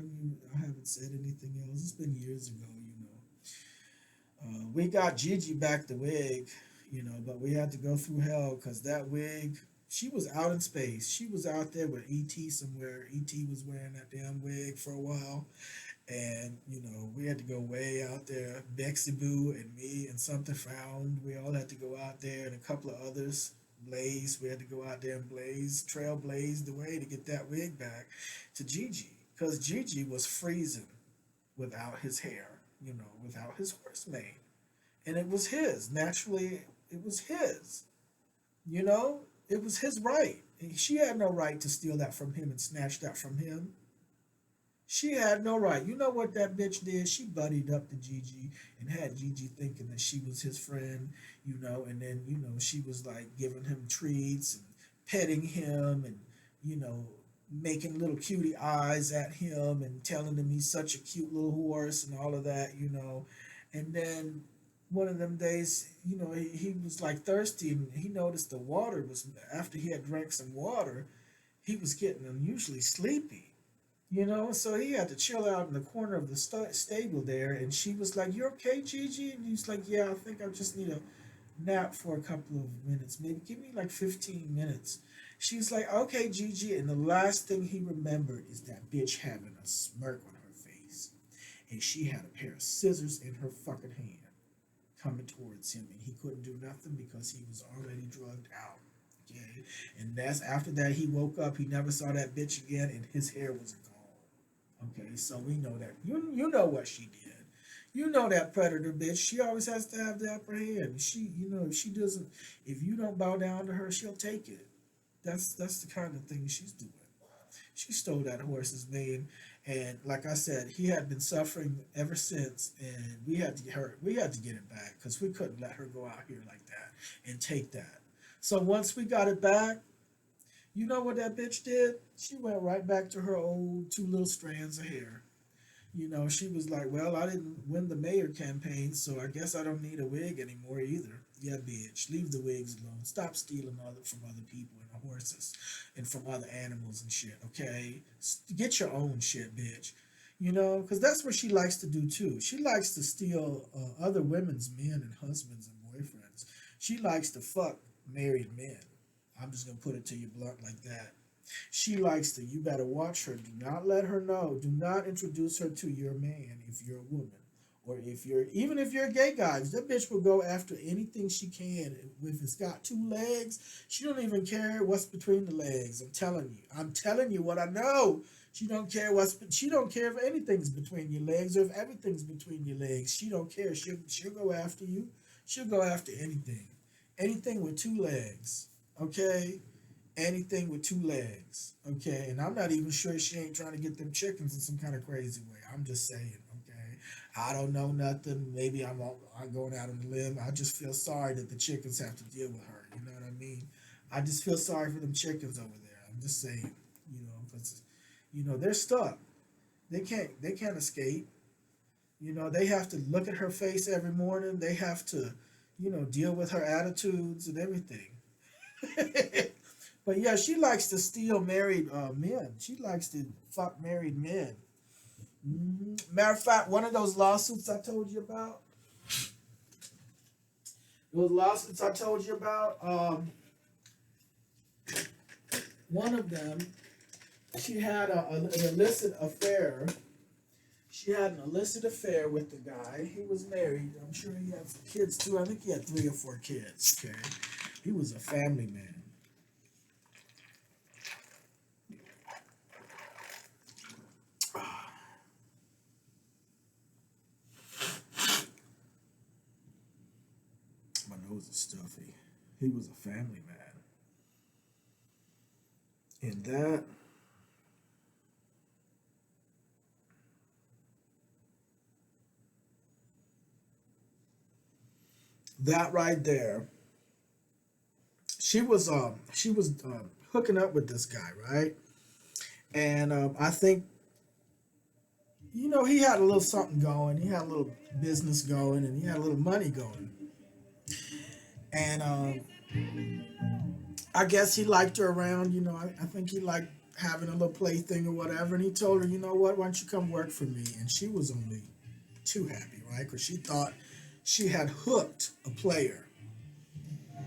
A: haven't said anything else. It's been years ago, you know. We got Gigi back the wig, you know, but we had to go through hell because that wig, she was out in space. She was out there with E.T. somewhere. E.T. was wearing that damn wig for a while. And, you know, we had to go way out there. Bexy Boo and me and Something Found. We all had to go out there and a couple of others. Blaze, we had to go out there and trailblaze the way to get that wig back to Gigi. Because Gigi was freezing without his hair, you know, without his horse mane. And it was his. Naturally, it was his. You know, it was his right. And she had no right to steal that from him and snatch that from him. She had no right. You know what that bitch did? She buddied up to Gigi and had Gigi thinking that she was his friend, you know, and then, you know, she was like giving him treats and petting him and, you know, making little cutie eyes at him and telling him he's such a cute little horse and all of that, you know. And then one of them days, you know, he was like thirsty and he noticed the water was, after he had drank some water, he was getting unusually sleepy. You know, so he had to chill out in the corner of the stable there. And she was like, "You okay, Gigi?" And he's like, "Yeah, I think I just need a nap for a couple of minutes. Maybe give me like 15 minutes." She's like, "Okay, Gigi." And the last thing he remembered is that bitch having a smirk on her face. And she had a pair of scissors in her fucking hand coming towards him. And he couldn't do nothing because he was already drugged out. Okay. And that's after that he woke up. He never saw that bitch again and his hair was gone. Okay, so we know that. You know what she did. You know that predator bitch. She always has to have the upper hand. She, you know, if she doesn't, if you don't bow down to her, she'll take it. That's the kind of thing she's doing. She stole that horse's mane, And like I said, he had been suffering ever since, and we had to get it back because we couldn't let her go out here like that and take that. So once we got it back, you know what that bitch did? She went right back to her old two little strands of hair. You know, she was like, well, I didn't win the mayor campaign, so I guess I don't need a wig anymore either. Yeah, bitch, leave the wigs alone. Stop stealing from other people and horses and from other animals and shit, okay? Get your own shit, bitch. You know, because that's what she likes to do too. She likes to steal other women's men and husbands and boyfriends. She likes to fuck married men. I'm just going to put it to you blunt like that. She likes to, you better watch her. Do not let her know. Do not introduce her to your man if you're a woman. Or even if you're a gay guy, that bitch will go after anything she can. If it's got two legs, she don't even care what's between the legs. I'm telling you. I'm telling you what I know. She don't care if anything's between your legs or if everything's between your legs. She don't care. She'll go after you. She'll go after anything. Anything with two legs. Okay? Anything with two legs, okay? And I'm not even sure she ain't trying to get them chickens in some kind of crazy way. I'm just saying, okay? I don't know nothing. Maybe I'm going out on a limb. I just feel sorry that the chickens have to deal with her. You know what I mean? I just feel sorry for them chickens over there. I'm just saying, because, they're stuck. They can't escape. They have to look at her face every morning. They have to, deal with her attitudes and everything. But yeah, she likes to steal married men. She likes to fuck married men. Matter of fact, one of those lawsuits I told you about, one of them, she had an illicit affair. She had an illicit affair with the guy. He was married. I'm sure he had some kids too. I think he had 3 or 4 kids. Okay, he was a family man. My nose is stuffy. He was a family man. And that right there, she was hooking up with this guy, right? And I think, he had a little something going. He had a little business going, and he had a little money going. And I guess he liked her around. I think he liked having a little plaything or whatever. And he told her, you know what, why don't you come work for me? And she was only too happy, right? Because she thought she had hooked a player.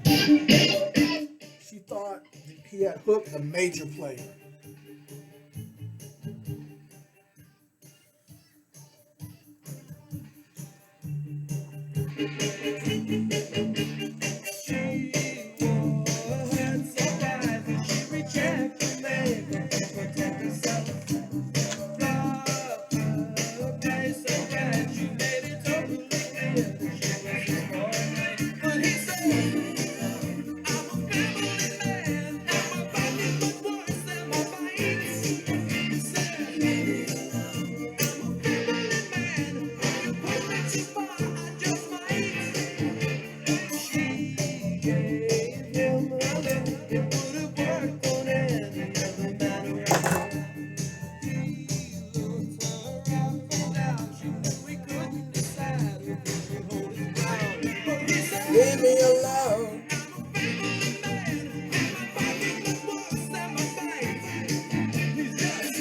A: She thought he had hooked a major player. Leave me alone.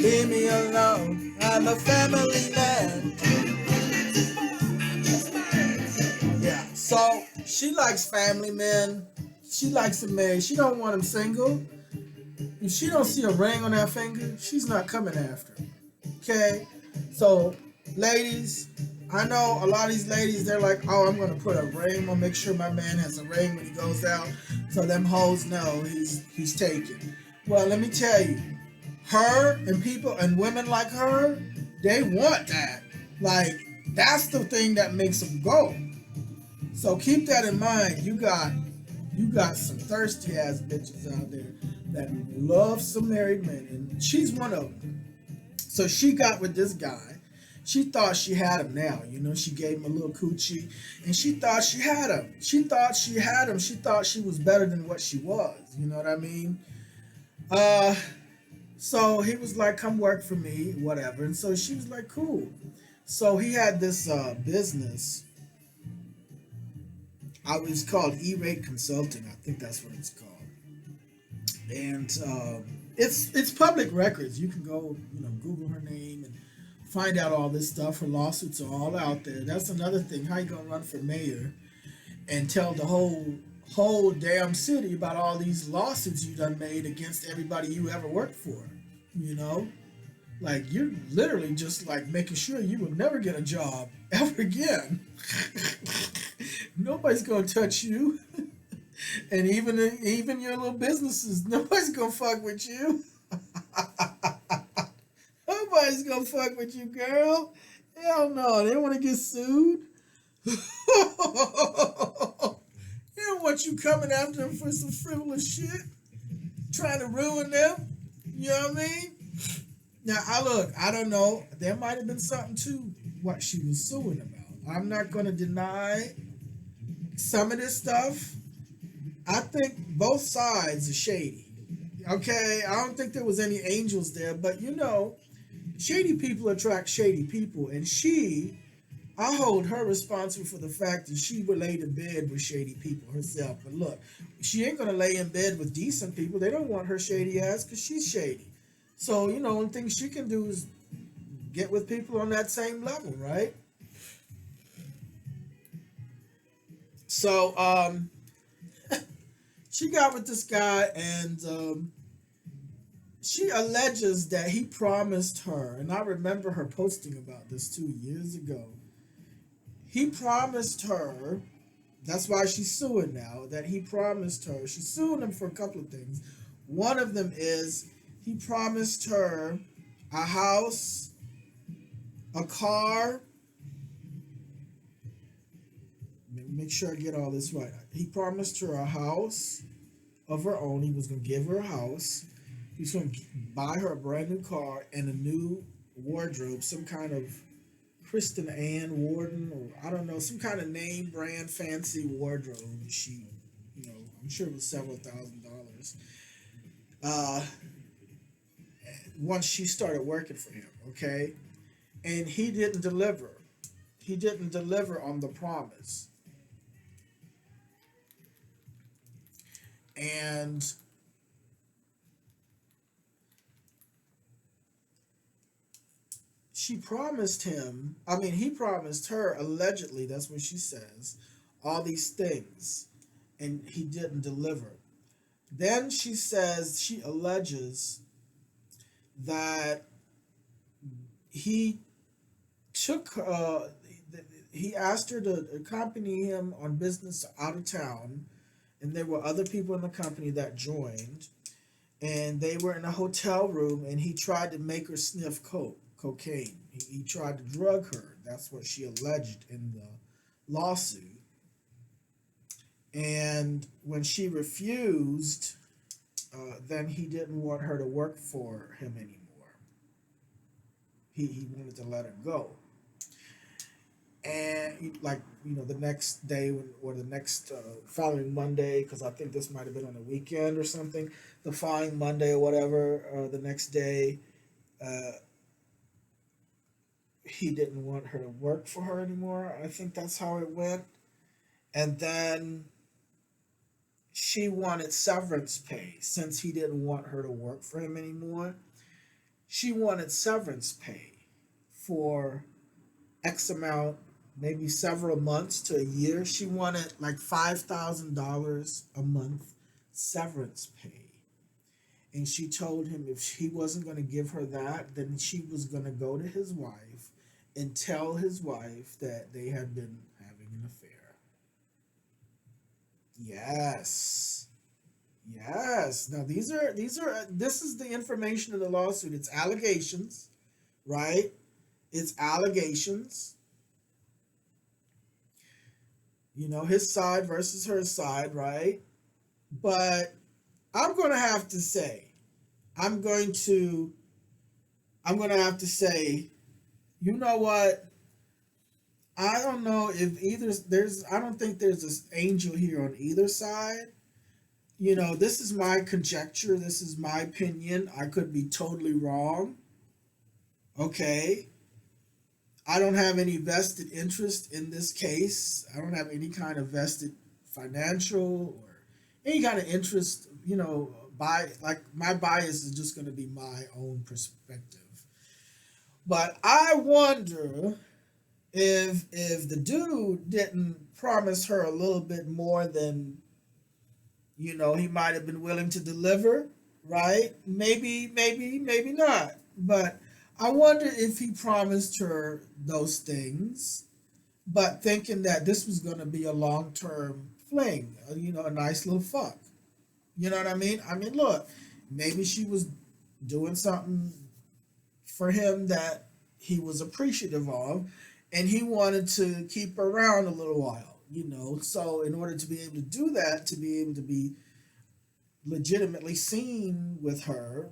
A: Leave me alone. I'm a family man. Yeah. So she likes family men. She likes them married. She don't want them single. If she don't see a ring on that finger, she's not coming after him. Okay? So, ladies, I know a lot of these ladies, they're like, oh, I'm going to put a ring. I'm going to make sure my man has a ring when he goes out. So them hoes know he's taken. Well, let me tell you, her and people and women like her, they want that. Like, that's the thing that makes them go. So keep that in mind. You got some thirsty ass bitches out there that love some married men, and she's one of them. So she got with this guy. She thought she had him now. You know, she gave him a little coochie and she thought she had him. She thought she had him. She thought she was better than what she was. You know what I mean? Uh, so he was like, come work for me, whatever. And so she was like, cool. So he had this business. It's called E-Rate Consulting. I think that's what it's called. And it's public records. You can go, Google her name and find out all this stuff. Her lawsuits are all out there. That's another thing. How you gonna run for mayor and tell the whole damn city about all these lawsuits you done made against everybody you ever worked for? You know, like you're literally just like making sure you will never get a job ever again. Nobody's gonna touch you. And even your little businesses, nobody's gonna fuck with you. Nobody's gonna fuck with you, girl. Hell no, they want to get sued. They don't want you coming after them for some frivolous shit, trying to ruin them. You know what I mean? Now, I don't know. There might have been something to what she was suing about. I'm not gonna deny some of this stuff. I think both sides are shady. Okay, I don't think there was any angels there, but shady people attract shady people, and I hold her responsible for the fact that she would lay in bed with shady people herself. But look, she ain't gonna lay in bed with decent people. They don't want her shady ass because she's shady. So only thing she can do is get with people on that same level, right? So she got with this guy, and she alleges that he promised her, and I remember her posting about this 2 years ago. He promised her, that's why she's suing now, that he promised her, she's suing him for a couple of things. One of them is he promised her a house, a car. Make sure I get all this right. He promised her a house of her own. He was going to give her a house. He was going to buy her a brand new car and a new wardrobe, some kind of Kristen Ann Warden, or I don't know, some kind of name brand fancy wardrobe. I'm sure it was several $1,000s. Once she started working for him, okay? And he didn't deliver. He didn't deliver on the promise. And he promised her, allegedly, that's what she says, all these things, and he didn't deliver. Then she alleges that he asked her to accompany him on business out of town, and there were other people in the company that joined, and they were in a hotel room, and he tried to make her sniff cocaine. He tried to drug her. That's what she alleged in the lawsuit. And when she refused, then he didn't want her to work for him anymore. He wanted to let her go. And the next day or the next following Monday, because I think this might have been on a weekend or something, the following Monday or whatever, the next day, he didn't want her to work for her anymore. I think that's how it went. And then she wanted severance pay since he didn't want her to work for him anymore. She wanted severance pay for X amount, maybe several months to a year. She wanted like $5,000 a month severance pay. And she told him if he wasn't going to give her that, then she was going to go to his wife and tell his wife that they had been having an affair. Yes. Now this is the information in the lawsuit. It's allegations, right? It's allegations. His side versus her side, right? But I'm going to have to say, I'm going to I'm gonna have to say, you know what? I don't know if either there's. I don't think there's this angel here on either side. This is my conjecture. This is my opinion. I could be totally wrong. Okay. I don't have any vested interest in this case. I don't have any kind of vested financial or any kind of interest, by like my bias is just going to be my own perspective. But I wonder if the dude didn't promise her a little bit more than he might have been willing to deliver, right? Maybe not. But I wonder if he promised her those things, but thinking that this was going to be a long term fling, a nice little fuck. You know what I mean? I mean, look, maybe she was doing something for him that he was appreciative of, and he wanted to keep her around a little while. So, in order to be able to do that, to be able to be legitimately seen with her,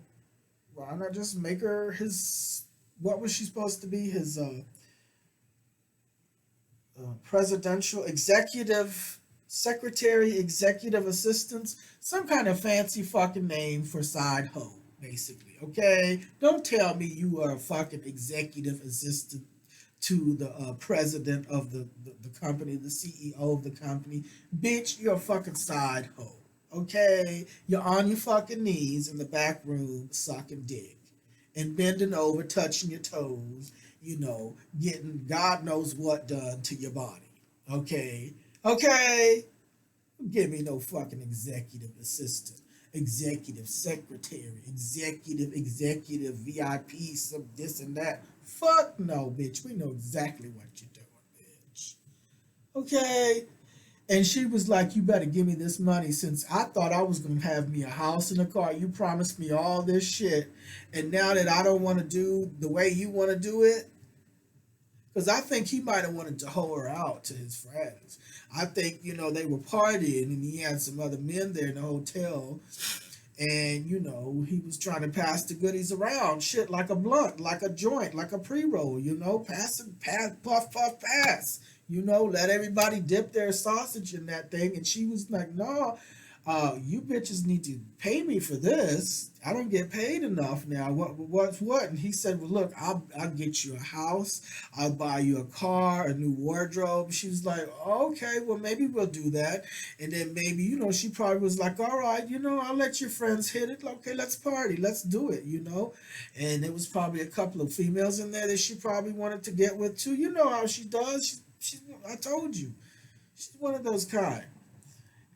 A: why not just make her his? What was she supposed to be? His presidential executive secretary, executive assistants, some kind of fancy fucking name for side hoe, basically. Okay, don't tell me you are a fucking executive assistant to the president of the company, the CEO of the company. Bitch, you're a fucking side hoe. Okay, you're on your fucking knees in the back room sucking dick and bending over, touching your toes, getting God knows what done to your body. Okay, okay. Give me no fucking executive assistant, executive secretary, executive VIP, some this and that. Fuck no, bitch. We know exactly what you're doing, bitch. Okay. And she was like, you better give me this money since I thought I was going to have me a house and a car. You promised me all this shit. And now that I don't want to do the way you want to do it, because I think he might have wanted to hoe her out to his friends. I think, they were partying and he had some other men there in the hotel. And, he was trying to pass the goodies around. Shit, like a blunt, like a joint, like a pre-roll, pass, puff, puff, pass. Let everybody dip their sausage in that thing. And she was like, no, you bitches need to pay me for this. I don't get paid enough now. What's what? And he said, well, look, I'll get you a house. I'll buy you a car, a new wardrobe. She was like, okay, well, maybe we'll do that. And then maybe, she probably was like, all right, I'll let your friends hit it. Okay, let's party. Let's do it. And there was probably a couple of females in there that she probably wanted to get with too. You know how she does. I told you. She's one of those kind.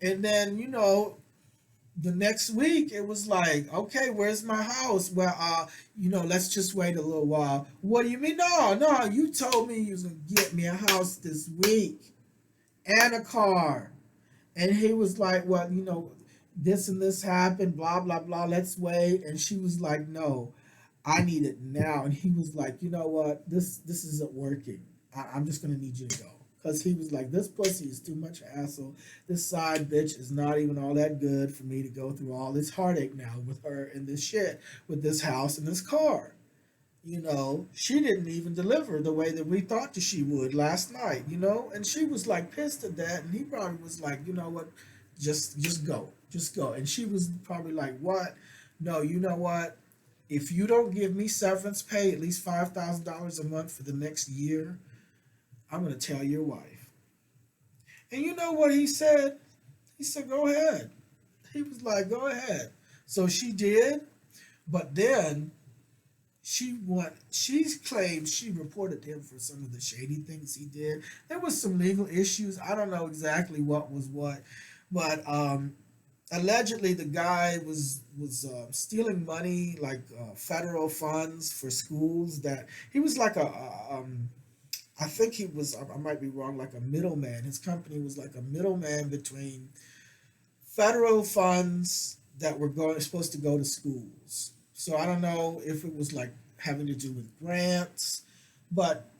A: And then, the next week it was like, okay, where's my house? Well, let's just wait a little while. What do you mean? No, you told me you was gonna get me a house this week and a car. And he was like, well, this and this happened, blah, blah, blah, let's wait. And she was like, no, I need it now. And he was like, you know what? This isn't working. I'm just gonna need you to go. Because he was like, this pussy is too much hassle. This side bitch is not even all that good for me to go through all this heartache now with her and this shit, with this house and this car. She didn't even deliver the way that we thought that she would last night, and she was like pissed at that. And he probably was like, you know what, just go. Just go. And she was probably like, what? No, you know what? If you don't give me severance pay, at least $5,000 a month for the next year, I'm going to tell your wife. And you know what he said? He said, go ahead. He was like, go ahead. So she did. But then she claimed she reported him for some of the shady things he did. There was some legal issues. I don't know exactly what was what. But allegedly the guy was stealing money, like federal funds for schools. That he was like I think he was, I might be wrong, like a middleman. His company was like a middleman between federal funds that were supposed to go to schools. So I don't know if it was like having to do with grants, but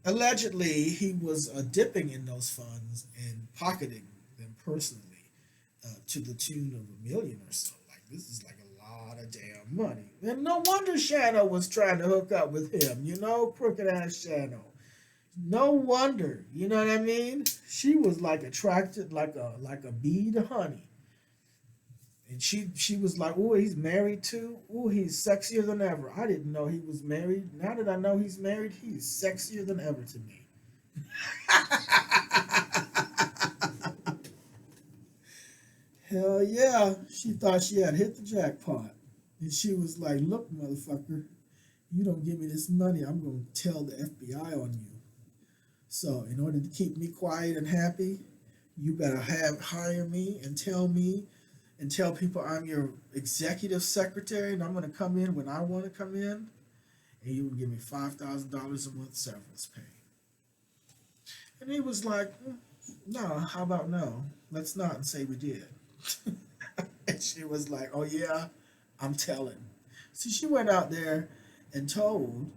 A: allegedly he was dipping in those funds and pocketing them personally to the tune of $1 million or so. Like, this is like a lot of damn money. And no wonder Shano was trying to hook up with him, you know, crooked ass Shano. No wonder, you know what I mean? She was like attracted like a bee to honey. And she was like, "Oh, he's married too. Oh, he's sexier than ever." I didn't know he was married. Now that I know he's married, he's sexier than ever to me. Hell yeah. She thought she had hit the jackpot. And she was like, "Look, motherfucker, you don't give me this money, I'm going to tell the FBI on you. So, in order to keep me quiet and happy, you better hire me and tell people I'm your executive secretary and I'm going to come in when I want to come in, and you will give me $5,000 a month severance pay." And he was like, "No, how about no? Let's not and say we did." And she was like, "Oh yeah, I'm telling." So she went out there and told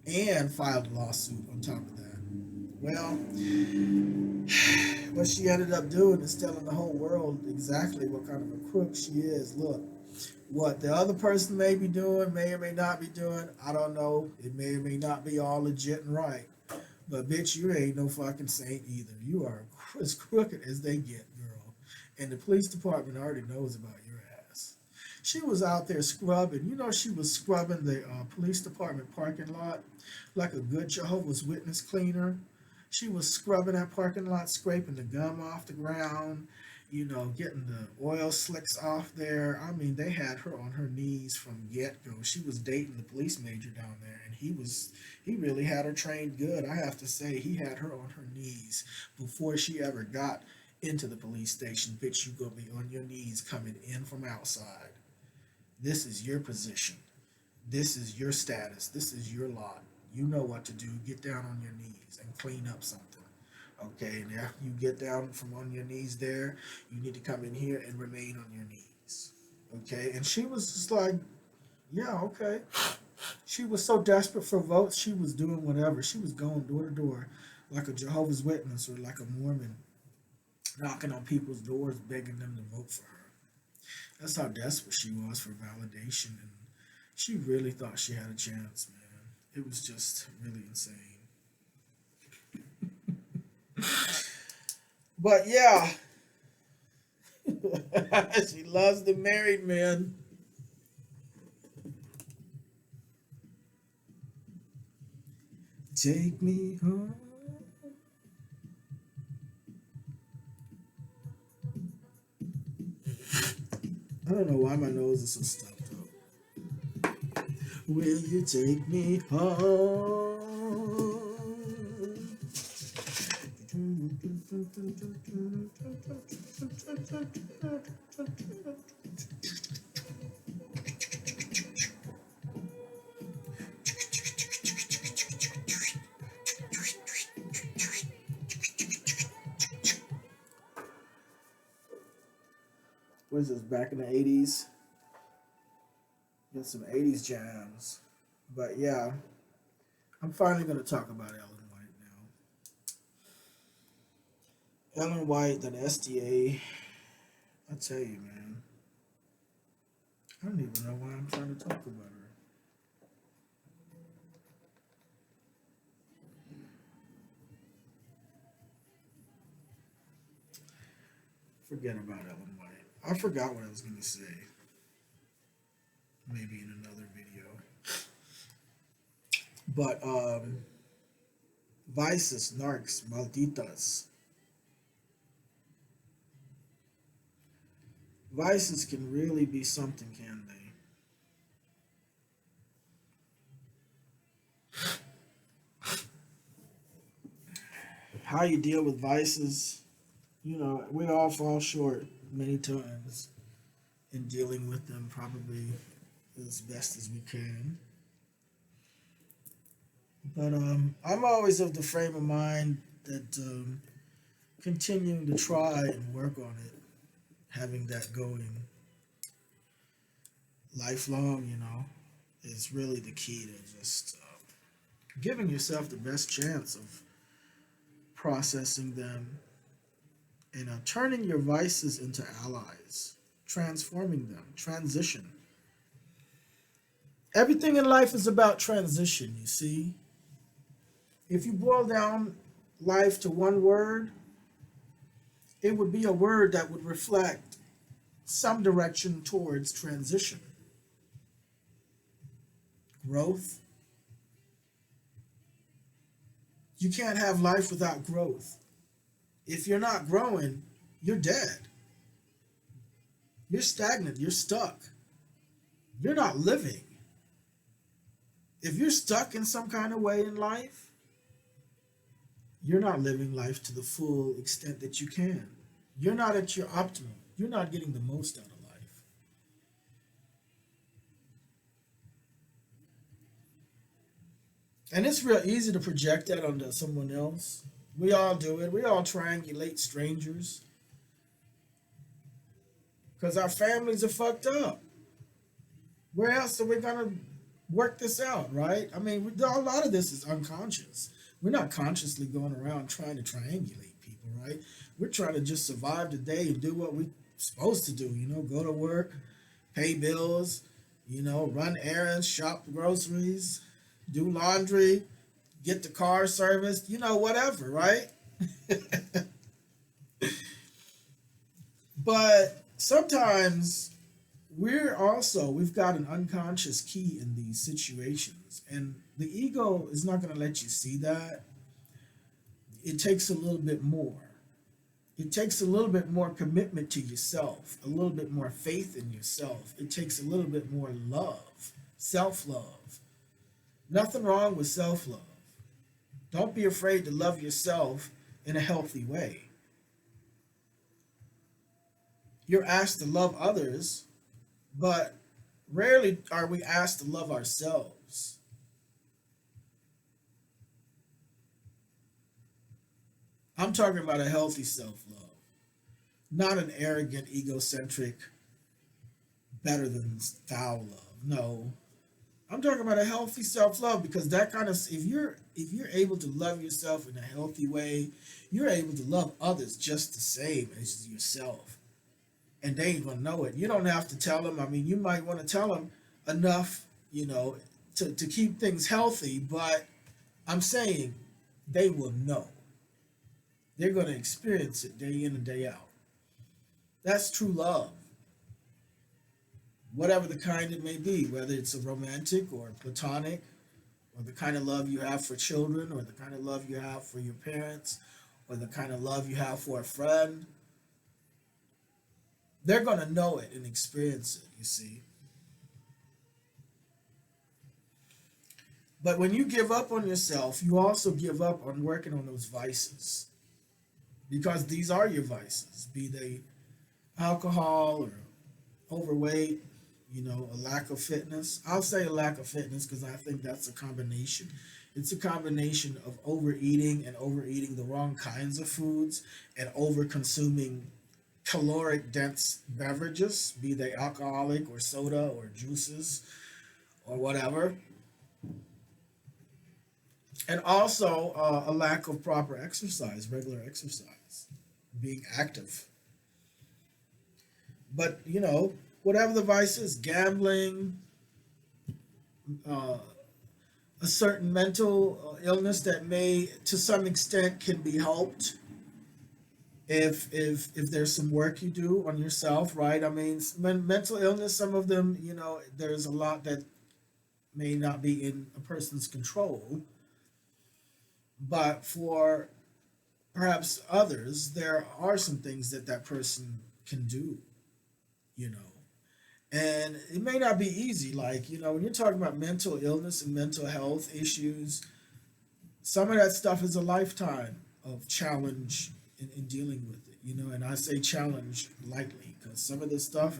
A: and filed a lawsuit on top of that. Well, what she ended up doing is telling the whole world exactly what kind of a crook she is. Look, what the other person may be doing, may or may not be doing, I don't know. It may or may not be all legit and right. But bitch, you ain't no fucking saint either. You are as crooked as they get, girl. And the police department already knows about your ass. She was out there scrubbing. You know, she was scrubbing the police department parking lot like a good Jehovah's Witness cleaner. She was scrubbing that parking lot, scraping the gum off the ground, you know, getting the oil slicks off there. I mean, they had her on her knees from get-go. She was dating the police major down there, and he really had her trained good. I have to say, he had her on her knees before she ever got into the police station. Bitch, you gonna be on your knees coming in from outside. This is your position. This is your status. This is your lot. You know what to do. Get down on your knees and clean up something. Okay, and after you get down from on your knees there, you need to come in here and remain on your knees. Okay, and she was just like, yeah, okay. She was so desperate for votes, she was doing whatever. She was going door to door like a Jehovah's Witness or like a Mormon, knocking on people's doors, begging them to vote for her. That's how desperate she was for validation, and she really thought she had a chance, man. It was just really insane. But yeah, she loves the married men. Take me home. I don't know why my nose is so stuffed up. Will you take me home? What is this, back in the 80s? Got some 80s jams. But yeah, I'm finally going to talk about Ellen White now. Ellen White, that SDA, I tell you, man, I don't even know why I'm trying to talk about her. Forget about Ellen White. I forgot what I was going to say. Maybe in another video. But vices, narcs, malditas. Vices can really be something, can they? How you deal with vices, you know, we all fall short many times in dealing with them, probably as best as we can. But I'm always of the frame of mind that continuing to try and work on it, having that going lifelong, you know, is really the key to just giving yourself the best chance of processing them and turning your vices into allies, transforming them, transition. Everything in life is about transition, you see. If you boil down life to one word, it would be a word that would reflect some direction towards transition, growth. You can't have life without growth. If you're not growing, you're dead. You're stagnant. You're stuck. You're not living. If you're stuck in some kind of way in life, you're not living life to the full extent that you can. You're not at your optimum. You're not getting the most out of life. And it's real easy to project that onto someone else. We all do it. We all triangulate strangers because our families are fucked up. Where else are we gonna work this out, right? I mean, a lot of this is unconscious. We're not consciously going around trying to triangulate people, right? We're trying to just survive the day and do what we're supposed to do, go to work, pay bills, run errands, shop groceries, do laundry, get the car serviced, whatever, right? But sometimes we've got an unconscious key in these situations, and the ego is not going to let you see that. It takes a little bit more. It takes a little bit more commitment to yourself, a little bit more faith in yourself. It takes a little bit more love, self-love. Nothing wrong with self-love. Don't be afraid to love yourself in a healthy way. You're asked to love others, but rarely are we asked to love ourselves. I'm talking about a healthy self-love, not an arrogant, egocentric, better than thou love. No, I'm talking about a healthy self-love, because that kind of, if you're able to love yourself in a healthy way, you're able to love others just the same as yourself. And they ain't gonna know it. You don't have to tell them. I mean, you might want to tell them enough, to keep things healthy, but I'm saying they will know. They're gonna experience it day in and day out. That's true love. Whatever the kind it may be, whether it's a romantic or platonic, or the kind of love you have for children, or the kind of love you have for your parents, or the kind of love you have for a friend. They're going to know it and experience it, you see. But when you give up on yourself, you also give up on working on those vices. Because these are your vices, be they alcohol or overweight, a lack of fitness. I'll say a lack of fitness because I think that's a combination. It's a combination of overeating and overeating the wrong kinds of foods and over consuming caloric dense beverages, be they alcoholic or soda or juices or whatever. And also a lack of proper exercise, regular exercise, being active. But, whatever the vice is, gambling, a certain mental illness that may, to some extent, can be helped if there's some work you do on yourself, right? I mean, mental illness, some of them, there's a lot that may not be in a person's control, but for perhaps others, there are some things that person can do, and it may not be easy. Like, when you're talking about mental illness and mental health issues, some of that stuff is a lifetime of challenge in dealing with it, and I say challenge lightly because some of this stuff,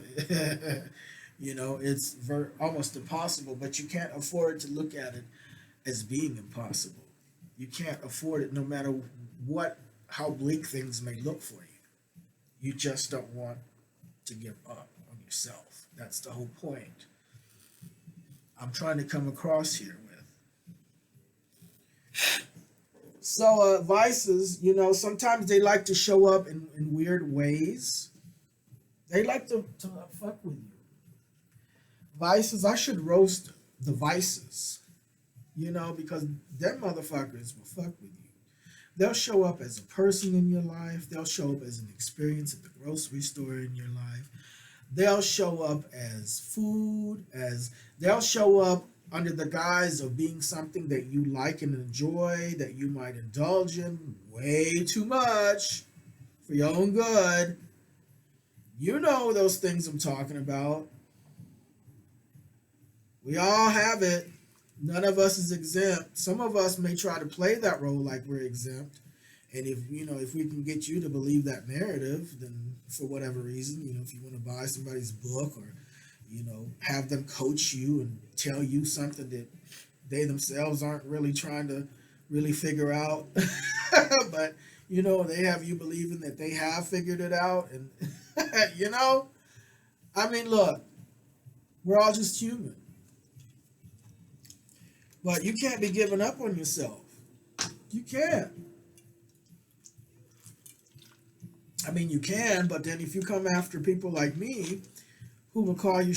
A: it's almost impossible, but you can't afford to look at it as being impossible. You can't afford it no matter how bleak things may look for you. You just don't want to give up on yourself. That's the whole point I'm trying to come across here with. So vices, sometimes they like to show up in weird ways. They like to fuck with you. Vices, I should roast the vices, because them motherfuckers will fuck with you. They'll show up as a person in your life. They'll show up as an experience at the grocery store in your life. They'll show up as food, they'll show up under the guise of being something that you like and enjoy, that you might indulge in way too much for your own good. You know those things I'm talking about. We all have it. None of us is exempt. Some of us may try to play that role like we're exempt. And if we can get you to believe that narrative, then for whatever reason, if you want to buy somebody's book or, have them coach you and tell you something that they themselves aren't really trying to really figure out, but, they have you believing that they have figured it out. And, look, we're all just human. But you can't be giving up on yourself. You can't. You can, but then if you come after people like me who will call your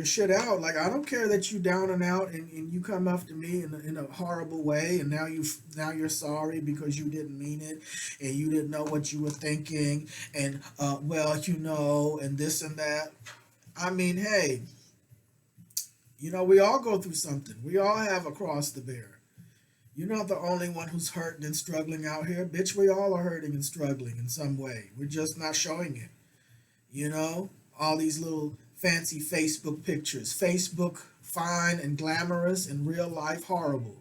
A: shit out, like, I don't care that you down and out and you come after me in a horrible way, and now you're sorry because you didn't mean it and you didn't know what you were thinking, and and this and that. Hey, we all go through something. We all have a cross to bear. You're not the only one who's hurting and struggling out here. Bitch, we all are hurting and struggling in some way. We're just not showing it. All these little fancy Facebook pictures. Facebook, fine and glamorous, and real life, horrible.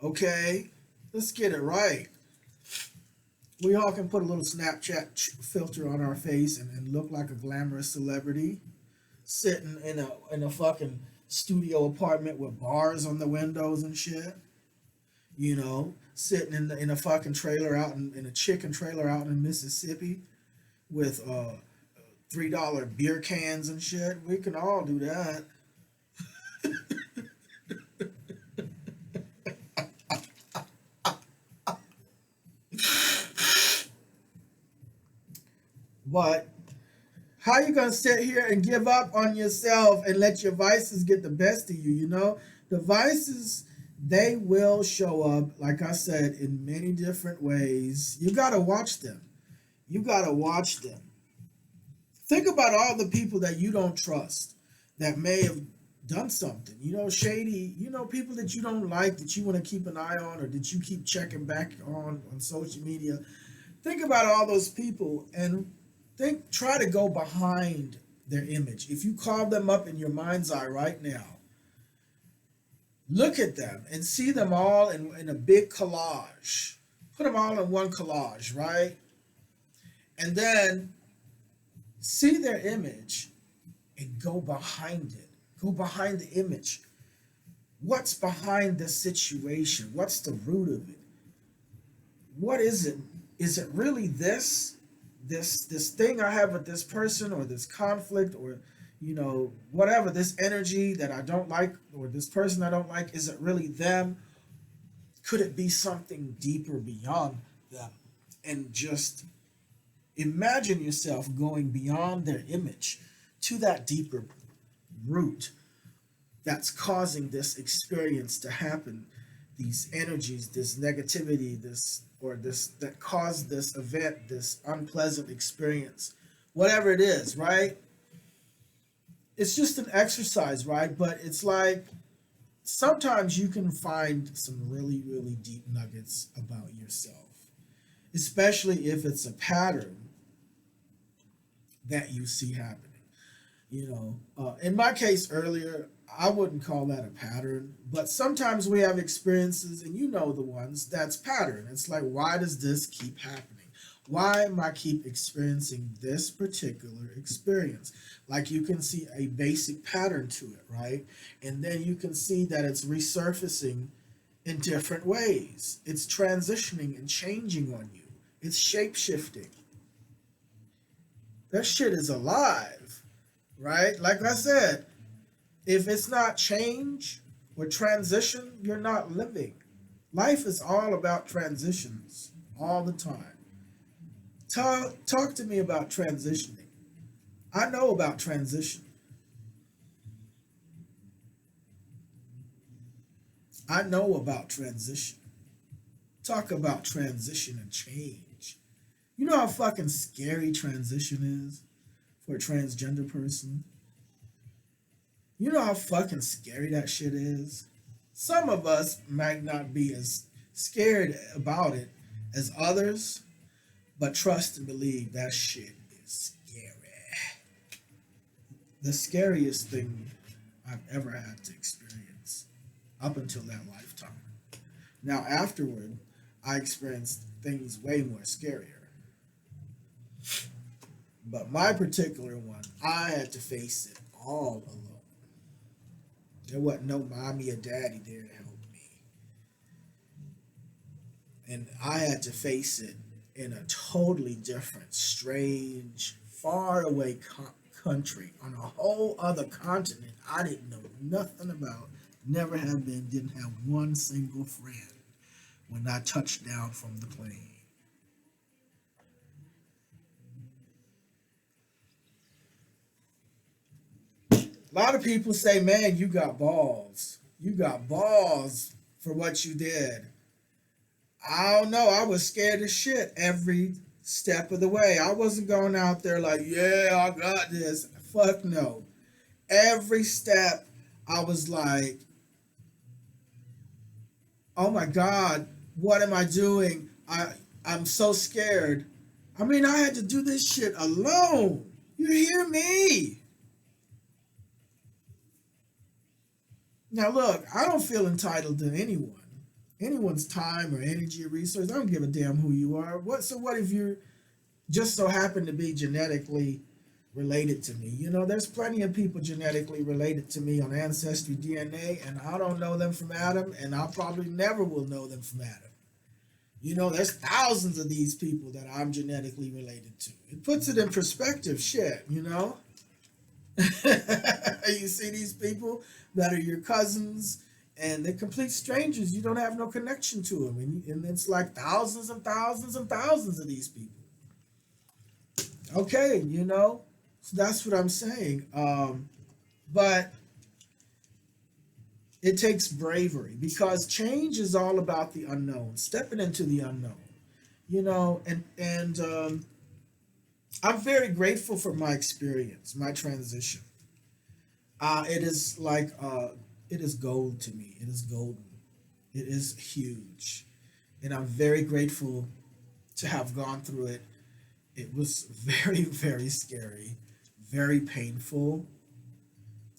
A: Okay? Let's get it right. We all can put a little Snapchat filter on our face and look like a glamorous celebrity sitting in a fucking studio apartment with bars on the windows and shit. Sitting in a fucking trailer out in a chicken trailer out in Mississippi with $3 beer cans and shit. We can all do that. But how you gonna sit here and give up on yourself and let your vices get the best of you? The vices, they will show up, like I said, in many different ways. You gotta watch them. Think about all the people that you don't trust that may have done something, shady, people that you don't like, that you want to keep an eye on, or that you keep checking back on social media. Think about all those people and try to go behind their image. If you call them up in your mind's eye right now, look at them and see them all in a big collage. Put them all in one collage, right? And then see their image and go behind it. Go behind the image. What's behind the situation? What's the root of it? What is it? Is it really this thing I have with this person, or this conflict, or whatever, this energy that I don't like, or this person I don't like? Is it really them? Could it be something deeper beyond them? And just imagine yourself going beyond their image to that deeper root that's causing this experience to happen, these energies, this negativity, that caused this event, this unpleasant experience, whatever it is, right? It's just an exercise, right? But it's like sometimes you can find some really, really deep nuggets about yourself, especially if it's a pattern that you see happening. In my case earlier, I wouldn't call that a pattern, but sometimes we have experiences, and the ones that's pattern. It's like, why does this keep happening? Why am I keep experiencing this particular experience? Like, you can see a basic pattern to it, right? And then you can see that it's resurfacing in different ways. It's transitioning and changing on you. It's shape-shifting. That shit is alive, right? Like I said, if it's not change or transition, you're not living. Life is all about transitions all the time. Talk to me about transitioning. I know about transition. I know about transition. Talk about transition and change. You know how fucking scary transition is for a transgender person? You know how fucking scary that shit is? Some of us might not be as scared about it as others, but trust and believe that shit is scary. The scariest thing I've ever had to experience up until that lifetime. Now, afterward, I experienced things way more scarier. But my particular one, I had to face it all alone. There wasn't no mommy or daddy there to help me. And I had to face it in a totally different, strange, far away country on a whole other continent I didn't know nothing about, never have been, didn't have one single friend when I touched down from the plane. A lot of people say, man, you got balls. You got balls for what you did. I don't know. I was scared as shit every step of the way. I wasn't going out there like, yeah, I got this. Fuck no. Every step, I was like, oh my God, what am I doing? I'm so scared. I mean, I had to do this shit alone. You hear me? Now look, I don't feel entitled to anyone's time or energy or resource. I don't give a damn who you are. What if you just so happen to be genetically related to me? You know, there's plenty of people genetically related to me on Ancestry DNA, and I don't know them from Adam, and I probably never will know them from Adam. You know, there's thousands of these people that I'm genetically related to. It puts it in perspective, shit, you know? You see these people that are your cousins and they're complete strangers. You don't have no connection to them. And it's like thousands and thousands and thousands of these people. Okay, you know, so that's what I'm saying. But it takes bravery because change is all about the unknown, stepping into the unknown, you know, and I'm very grateful for my experience, my transition. It is like, it is gold to me. It is golden. It is huge. And I'm very grateful to have gone through it. It was very, very scary, very painful,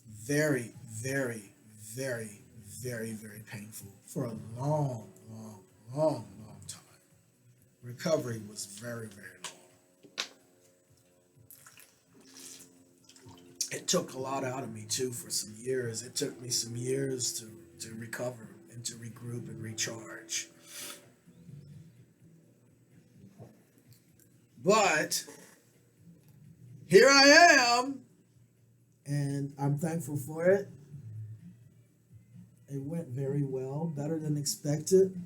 A: very, very, very, very, very painful for a long, long, long, long time. Recovery was very, very long. It took a lot out of me too for some years. It took me some years to recover and to regroup and recharge. But here I am, and I'm thankful for it. It went very well, better than expected.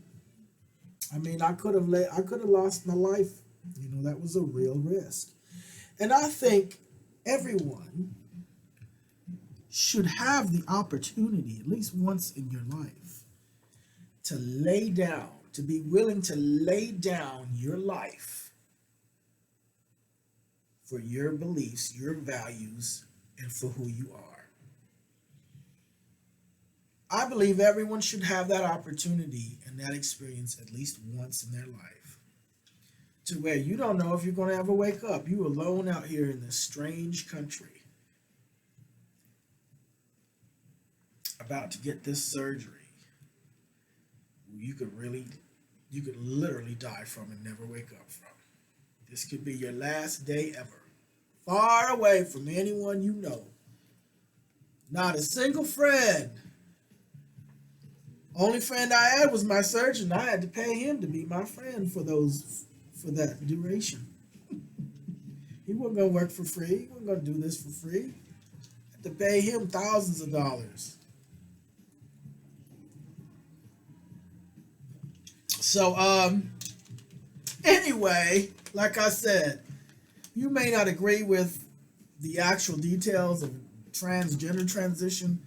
A: I mean, I could have lost my life. You know, that was a real risk. And I think everyone should have the opportunity, at least once in your life, to lay down, to be willing to lay down your life for your beliefs, your values, and for who you are. I believe everyone should have that opportunity and that experience at least once in their life, to where you don't know if you're going to ever wake up. You alone out here in this strange country, about to get this surgery you could literally die from and never wake up from. This could be your last day ever. Far away from anyone you know. Not a single friend. Only friend I had was my surgeon. I had to pay him to be my friend for that duration. He wasn't gonna work for free. He wasn't gonna do this for free. I had to pay him thousands of dollars. So, anyway, like I said, you may not agree with the actual details of transgender transition,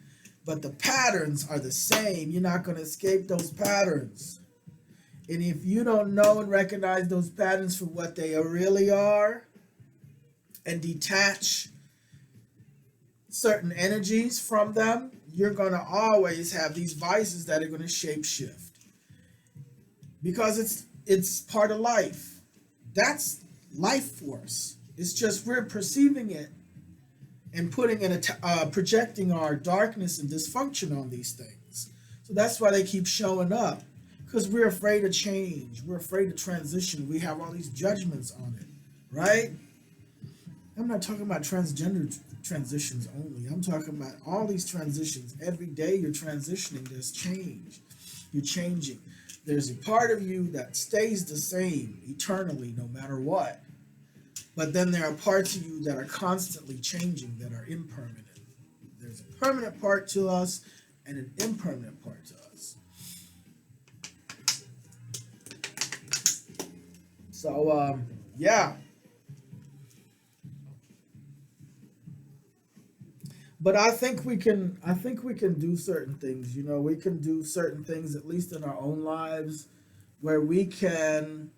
A: but the patterns are the same. You're not going to escape those patterns. And if you don't know and recognize those patterns for what they really are and detach certain energies from them, you're going to always have these vices that are going to shape shift because it's part of life. That's life force. It's just we're perceiving it and putting in projecting our darkness and dysfunction on these things. So that's why they keep showing up, because we're afraid of change. We're afraid of transition. We have all these judgments on it, right? I'm not talking about transgender transitions only. I'm talking about all these transitions. Every day you're transitioning. There's change. You're changing. There's a part of you that stays the same eternally, no matter what. But then there are parts of you that are constantly changing, that are impermanent. There's a permanent part to us and an impermanent part to us. So, yeah. But I think we can. I think we can do certain things. You know, we can do certain things, at least in our own lives, where we can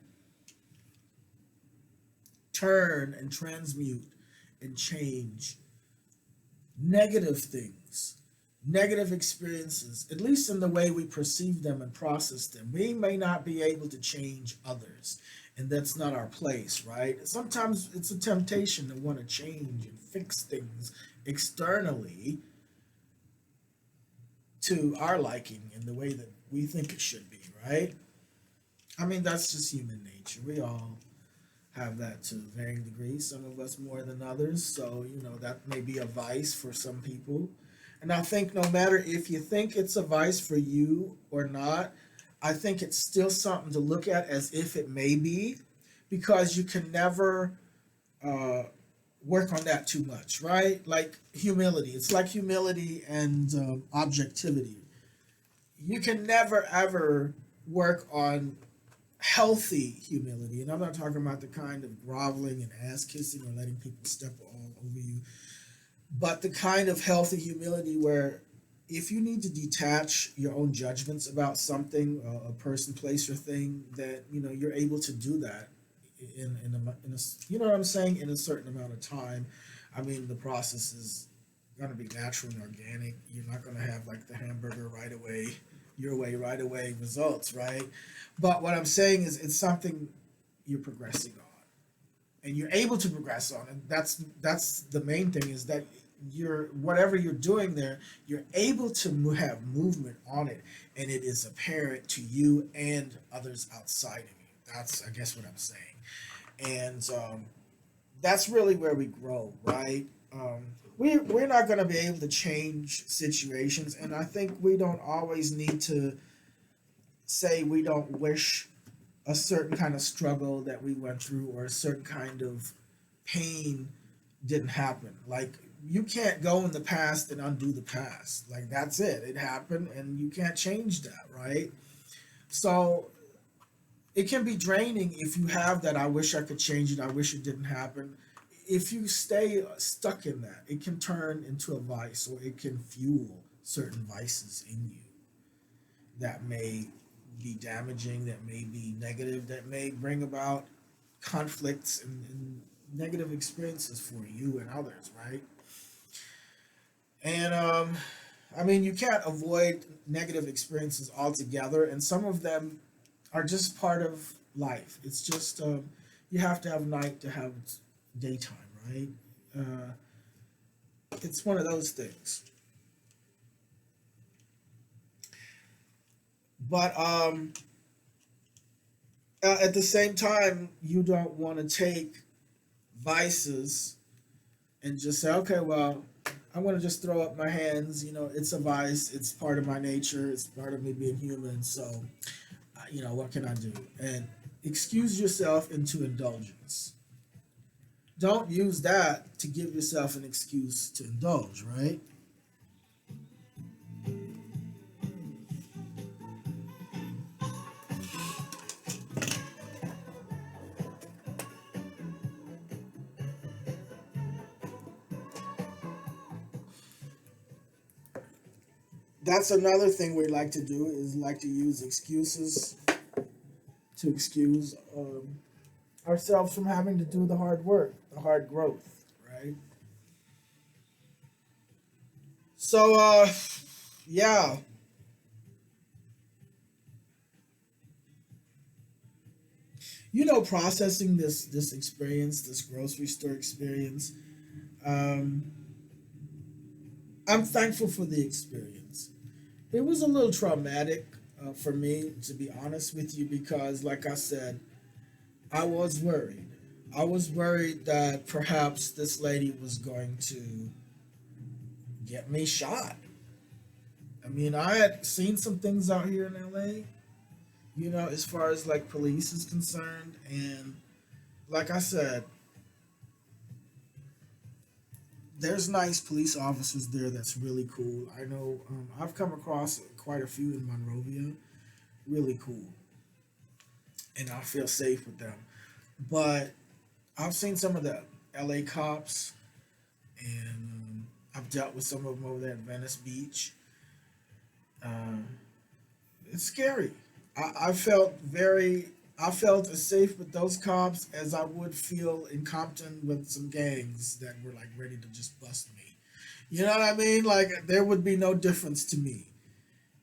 A: turn and transmute and change negative things, negative experiences, at least in the way we perceive them and process them. We may not be able to change others, and that's not our place, right? Sometimes it's a temptation to want to change and fix things externally to our liking in the way that we think it should be, right? I mean, that's just human nature. We all have that to varying degrees, some of us more than others. So, you know, that may be a vice for some people. And I think no matter if you think it's a vice for you or not, I think it's still something to look at as if it may be, because you can never uh, work on that too much, right? Like humility. It's like humility and objectivity. You can never ever work on healthy humility, and I'm not talking about the kind of groveling and ass kissing or letting people step all over you, but the kind of healthy humility where if you need to detach your own judgments about something, a person, place, or thing, that you know you're able to do that in a you know what I'm saying, in a certain amount of time. I mean, the process is going to be natural and organic. You're not going to have like the hamburger right away, your way right away results, right? But what I'm saying is it's something you're progressing on and you're able to progress on. And that's the main thing, is that you're whatever you're doing there, you're able to have movement on it, and it is apparent to you and others outside of you. That's, I guess, what I'm saying. And that's really where we grow, right? We're not going to be able to change situations, and I think we don't always need to say we don't wish a certain kind of struggle that we went through or a certain kind of pain didn't happen. Like, you can't go in the past and undo the past. Like, that's it. It happened and you can't change that, right? So it can be draining if you have that, I wish I could change it, I wish it didn't happen. If you stay stuck in that, it can turn into a vice, or it can fuel certain vices in you that may be damaging, that may be negative, that may bring about conflicts and negative experiences for you and others, right? And I mean, you can't avoid negative experiences altogether, and some of them are just part of life. It's just you have to have night to have daytime, right? Uh, it's one of those things. But at the same time, you don't want to take vices and just say, okay, well, I'm going to just throw up my hands. You know, it's a vice. It's part of my nature. It's part of me being human. So, you know, what can I do? And excuse yourself into indulgence. Don't use that to give yourself an excuse to indulge, right? That's another thing we like to do is like to use excuses to excuse ourselves from having to do the hard work, the hard growth, right? So, yeah, processing this experience, this grocery store experience. Um, I'm thankful for the experience. It was a little traumatic for me, to be honest with you, because, like I said, I was worried. I was worried that perhaps this lady was going to get me shot. I mean, I had seen some things out here in LA, as far as like police is concerned. And like I said, there's nice police officers there that's really cool. I know I've come across quite a few in Monrovia, really cool. And I feel safe with them. But I've seen some of the LA cops, and I've dealt with some of them over there at Venice Beach. Um, it's scary. I felt I felt as safe with those cops as I would feel in Compton with some gangs that were like ready to just bust me. You know what I mean? Like there would be no difference to me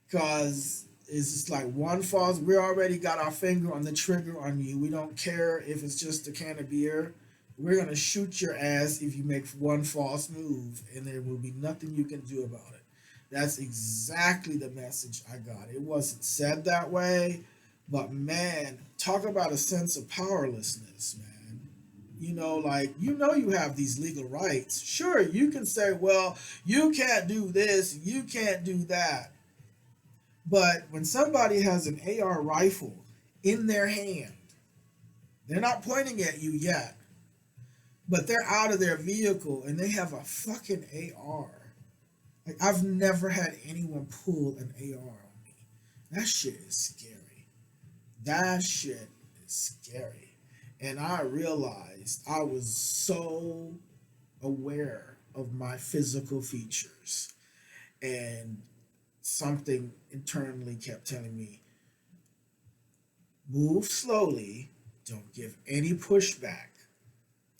A: because it's just like one false. We already got our finger on the trigger on you. We don't care if it's just a can of beer. We're gonna shoot your ass if you make one false move, and there will be nothing you can do about it. That's exactly the message I got. It wasn't said that way, but man, talk about a sense of powerlessness, man. Like, you have these legal rights. Sure, you can say, well, you can't do this, you can't do that. But when somebody has an AR rifle in their hand, they're not pointing at you yet, but they're out of their vehicle and they have a fucking AR. Like, I've never had anyone pull an AR on me. That shit is scary. That shit is scary. And I realized I was so aware of my physical features. And something internally kept telling me, move slowly, don't give any pushback.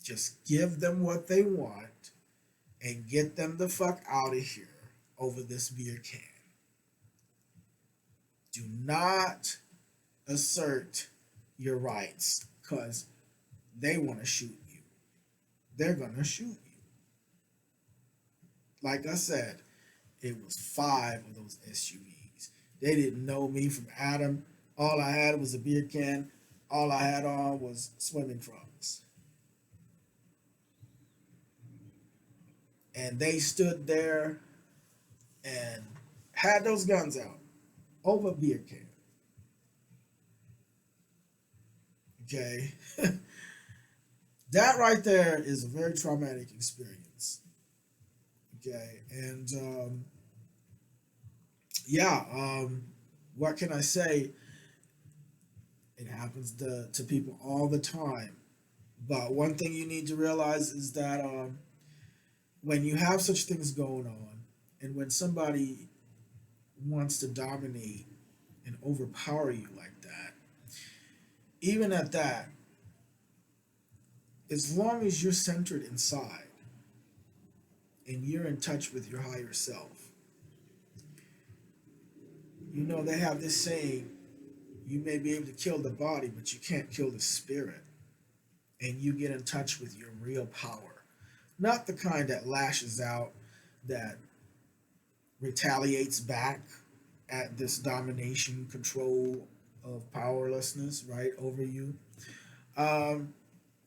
A: Just give them what they want and get them the fuck out of here over this beer can. Do not assert your rights because they want to shoot you. They're going to shoot you. Like I said, it was 5 of those SUVs. They didn't know me from Adam. All I had was a beer can. All I had on was swimming trunks. And they stood there and had those guns out over a beer can. Okay. That right there is a very traumatic experience. Okay. And yeah, what can I say? It happens to people all the time. But one thing you need to realize is that when you have such things going on, and when somebody wants to dominate and overpower you like that, even at that, as long as you're centered inside and you're in touch with your higher self, they have this saying, you may be able to kill the body, but you can't kill the spirit. And you get in touch with your real power. Not the kind that lashes out, that retaliates back at this domination, control of powerlessness, right, over you. Um,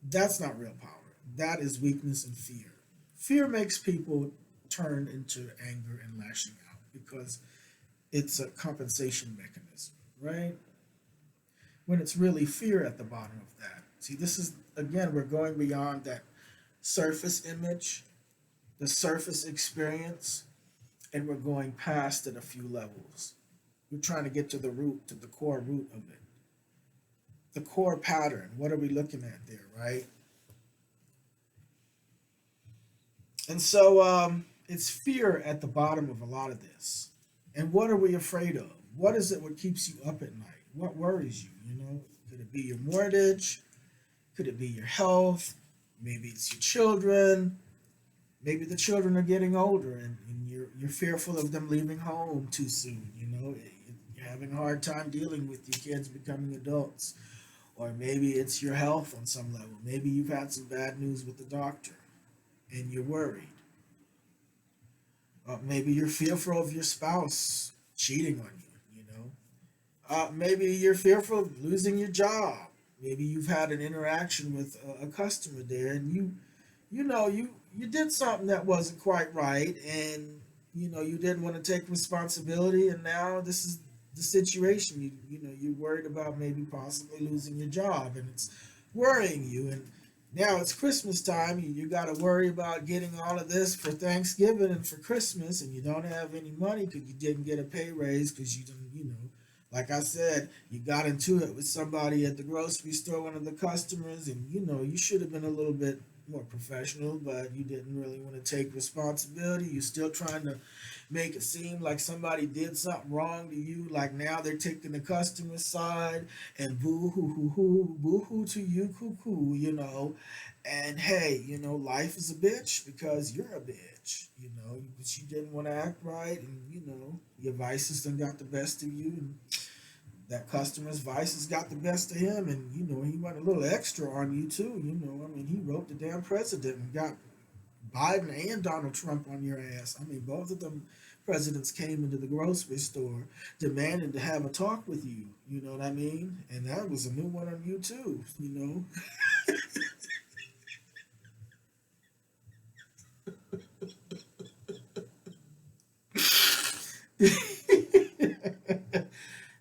A: that's not real power. That is weakness and fear. Fear makes people turn into anger and lashing out because it's a compensation mechanism, right? When it's really fear at the bottom of that. See, this is, again, we're going beyond that surface image, the surface experience, and we're going past it a few levels. We're trying to get to the root, to the core root of it. The core pattern. What are we looking at there, right? And so it's fear at the bottom of a lot of this. And what are we afraid of? What is it what keeps you up at night? What worries you? Could it be your mortgage? Could it be your health? Maybe it's your children. Maybe the children are getting older and you're fearful of them leaving home too soon. You're having a hard time dealing with your kids becoming adults. Or maybe it's your health on some level. Maybe you've had some bad news with the doctor and you're worried. Maybe you're fearful of your spouse cheating on you. Maybe you're fearful of losing your job. Maybe you've had an interaction with a customer there, and you did something that wasn't quite right, and you didn't want to take responsibility, and now this is the situation. You're worried about maybe possibly losing your job, and it's worrying you, and now it's Christmas time. You got to worry about getting all of this for Thanksgiving and for Christmas, and you don't have any money because you didn't get a pay raise because you didn't, like I said, you got into it with somebody at the grocery store, one of the customers, and you should have been a little bit more professional, but you didn't really want to take responsibility. You're still trying to make it seem like somebody did something wrong to you, like now they're taking the customer side and boo hoo hoo hoo, boo hoo to you, coo. And hey, life is a bitch because you're a bitch, but you didn't want to act right, and your vices done got the best of you, and that customer's vices got the best of him, and he went a little extra on you too. He wrote the damn president and got Biden and Donald Trump on your ass. Both of them presidents came into the grocery store demanding to have a talk with you. You know what I mean? And that was a new one on you too.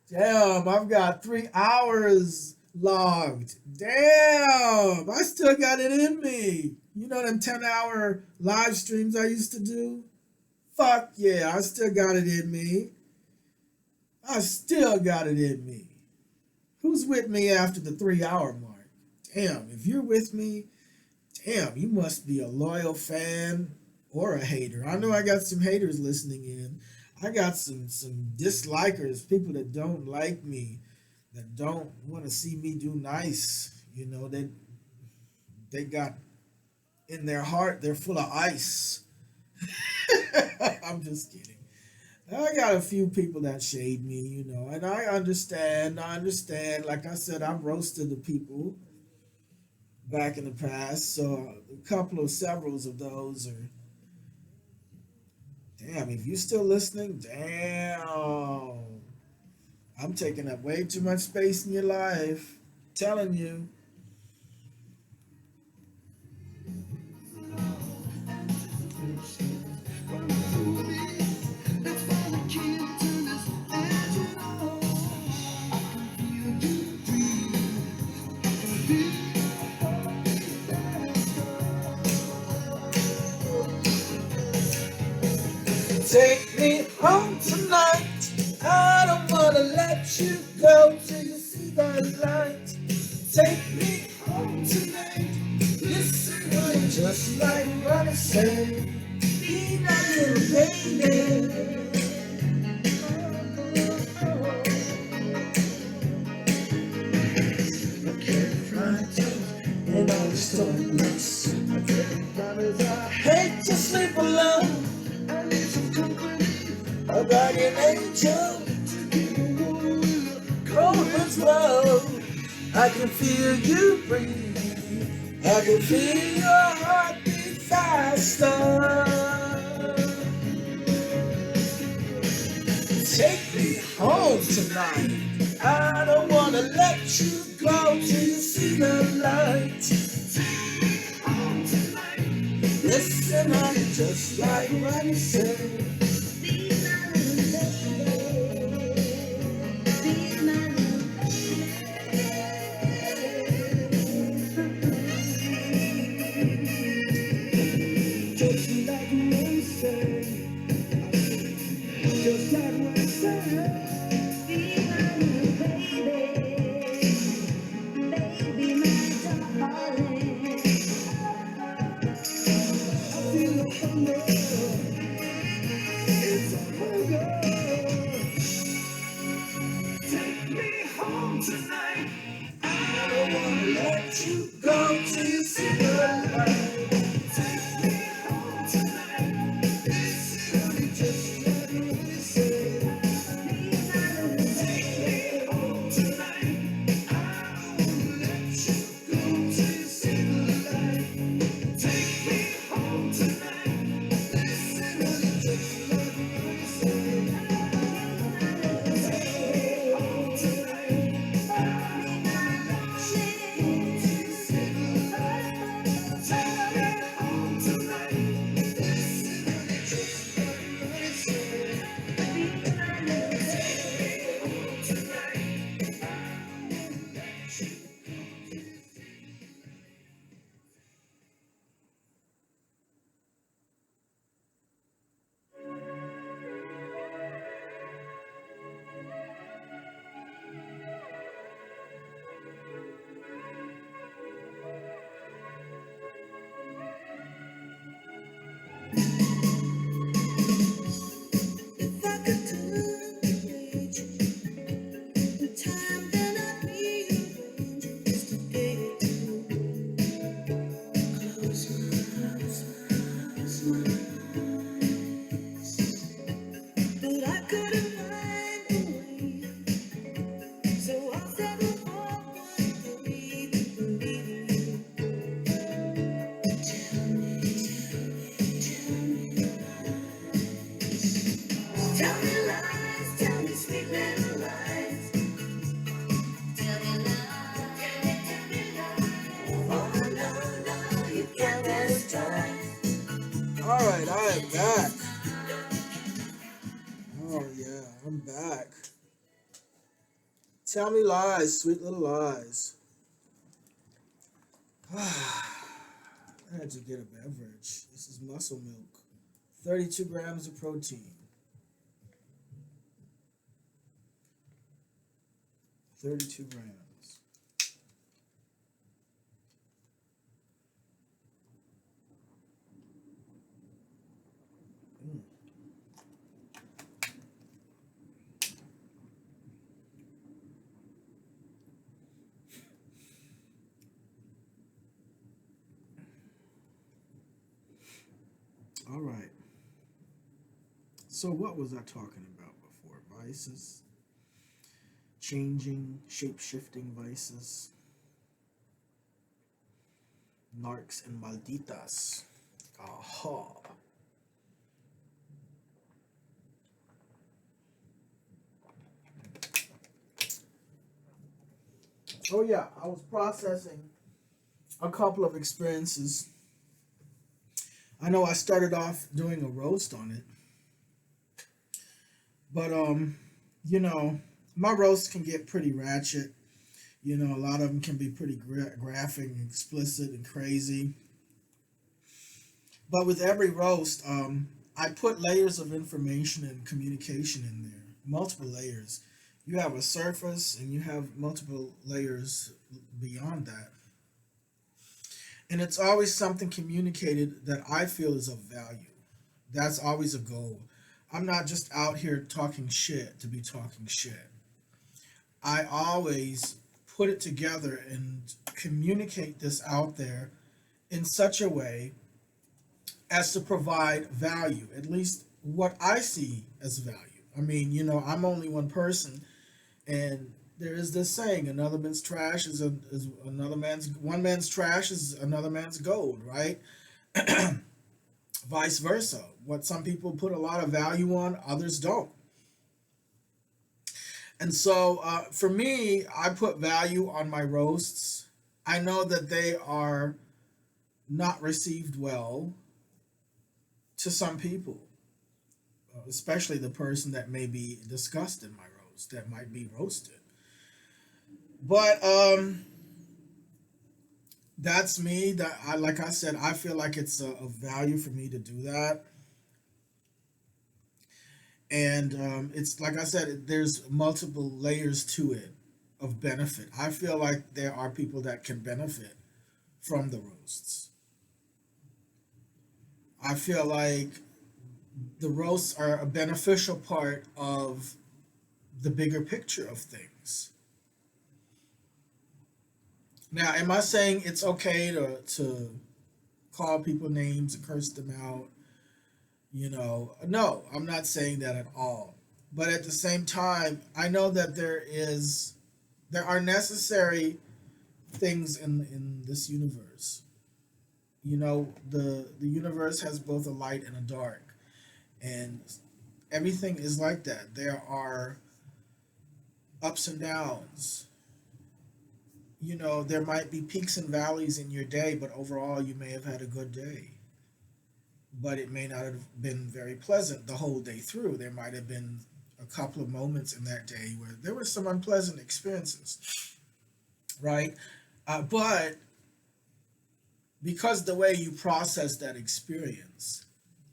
A: Damn, I've got 3 hours logged. Damn, I still got it in me. Them 10-hour live streams I used to do? Fuck yeah, I still got it in me. I still got it in me. Who's with me after the 3 hour mark? Damn, if you're with me, damn, you must be a loyal fan or a hater. I know I got some haters listening in. I got some dislikers, people that don't like me, that don't want to see me do nice. They got in their heart, they're full of ice. I'm just kidding. I got a few people that shade me, and I understand. Like I said, I've roasted the people back in the past, so severals of those are. Damn, if you're still listening, damn. I'm taking up way too much space in your life. I'm telling you. Take me home tonight. I don't wanna let you go till you see the light. Take me home tonight. Listen, honey, just like what I say. Be my little baby. I can't find you in all the storms. I hate to sleep alone. I need some company. A guardian angel to keep me warm. Cold winds blow. I can feel you breathe. I can feel your heartbeat faster. Take me home tonight. I don't wanna let you go till you see the light. Take me home tonight. Listen, honey, just like what you say.
B: Tell me lies, tell me sweet little lies. Tell me lies, tell me lies. Oh no, no, you can't this time.
A: All right, I am back. Oh yeah, I'm back. Tell me lies, sweet little lies. I had to get a beverage. This is muscle milk. 32 grams of protein. 32 grams. Mm. All right. So what was I talking about before? Vices, changing, shape-shifting vices, Narcs and Malditas. Aha. Oh yeah, I was processing a couple of experiences. I know I started off doing a roast on it, but you know, my roasts can get pretty ratchet. You know, a lot of them can be pretty graphic and explicit and crazy. But with every roast, I put layers of information and communication in there, multiple layers. You have a surface and you have multiple layers beyond that. And it's always something communicated that I feel is of value. That's always a goal. I'm not just out here talking shit to be talking shit. I always put it together and communicate this out there in such a way as to provide value, at least what I see as value. I mean, you know, I'm only one person, and there is this saying: another man's trash is another man's one man's trash is another man's gold, right? Vice versa. What some people put a lot of value on, others don't. And so, for me, I put value on my roasts. I know that they are not received well to some people, especially the person that may be discussed in my roast, that might be roasted. But that's me. That I like I said, I feel like it's a value for me to do that. And it's like I said, there's multiple layers to it of benefit. I feel like there are people that can benefit from the roasts. I feel like the roasts are a beneficial part of the bigger picture of things. Now, am I saying it's okay to call people names and curse them out? You know, no, I'm not saying that at all. But at the same time, I know that there are necessary things in this universe. You know, the universe has both a light and a dark, and everything is like that. There are ups and downs. You know, there might be peaks and valleys in your day, but overall you may have had a good day. But it may not have been very pleasant the whole day through. There might have been a couple of moments in that day where there were some unpleasant experiences, right? But because the way you process that experience,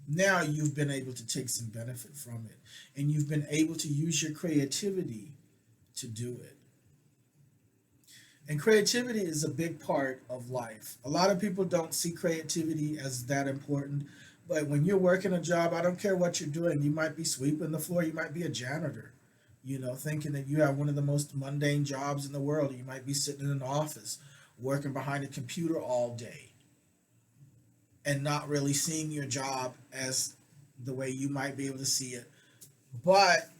A: now you've been able to take some benefit from it, and you've been able to use your creativity to do it. And creativity is a big part of life. A lot of people don't see creativity as that important, but when you're working a job, I don't care what you're doing. You might be sweeping the floor, you might be a janitor, you know, thinking that you have one of the most mundane jobs in the world. You might be sitting in an office working behind a computer all day and not really seeing your job as the way you might be able to see it. But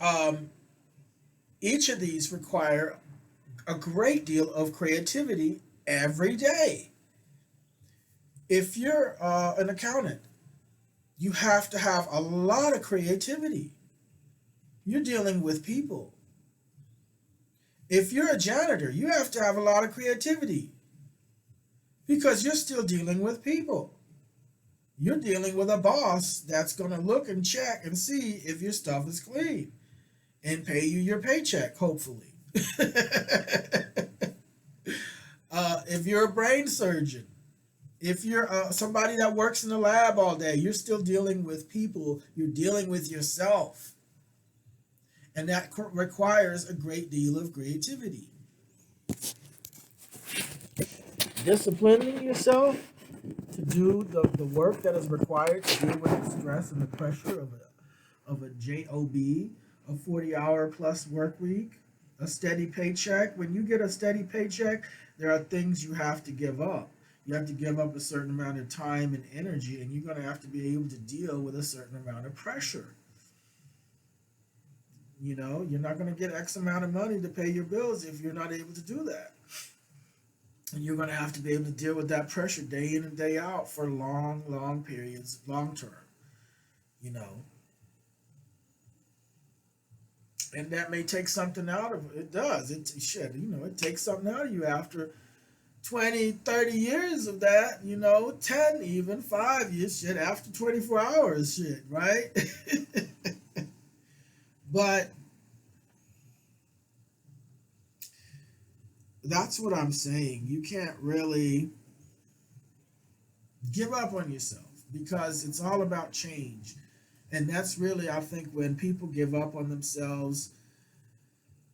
A: um, each of these require a great deal of creativity every day. If you're an accountant, you have to have a lot of creativity. You're dealing with people. If you're a janitor, you have to have a lot of creativity because you're still dealing with people. You're dealing with a boss that's going to look and check and see if your stuff is clean and pay you your paycheck, hopefully. If you're a brain surgeon, if you're somebody that works in the lab all day, you're still dealing with people. You're dealing with yourself. And that requires a great deal of creativity. Disciplining yourself to do the work that is required to deal with the stress and the pressure of a job, a 40-hour plus work week, a steady paycheck. When you get a steady paycheck, there are things you have to give up. You have to give up a certain amount of time and energy, and you're going to have to be able to deal with a certain amount of pressure. You know, you're not going to get X amount of money to pay your bills if you're not able to do that. And you're going to have to be able to deal with that pressure day in and day out for long, long periods, long term, you know. And that may take something out of it. It does. It takes something out of you after 20, 30 years of that, 10, even 5 years, after 24 hours, right? But that's what I'm saying. You can't really give up on yourself because it's all about change. And that's really, I think, when people give up on themselves,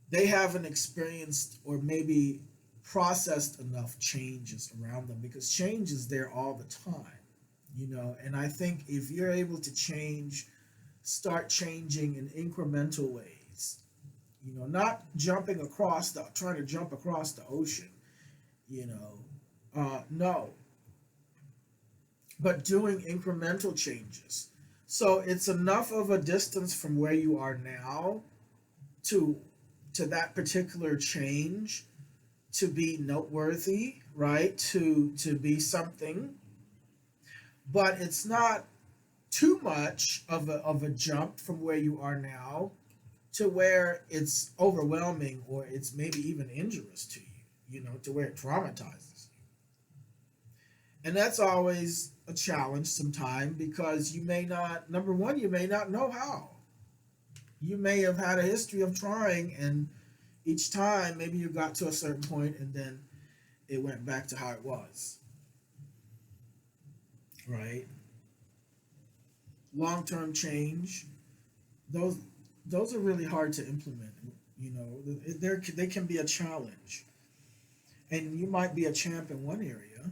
A: they haven't experienced or maybe processed enough changes around them because change is there all the time. And I think if you're able to start changing in incremental ways, not trying to jump across the ocean, no, but doing incremental changes. So it's enough of a distance from where you are now to that particular change to be noteworthy, right? To be something, but it's not too much of a jump from where you are now to where it's overwhelming or it's maybe even injurious to you, to where it traumatizes you. And that's always a challenge sometimes because you may not, number one, you may not know how. You may have had a history of trying, and each time maybe you got to a certain point and then it went back to how it was, right? Long-term change, those are really hard to implement. They can be a challenge, and you might be a champ in one area,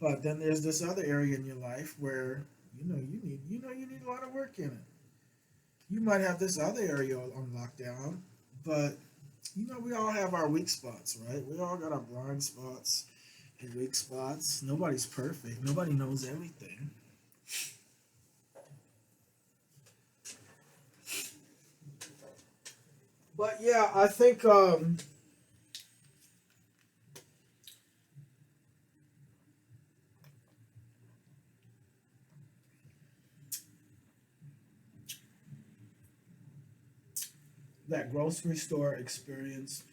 A: but then there's this other area in your life where you need a lot of work in it. You might have this other area on lockdown, but we all have our weak spots, right? We all got our blind spots and weak spots. Nobody's perfect. Nobody knows everything. But yeah, I think that grocery store experience,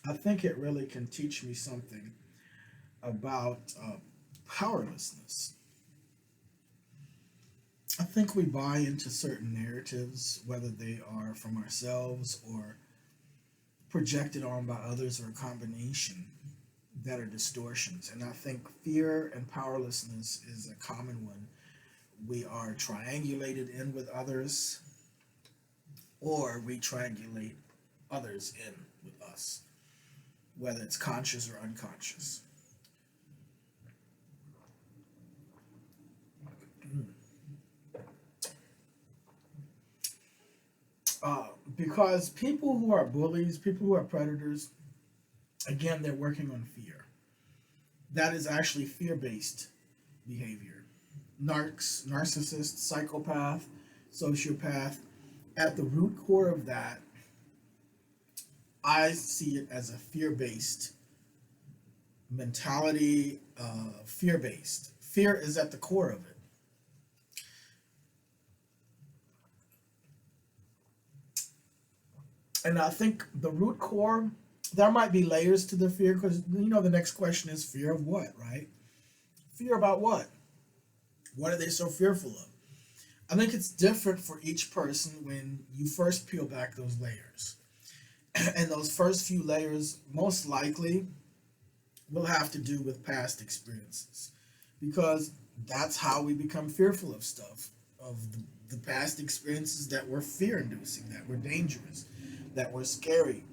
A: I think it really can teach me something about powerlessness. I think we buy into certain narratives, whether they are from ourselves or projected on by others or a combination, that are distortions. And I think fear and powerlessness is a common one. We are triangulated in with others, or we triangulate others in with us, whether it's conscious or unconscious. Because people who are bullies, people who are predators, again, they're working on fear. That is actually fear-based behavior. Narcissist, psychopath, sociopath, at the root core of that, I see it as a fear-based mentality, fear-based. Fear is at the core of it. And I think the root core, there might be layers to the fear, because the next question is fear of what, right? Fear about what? What are they so fearful of? I think it's different for each person when you first peel back those layers. And those first few layers most likely will have to do with past experiences, because that's how we become fearful of stuff, of the past experiences that were fear inducing, that were dangerous, that were scary,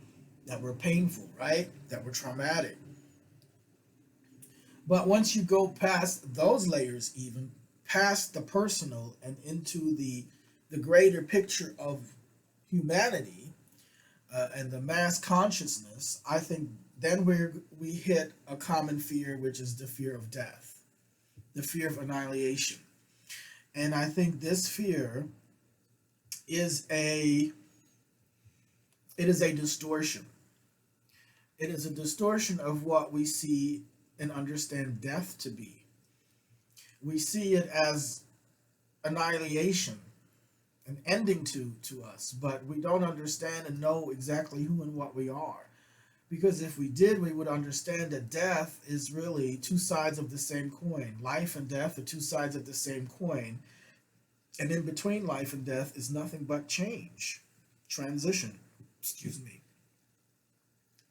A: that were painful, right? That were traumatic. But once you go past those layers, even past the personal and into the greater picture of humanity, and the mass consciousness, I think then we hit a common fear, which is the fear of death, the fear of annihilation. And I think this fear is a it is a distortion. It is a distortion of what we see and understand death to be. We see it as annihilation, an ending to us, but we don't understand and know exactly who and what we are. Because if we did, we would understand that death is really two sides of the same coin. Life and death are two sides of the same coin. And in between life and death is nothing but change, transition. Excuse me.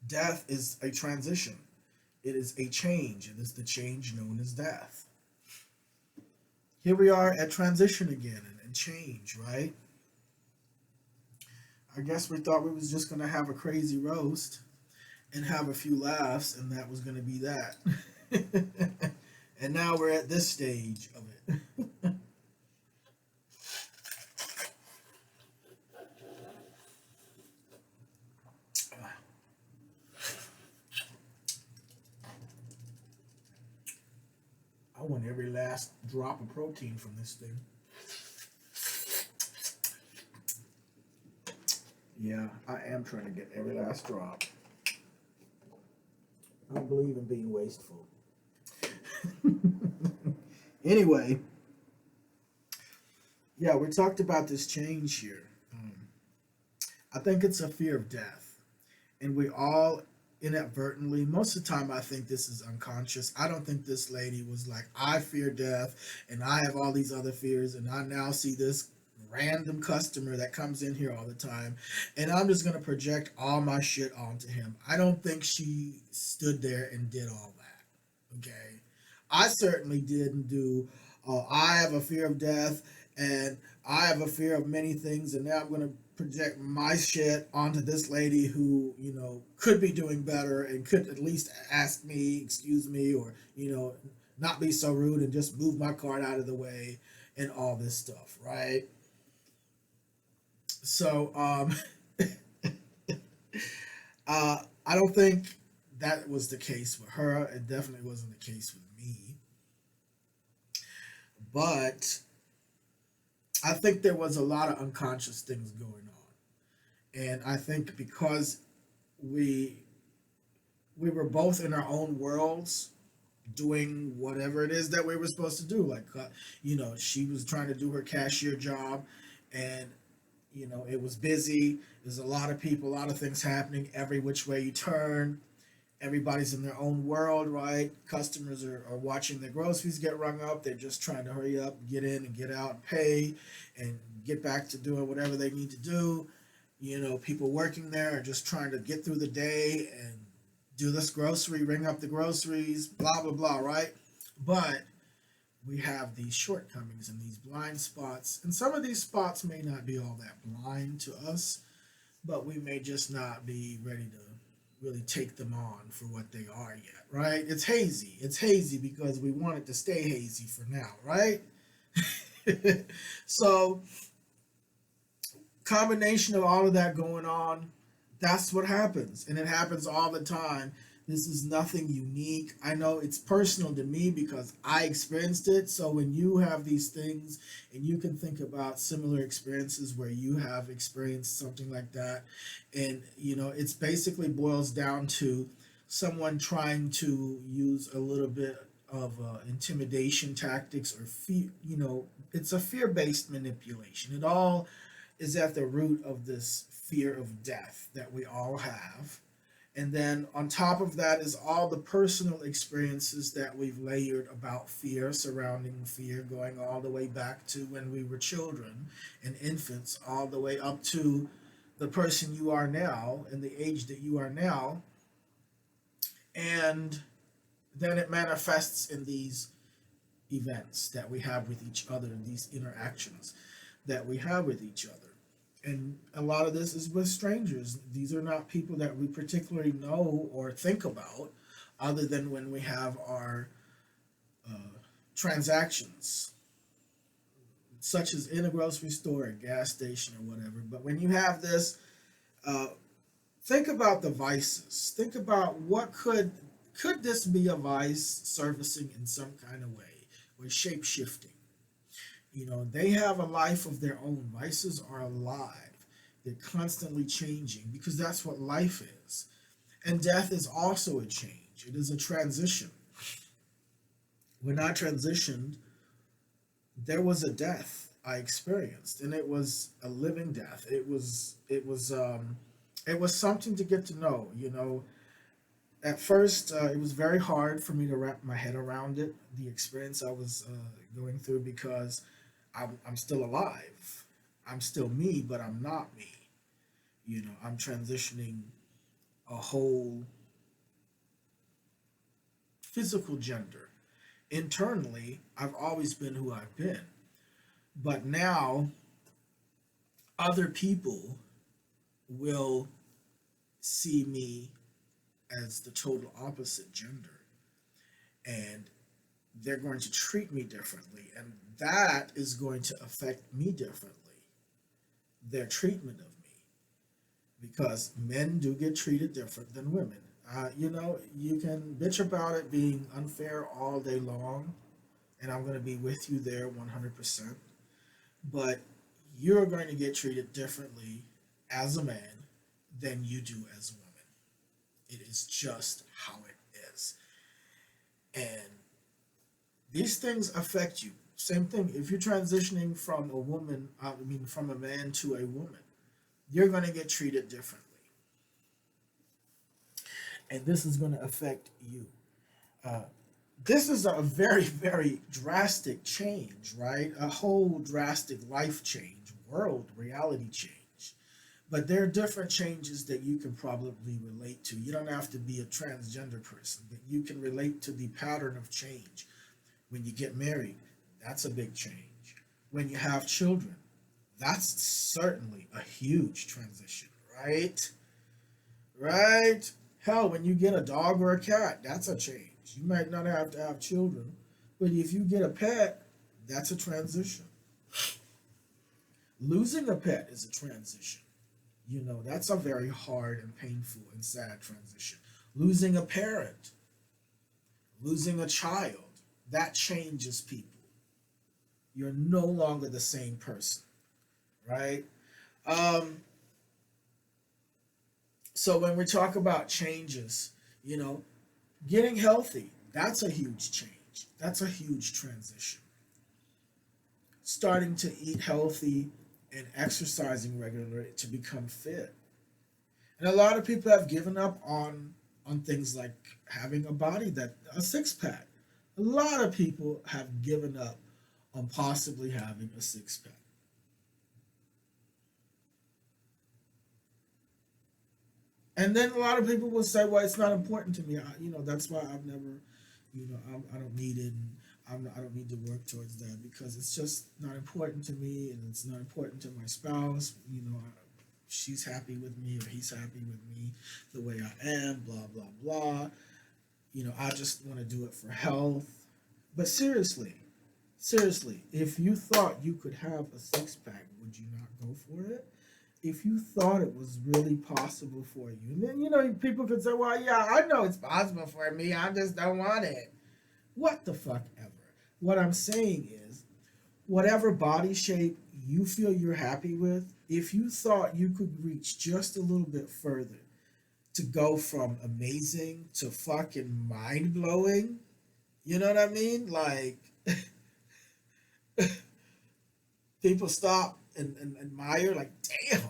A: Death is a transition. It is a change. It is the change known as death. Here we are at transition again and change, right? I guess we thought we was just going to have a crazy roast and have a few laughs, and that was going to be that. And now we're at this stage of it. I want every last drop of protein from this thing. Yeah, I am trying to get every last drop. I don't believe in being wasteful. Anyway, yeah, we talked about this change here. I think it's a fear of death. And we all inadvertently, most of the time, I think this is unconscious. I don't think this lady was like, I fear death and I have all these other fears, and I now see this random customer that comes in here all the time, and I'm just going to project all my shit onto him. I don't think she stood there and did all that. Okay. I certainly didn't do, I have a fear of death and I have a fear of many things, and now I'm going to project my shit onto this lady who, could be doing better and could at least ask me, excuse me, or, not be so rude and just move my cart out of the way and all this stuff, right? So, I don't think that was the case with her. It definitely wasn't the case with me. But I think there was a lot of unconscious things going on. And I think because we we were both in our own worlds doing whatever it is that we were supposed to do. Like, she was trying to do her cashier job, and it was busy. There's a lot of people, a lot of things happening every which way you turn. Everybody's in their own world, right? Customers are watching their groceries get rung up. They're just trying to hurry up, get in and get out and pay and get back to doing whatever they need to do. People working there are just trying to get through the day and do this grocery, ring up the groceries, blah, blah, blah, right? But we have these shortcomings and these blind spots. And some of these spots may not be all that blind to us, but we may just not be ready to really take them on for what they are yet, right? It's hazy. It's hazy because we want it to stay hazy for now, right? So, combination of all of that going on, that's what happens. And it happens all the time. This is nothing unique. I know it's personal to me because I experienced it. So when you have these things and you can think about similar experiences where you have experienced something like that, and it's basically boils down to someone trying to use a little bit of intimidation tactics or fear. It's a fear-based manipulation. is at the root of this fear of death that we all have. And then on top of that is all the personal experiences that we've layered about fear, surrounding fear, going all the way back to when we were children and infants, all the way up to the person you are now and the age that you are now. And then it manifests in these events that we have with each other, these interactions that we have with each other. And a lot of this is with strangers. These are not people that we particularly know or think about, other than when we have our transactions, such as in a grocery store, a gas station, or whatever. But when you have this, think about the vices. Think about what could this be a vice servicing in some kind of way, or shape shifting. You know, they have a life of their own. Vices are alive. They're constantly changing because that's what life is. And death is also a change. It is a transition. When I transitioned, there was a death I experienced, and it was a living death. It was something to get to know. You know, at first it was very hard for me to wrap my head around it, the experience I was going through, because I'm still alive. I'm still me, but I'm not me. You know, I'm transitioning a whole physical gender. Internally, I've always been who I've been. But now, other people will see me as the total opposite gender. And they're going to treat me differently. And that is going to affect me differently, their treatment of me, because men do get treated different than women. You know, you can bitch about it being unfair all day long, and I'm going to be with you there 100%. But you're going to get treated differently as a man than you do as a woman. It is just how it is. And these things affect you. Same thing. If you're transitioning from a woman, from a man to a woman, you're going to get treated differently. And this is going to affect you. Uh, this is a very, very drastic change, right? A whole drastic life change, world reality change. But there are different changes that you can probably relate to. You don't have to be a transgender person, but you can relate to the pattern of change. When you get married, that's a big change. When you have children, that's certainly a huge transition, right? Right? Hell, when you get a dog or a cat, that's a change. You might not have to have children, but if you get a pet, that's a transition. Losing a pet is a transition. You know, that's a very hard and painful and sad transition. Losing a parent, losing a child, that changes people. You're no longer the same person, right? Um, so when we talk about changes, you know, getting healthy, that's a huge change. That's a huge transition. Starting to eat healthy and exercising regularly to become fit. And a lot of people have given up on things like having a body, that a six pack. A lot of people have given up on possibly having a six pack. And then a lot of people will say, "Well, it's not important to me. That's why I've never, I don't need it. And I don't need to work towards that because it's just not important to me, and it's not important to my spouse. She's happy with me, or he's happy with me the way I am. Blah blah blah. I just want to do it for health." But seriously, if you thought you could have a six pack, would you not go for it? If you thought it was really possible for you, and then people could say, "Well, yeah, I know it's possible for me. I just don't want it." What the fuck ever. What I'm saying is, whatever body shape you feel you're happy with, if you thought you could reach just a little bit further to go from amazing to fucking mind blowing, you know what I mean? Like, people stop and admire, like, damn,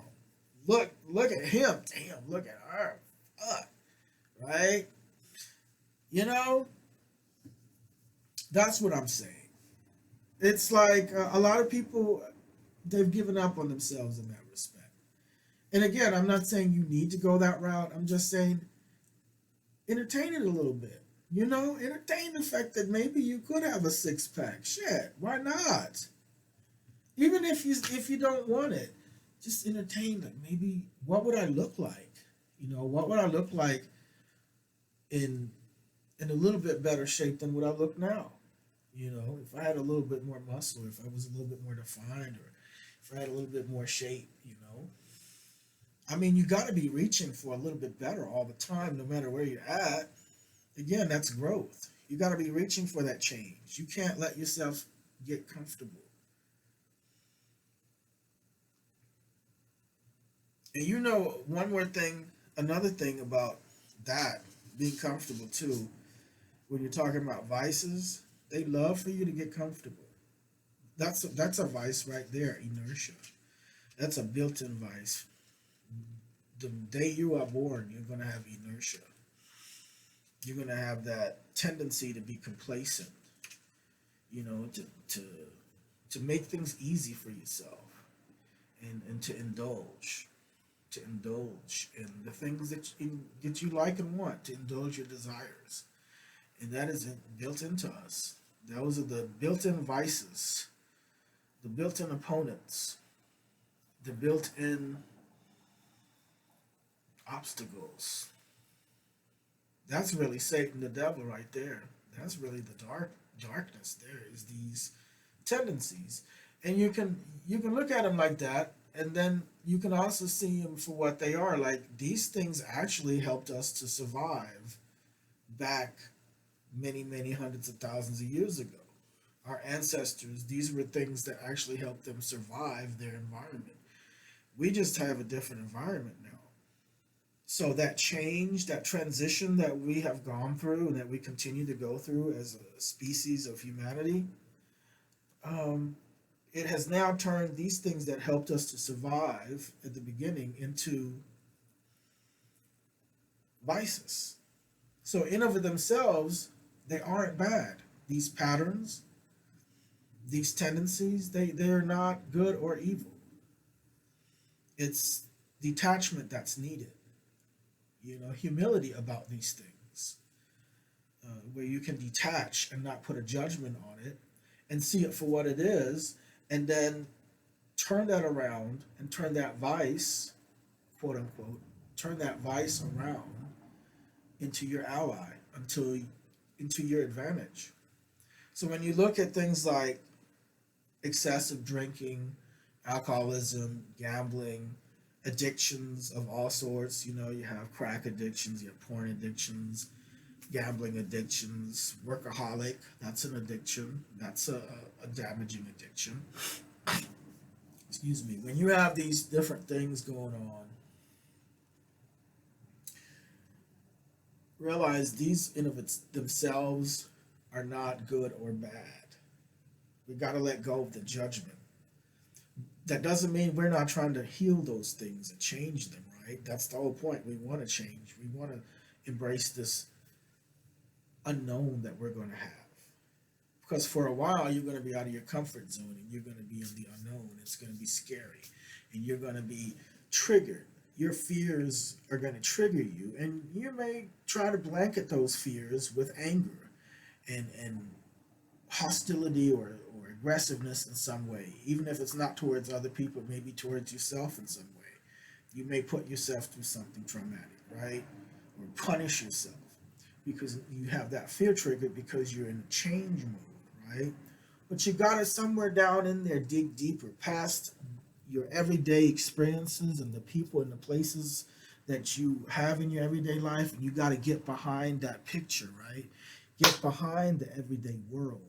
A: look at him, damn, look at her, fuck, right? You know, that's what I'm saying. It's like a lot of people, they've given up on themselves in that respect. And again, I'm not saying you need to go that route. I'm just saying entertain it a little bit. You know, entertain the fact that maybe you could have a six pack. Shit, why not? Even if you don't want it, just entertain that. Maybe what would I look like? You know, what would I look like in a little bit better shape than what I look now? You know, if I had a little bit more muscle, if I was a little bit more defined, or if I had a little bit more shape, you know. I mean, you got to be reaching for a little bit better all the time, no matter where you're at. Again, that's growth. You got to be reaching for that change. You can't let yourself get comfortable. And you know, one more thing, another thing about that, being comfortable too, when you're talking about vices, they love for you to get comfortable. That's a vice right there, inertia. That's a built-in vice. The day you are born, you're gonna have inertia. You're gonna have that tendency to be complacent, you know, to make things easy for yourself, and to indulge in the things that you like and want, to indulge your desires. And that is built into us. Those are the built-in vices, the built-in opponents, the built-in obstacles. That's really Satan, the devil, right there. That's really the darkness. There is these tendencies, and you can look at them like that, and then you can also see them for what they are. Like, these things actually helped us to survive back many hundreds of thousands of years ago. Our ancestors, these were things that actually helped them survive their environment. We just have a different environment now. So that change, that transition that we have gone through and that we continue to go through as a species of humanity, um, it has now turned these things that helped us to survive at the beginning into vices. So in of themselves, they aren't bad. These patterns, these tendencies, they're not good or evil. It's detachment that's needed. You know, humility about these things, where you can detach and not put a judgment on it and see it for what it is, and then turn that around and turn that vice, quote unquote, turn that vice around into your ally, until into your advantage. So when you look at things like excessive drinking, alcoholism, gambling, addictions of all sorts, you know, you have crack addictions, you have porn addictions, gambling addictions, workaholic, that's an addiction, that's a damaging addiction. Excuse me. When you have these different things going on, realize these in of themselves are not good or bad. We got to let go of the judgment. That doesn't mean we're not trying to heal those things and change them, right? That's the whole point. We want to change. We want to embrace this unknown that we're going to have. Because for a while, you're going to be out of your comfort zone and you're going to be in the unknown. It's going to be scary and you're going to be triggered. Your fears are going to trigger you, and you may try to blanket those fears with anger and hostility or aggressiveness in some way, even if it's not towards other people, maybe towards yourself in some way. You may put yourself through something traumatic, right? Or punish yourself because you have that fear triggered because you're in a change mode, right? But you got to somewhere down in there dig deeper past your everyday experiences and the people and the places that you have in your everyday life, and you got to get behind that picture, right? Get behind the everyday world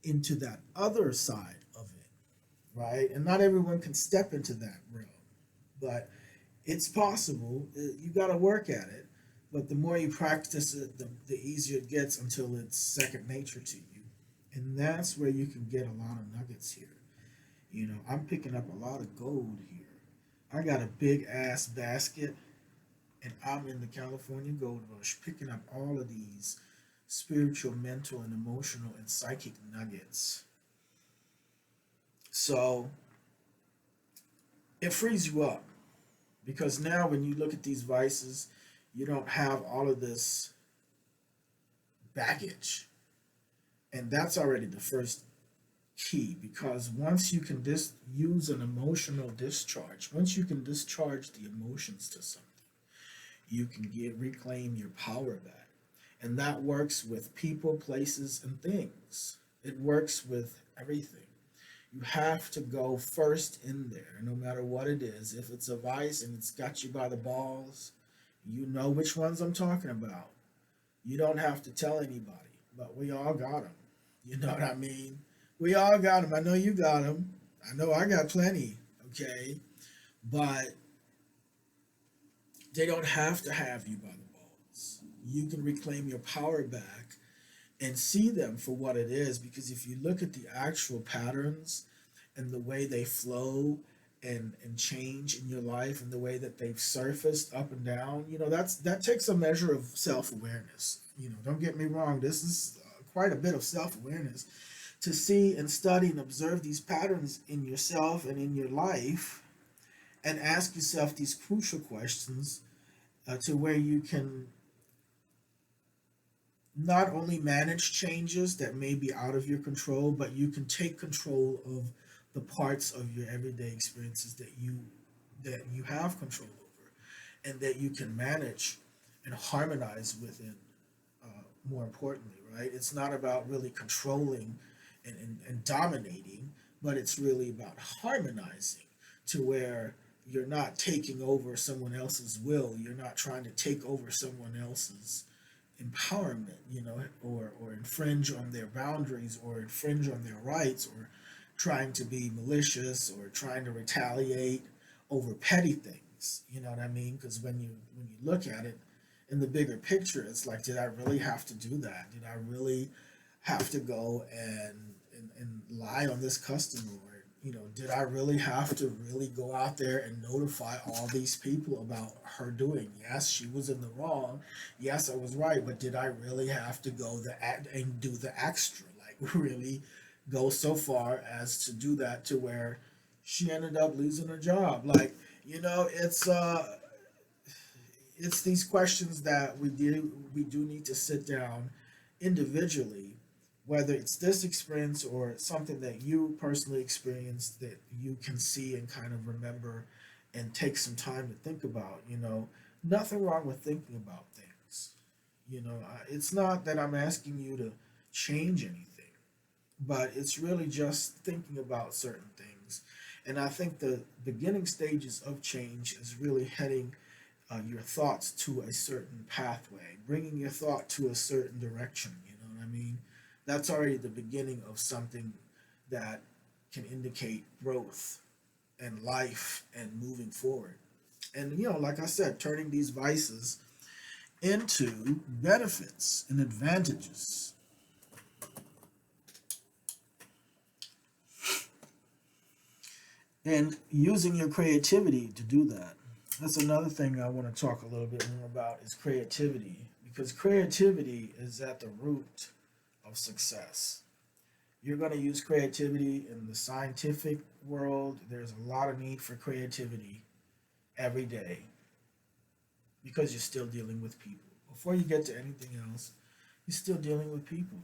A: into that other side of it, right? And not everyone can step into that realm, but it's possible. You got to work at it, but the more you practice it, the easier it gets until it's second nature to you. And that's where you can get a lot of nuggets here. You know, I'm picking up a lot of gold here. I got a big ass basket, and I'm in the California gold rush picking up all of these spiritual, mental, and emotional and psychic nuggets. So it frees you up because now when you look at these vices, you don't have all of this baggage. And that's already the first key because once you can use an emotional discharge, once you can discharge the emotions to something, you can reclaim your power back. And that works with people, places, and things. It works with everything. You have to go first in there, no matter what it is. If it's a vice and it's got you by the balls, you know which ones I'm talking about. You don't have to tell anybody, but we all got them. You know what I mean? We all got them. I know you got them. I know I got plenty, okay? But they don't have to have you by the balls. You can reclaim your power back and see them for what it is because if you look at the actual patterns and the way they flow and change in your life and the way that they've surfaced up and down, you know, that takes a measure of self-awareness. You know, don't get me wrong, this is quite a bit of self-awareness to see and study and observe these patterns in yourself and in your life and ask yourself these crucial questions to where you can not only manage changes that may be out of your control, but you can take control of the parts of your everyday experiences that you have control over, and that you can manage and harmonize within. More importantly, right? It's not about really controlling and dominating, but it's really about harmonizing to where you're not taking over someone else's will. You're not trying to take over someone else's empowerment, you know, or infringe on their boundaries or infringe on their rights or trying to be malicious or trying to retaliate over petty things. You know what I mean? Because when you look at it in the bigger picture, it's like, did I really have to do that? Did I really have to go and lie on this customer? Or, you know, did I really have to really go out there and notify all these people about her doing? Yes, she was in the wrong. Yes, I was right, but did I really have to go and do the extra? Like really go so far as to do that to where she ended up losing her job? Like, you know, it's these questions that we do need to sit down individually, whether it's this experience or something that you personally experienced that you can see and kind of remember and take some time to think about. You know, nothing wrong with thinking about things. You know, it's not that I'm asking you to change anything, but it's really just thinking about certain things. And I think the beginning stages of change is really heading your thoughts to a certain pathway, bringing your thought to a certain direction. You know what I mean? That's already the beginning of something that can indicate growth and life and moving forward. And, you know, like I said, turning these vices into benefits and advantages. And using your creativity to do that. That's another thing I want to talk a little bit more about is creativity because creativity is at the root of success. You're going to use creativity in the scientific world. There's a lot of need for creativity every day because you're still dealing with people. Before you get to anything else, you're still dealing with people.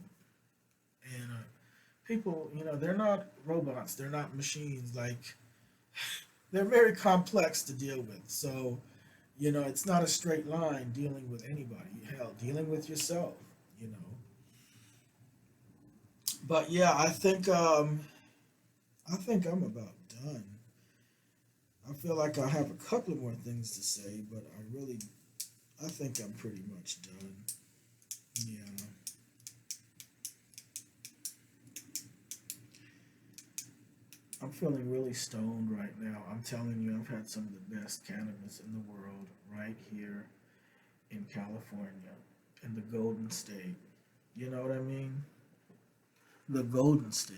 A: And people, you know, they're not robots, they're not machines. Like, they're very complex to deal with. So, you know, it's not a straight line dealing with anybody. Hell, dealing with yourself, you know. But yeah, I think I'm about done. I feel like I have a couple of more things to say, but I think I'm pretty much done. Yeah. I'm feeling really stoned right now. I'm telling you, I've had some of the best cannabis in the world right here in California, in the Golden State. You know what I mean? The Golden State.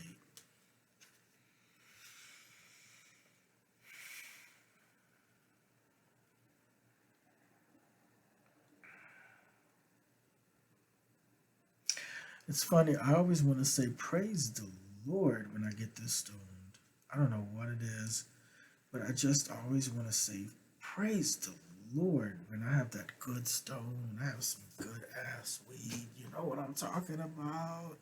A: It's funny, I always want to say praise the Lord when I get this stoned. I don't know what it is, but I just always want to say praise the Lord when I have that good stone. I have some good ass weed. You know what I'm talking about?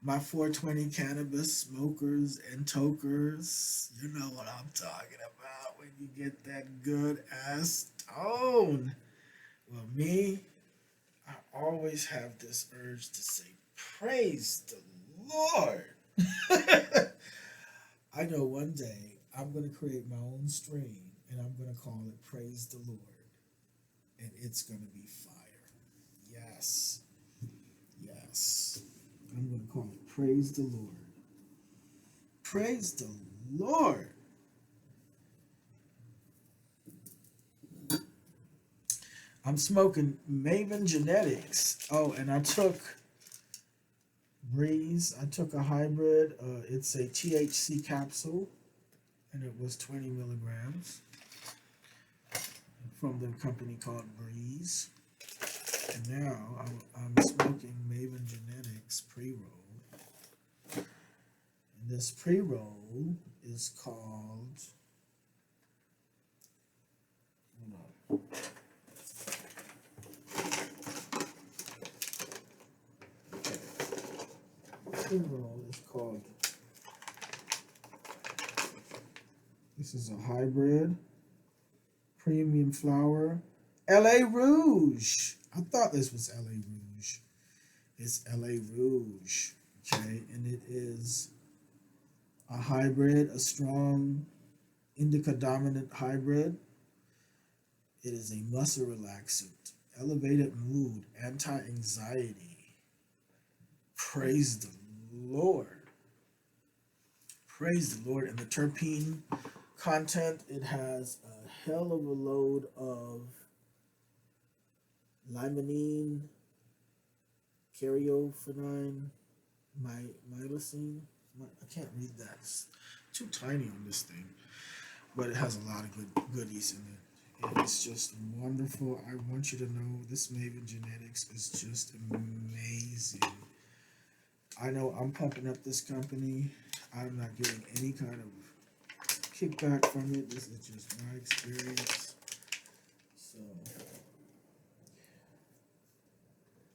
A: My 420 cannabis smokers and tokers. You know what I'm talking about when you get that good ass stone. Well, me, I always have this urge to say, praise the Lord. I know one day I'm going to create my own stream and I'm going to call it Praise the Lord. And it's going to be fire. Yes. Yes. I'm going to call it Praise the Lord. Praise the Lord. I'm smoking Maven Genetics. Oh, and I took Breeze. I took a hybrid. It's a THC capsule, and it was 20 milligrams from the company called Breeze. And now I'm smoking Maven Genetics pre-roll. And this pre-roll is called, hold on. Pre-roll is called, this is a hybrid premium flower LA Rouge. I thought this was LA Rouge. It's LA Rouge. Okay, and it is a hybrid, a strong indica dominant hybrid. It is a muscle relaxant, elevated mood, anti-anxiety. Praise the Lord. Praise the Lord. And the terpene content, it has a hell of a load of limonene, caryophenine, mylacine. I can't read that. It's too tiny on this thing. But it has a lot of goodies in it. And it's just wonderful. I want you to know this Maven Genetics is just amazing. I know I'm pumping up this company. I'm not getting any kind of kickback from it. This is just my experience. So,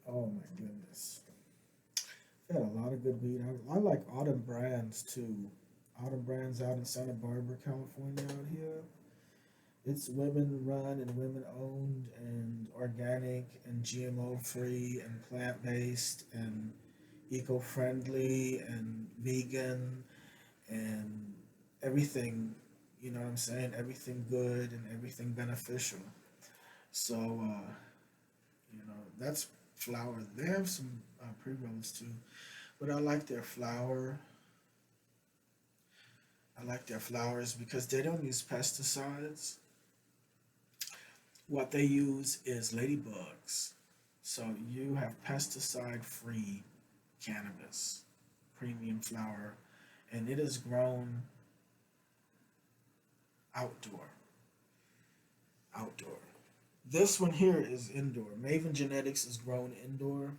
A: oh my goodness. I've had a lot of good weed. I like Autumn Brands too. Autumn Brands out in Santa Barbara, California out here. It's women run and women owned and organic and GMO free and plant based and eco-friendly and vegan and everything, you know what I'm saying? Everything good and everything beneficial. So, you know, that's flour. They have some pre-rolls too, but I like their flour. I like their flowers because they don't use pesticides. What they use is ladybugs. So you have pesticide-free cannabis, premium flower, and it is grown outdoor. Outdoor. This one here is indoor. Maven Genetics is grown indoor,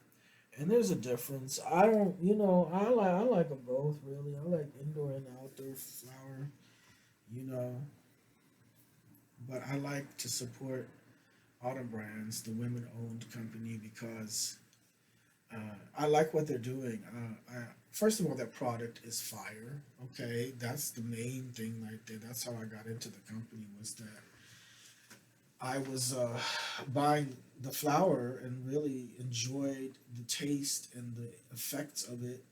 A: and there's a difference. I don't, you know, I like them both really. I like indoor and outdoor flower, you know, but I like to support Autumn Brands, the women-owned company, because I like what they're doing. First of all, their product is fire. Okay, that's the main thing right there. That's how I got into the company, was that I was buying the flower and really enjoyed the taste and the effects of it.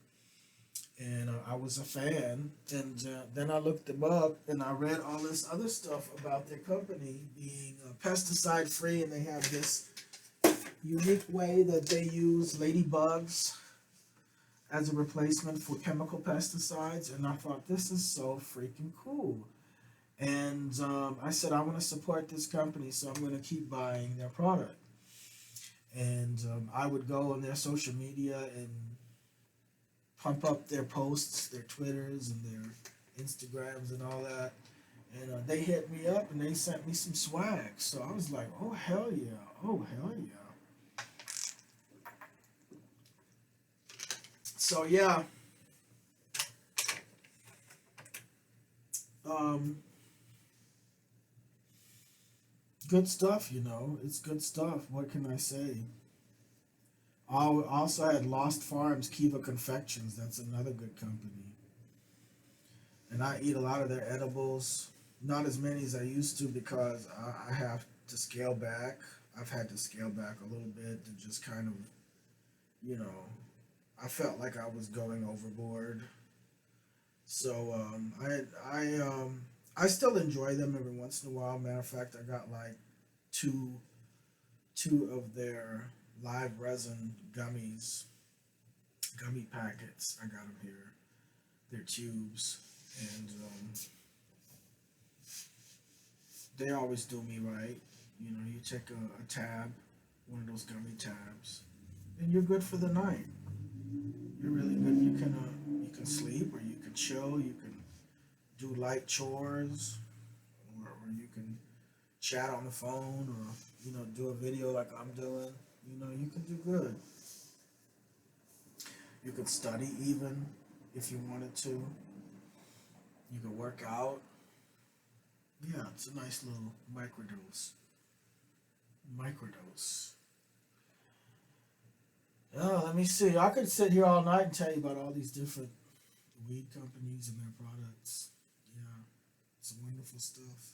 A: And I was a fan. And then I looked them up and I read all this other stuff about their company being pesticide free, and they have this unique way that they use ladybugs as a replacement for chemical pesticides. And I thought, this is so freaking cool. And I said, I want to support this company, so I'm going to keep buying their product. And I would go on their social media and pump up their posts, their Twitters, and their Instagrams and all that. And they hit me up and they sent me some swag. So I was like, oh, hell yeah. Oh, hell yeah. So yeah, um, good stuff. It's good stuff. What can I say? I also had Lost Farms Kiva Confections. That's another good company, and I eat a lot of their edibles. Not as many as I used to because I have to scale back. I've had to scale back a little bit to just kind of, you know, I felt like I was going overboard. So I still enjoy them every once in a while. Matter of fact, I got like two two of their live resin gummy packets. I got them here. They're tubes, and they always do me right. You take a tab, one of those gummy tabs, and you're good for the night. You're really good. You can sleep, or you can chill. You can do light chores, or you can chat on the phone, or do a video like I'm doing. You can do good. You could study even if you wanted to. You could work out. Yeah, it's a nice little microdose. Microdose. Yeah, let me see. I could sit here all night and tell you about all these different weed companies and their products. Yeah, it's wonderful stuff.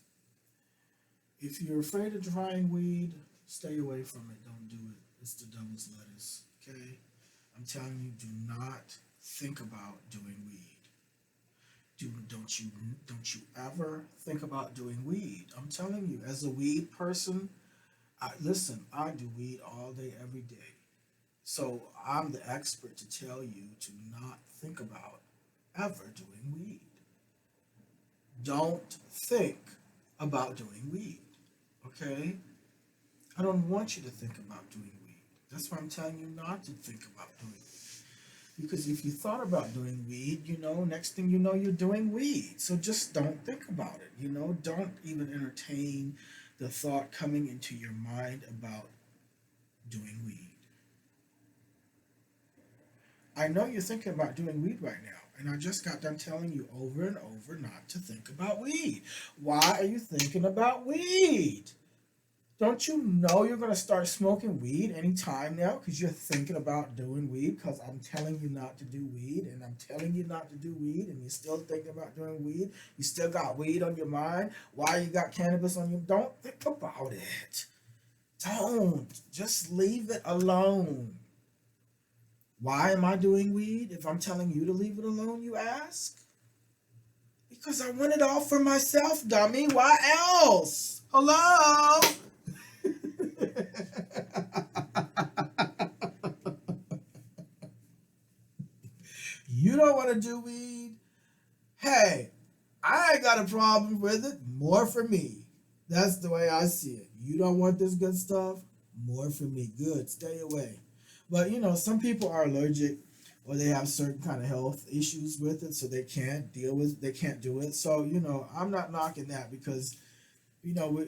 A: If you're afraid of trying weed, stay away from it. Don't do it. It's the devil's lettuce. Okay? I'm telling you, do not think about doing weed. Don't you ever think about doing weed. I'm telling you, as a weed person, listen, I do weed all day, every day. So I'm the expert to tell you to not think about ever doing weed. Don't think about doing weed. Okay? I don't want you to think about doing weed. That's why I'm telling you not to think about doing weed. Because if you thought about doing weed, next thing you know, you're doing weed. So just don't think about it. Don't even entertain the thought coming into your mind about doing weed. I know you're thinking about doing weed right now, and I just got done telling you over and over not to think about weed. Why are you thinking about weed? Don't you know you're going to start smoking weed anytime now because you're thinking about doing weed? Because I'm telling you not to do weed, and I'm telling you not to do weed, and you're still thinking about doing weed. You still got weed on your mind. Why you got cannabis on you? Don't think about it. Don't. Just leave it alone. Why am I doing weed if I'm telling you to leave it alone, you ask? Because I want it all for myself, dummy. Why else? Hello? You don't want to do weed? Hey, I ain't got a problem with it. More for me. That's the way I see it. You don't want this good stuff? More for me. Good. Stay away. But some people are allergic or they have certain kind of health issues with it, so they can't do it. So, I'm not knocking that because, if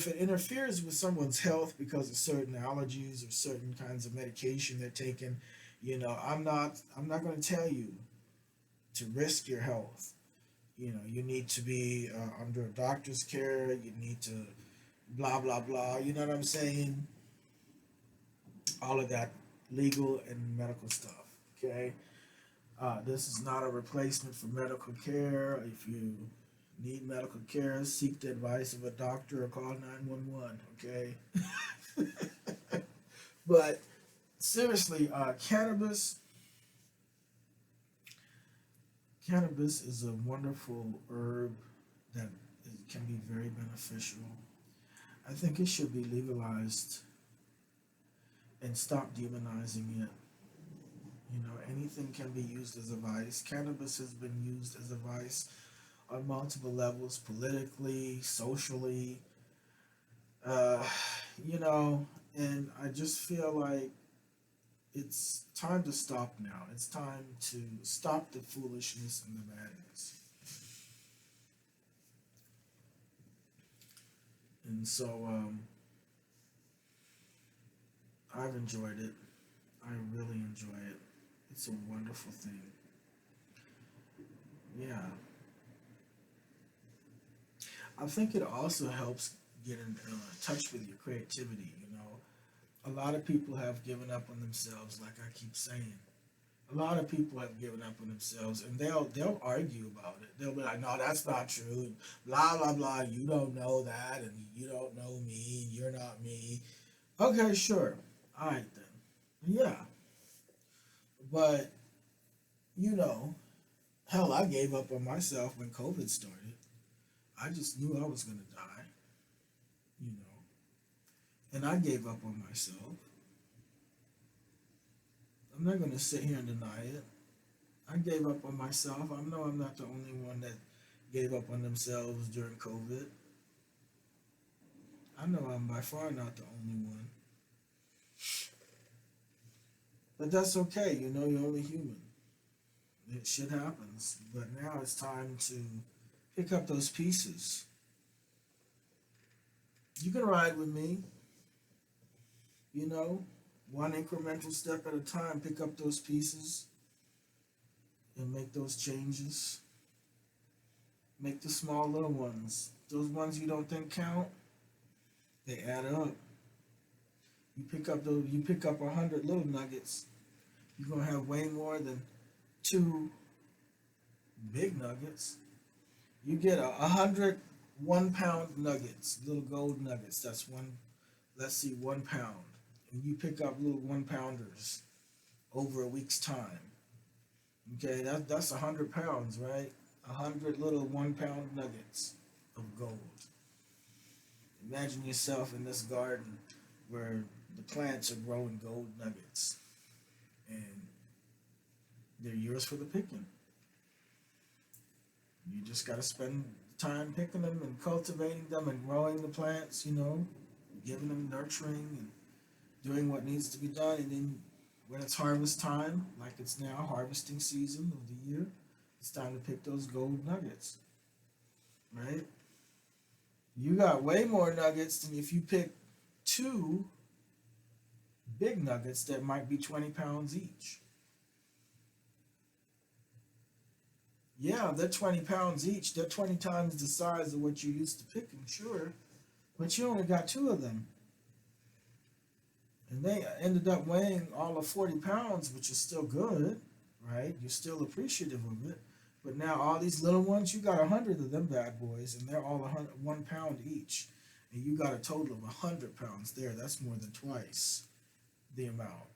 A: it interferes with someone's health because of certain allergies or certain kinds of medication they're taking, I'm not going to tell you to risk your health. You need to be under a doctor's care. You need to blah blah blah. You know what I'm saying? All of that legal and medical stuff. Okay. This is not a replacement for medical care. If you need medical care, seek the advice of a doctor or call 911. Okay. But seriously, cannabis is a wonderful herb that can be very beneficial. I think it should be legalized and stop demonizing it. Anything can be used as a vice. Cannabis has been used as a vice on multiple levels, politically, socially, uh, and I just feel like it's time to stop now. It's time to stop the foolishness and the madness. And so I've enjoyed it. I really enjoy it. It's a wonderful thing. Yeah. I think it also helps get in touch with your creativity. You know, a lot of people have given up on themselves, like I keep saying. A lot of people have given up on themselves, and they'll argue about it. They'll be like, "No, that's not true," and blah blah blah. You don't know that, and you don't know me, and you're not me. Okay, sure, all right then. Yeah, but you know, hell, I gave up on myself when COVID started. I just knew I was gonna die, you know, and I gave up on myself. I'm not gonna sit here and deny it. I gave up on myself. I know I'm not the only one that gave up on themselves during COVID. I know I'm by far not the only one. But that's okay, you know, you're only human. It shit happens. But now it's time to pick up those pieces. You can ride with me, you know, one incremental step at a time, pick up those pieces and make those changes. Make the small little ones. Those ones you don't think count, they add up. You pick up 100 little nuggets, you're gonna have way more than two big nuggets. You get 100 1 pound nuggets, little gold nuggets. That's one. Let's see, 1 pound, and you pick up little 1 pounders over a week's time. Okay, that's 100 pounds, right? 100 little 1 pound nuggets of gold. Imagine yourself in this garden where the plants are growing gold nuggets, and they're yours for the picking. You just got to spend time picking them and cultivating them and growing the plants, you know, giving them nurturing and doing what needs to be done. And then when it's harvest time, like it's now harvesting season of the year, it's time to pick those gold nuggets, right? You got way more nuggets than if you pick two big nuggets that might be 20 pounds each. Yeah, they're 20 pounds each. They're 20 times the size of what you used to picking, sure. But you only got two of them. And they ended up weighing all of 40 pounds, which is still good, right? You're still appreciative of it. But now all these little ones, you got 100 of them bad boys, and they're all 1 pound each. And you got a total of 100 pounds there. That's more than twice the amount.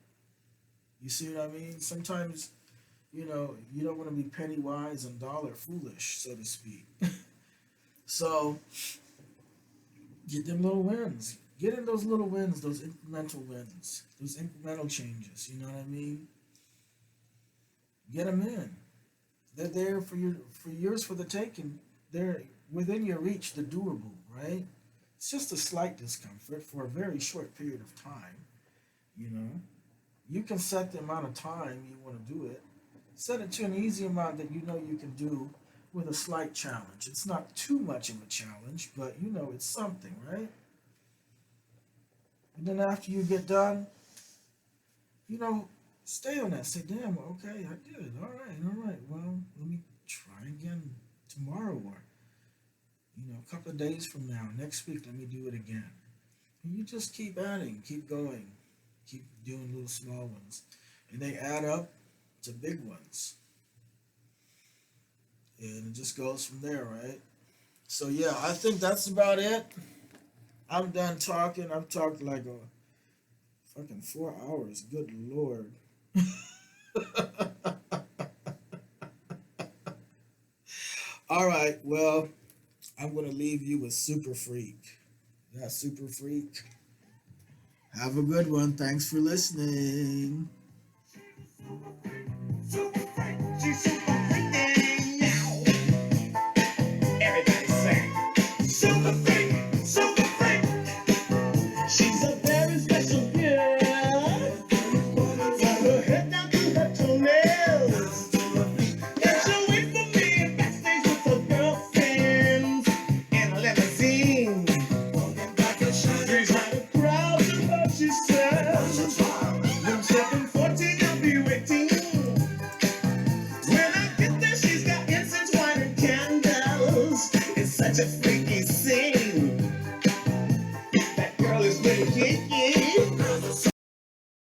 A: You see what I mean? Sometimes, you know, you don't want to be penny wise and dollar foolish, so to speak. So get them little wins. Get in those little wins, those incremental wins, those incremental changes. You know what I mean? Get them in. They're there for yours for the taking. They're within your reach. They're doable, right? It's just a slight discomfort for a very short period of time. You know, you can set the amount of time you want to do it. Set it to an easy amount that you know you can do with a slight challenge. It's not too much of a challenge, but you know it's something, right? And then after you get done, you know, stay on that. Say, damn, okay, I did it. All right. Well, let me try again tomorrow or, you know, a couple of days from now. Next week, let me do it again. And you just keep adding, keep going, keep doing little small ones. And they add up to big ones. And it just goes from there, right? So, yeah, I think that's about it. I'm done talking. I've talked like a fucking 4 hours. Good Lord. All right, well, I'm going to leave you with Super Freak. Yeah, Super Freak. Have a good one. Thanks for listening. Super Freak. She's super freaking now. Everybody sing. Super Freak. Super Freak. She's a very special girl. From her head down to her toenails. Gets away from me and backstage with her girlfriends in a limousine. She's like a crowd to her, she says. Them stepping for
B: such a freak.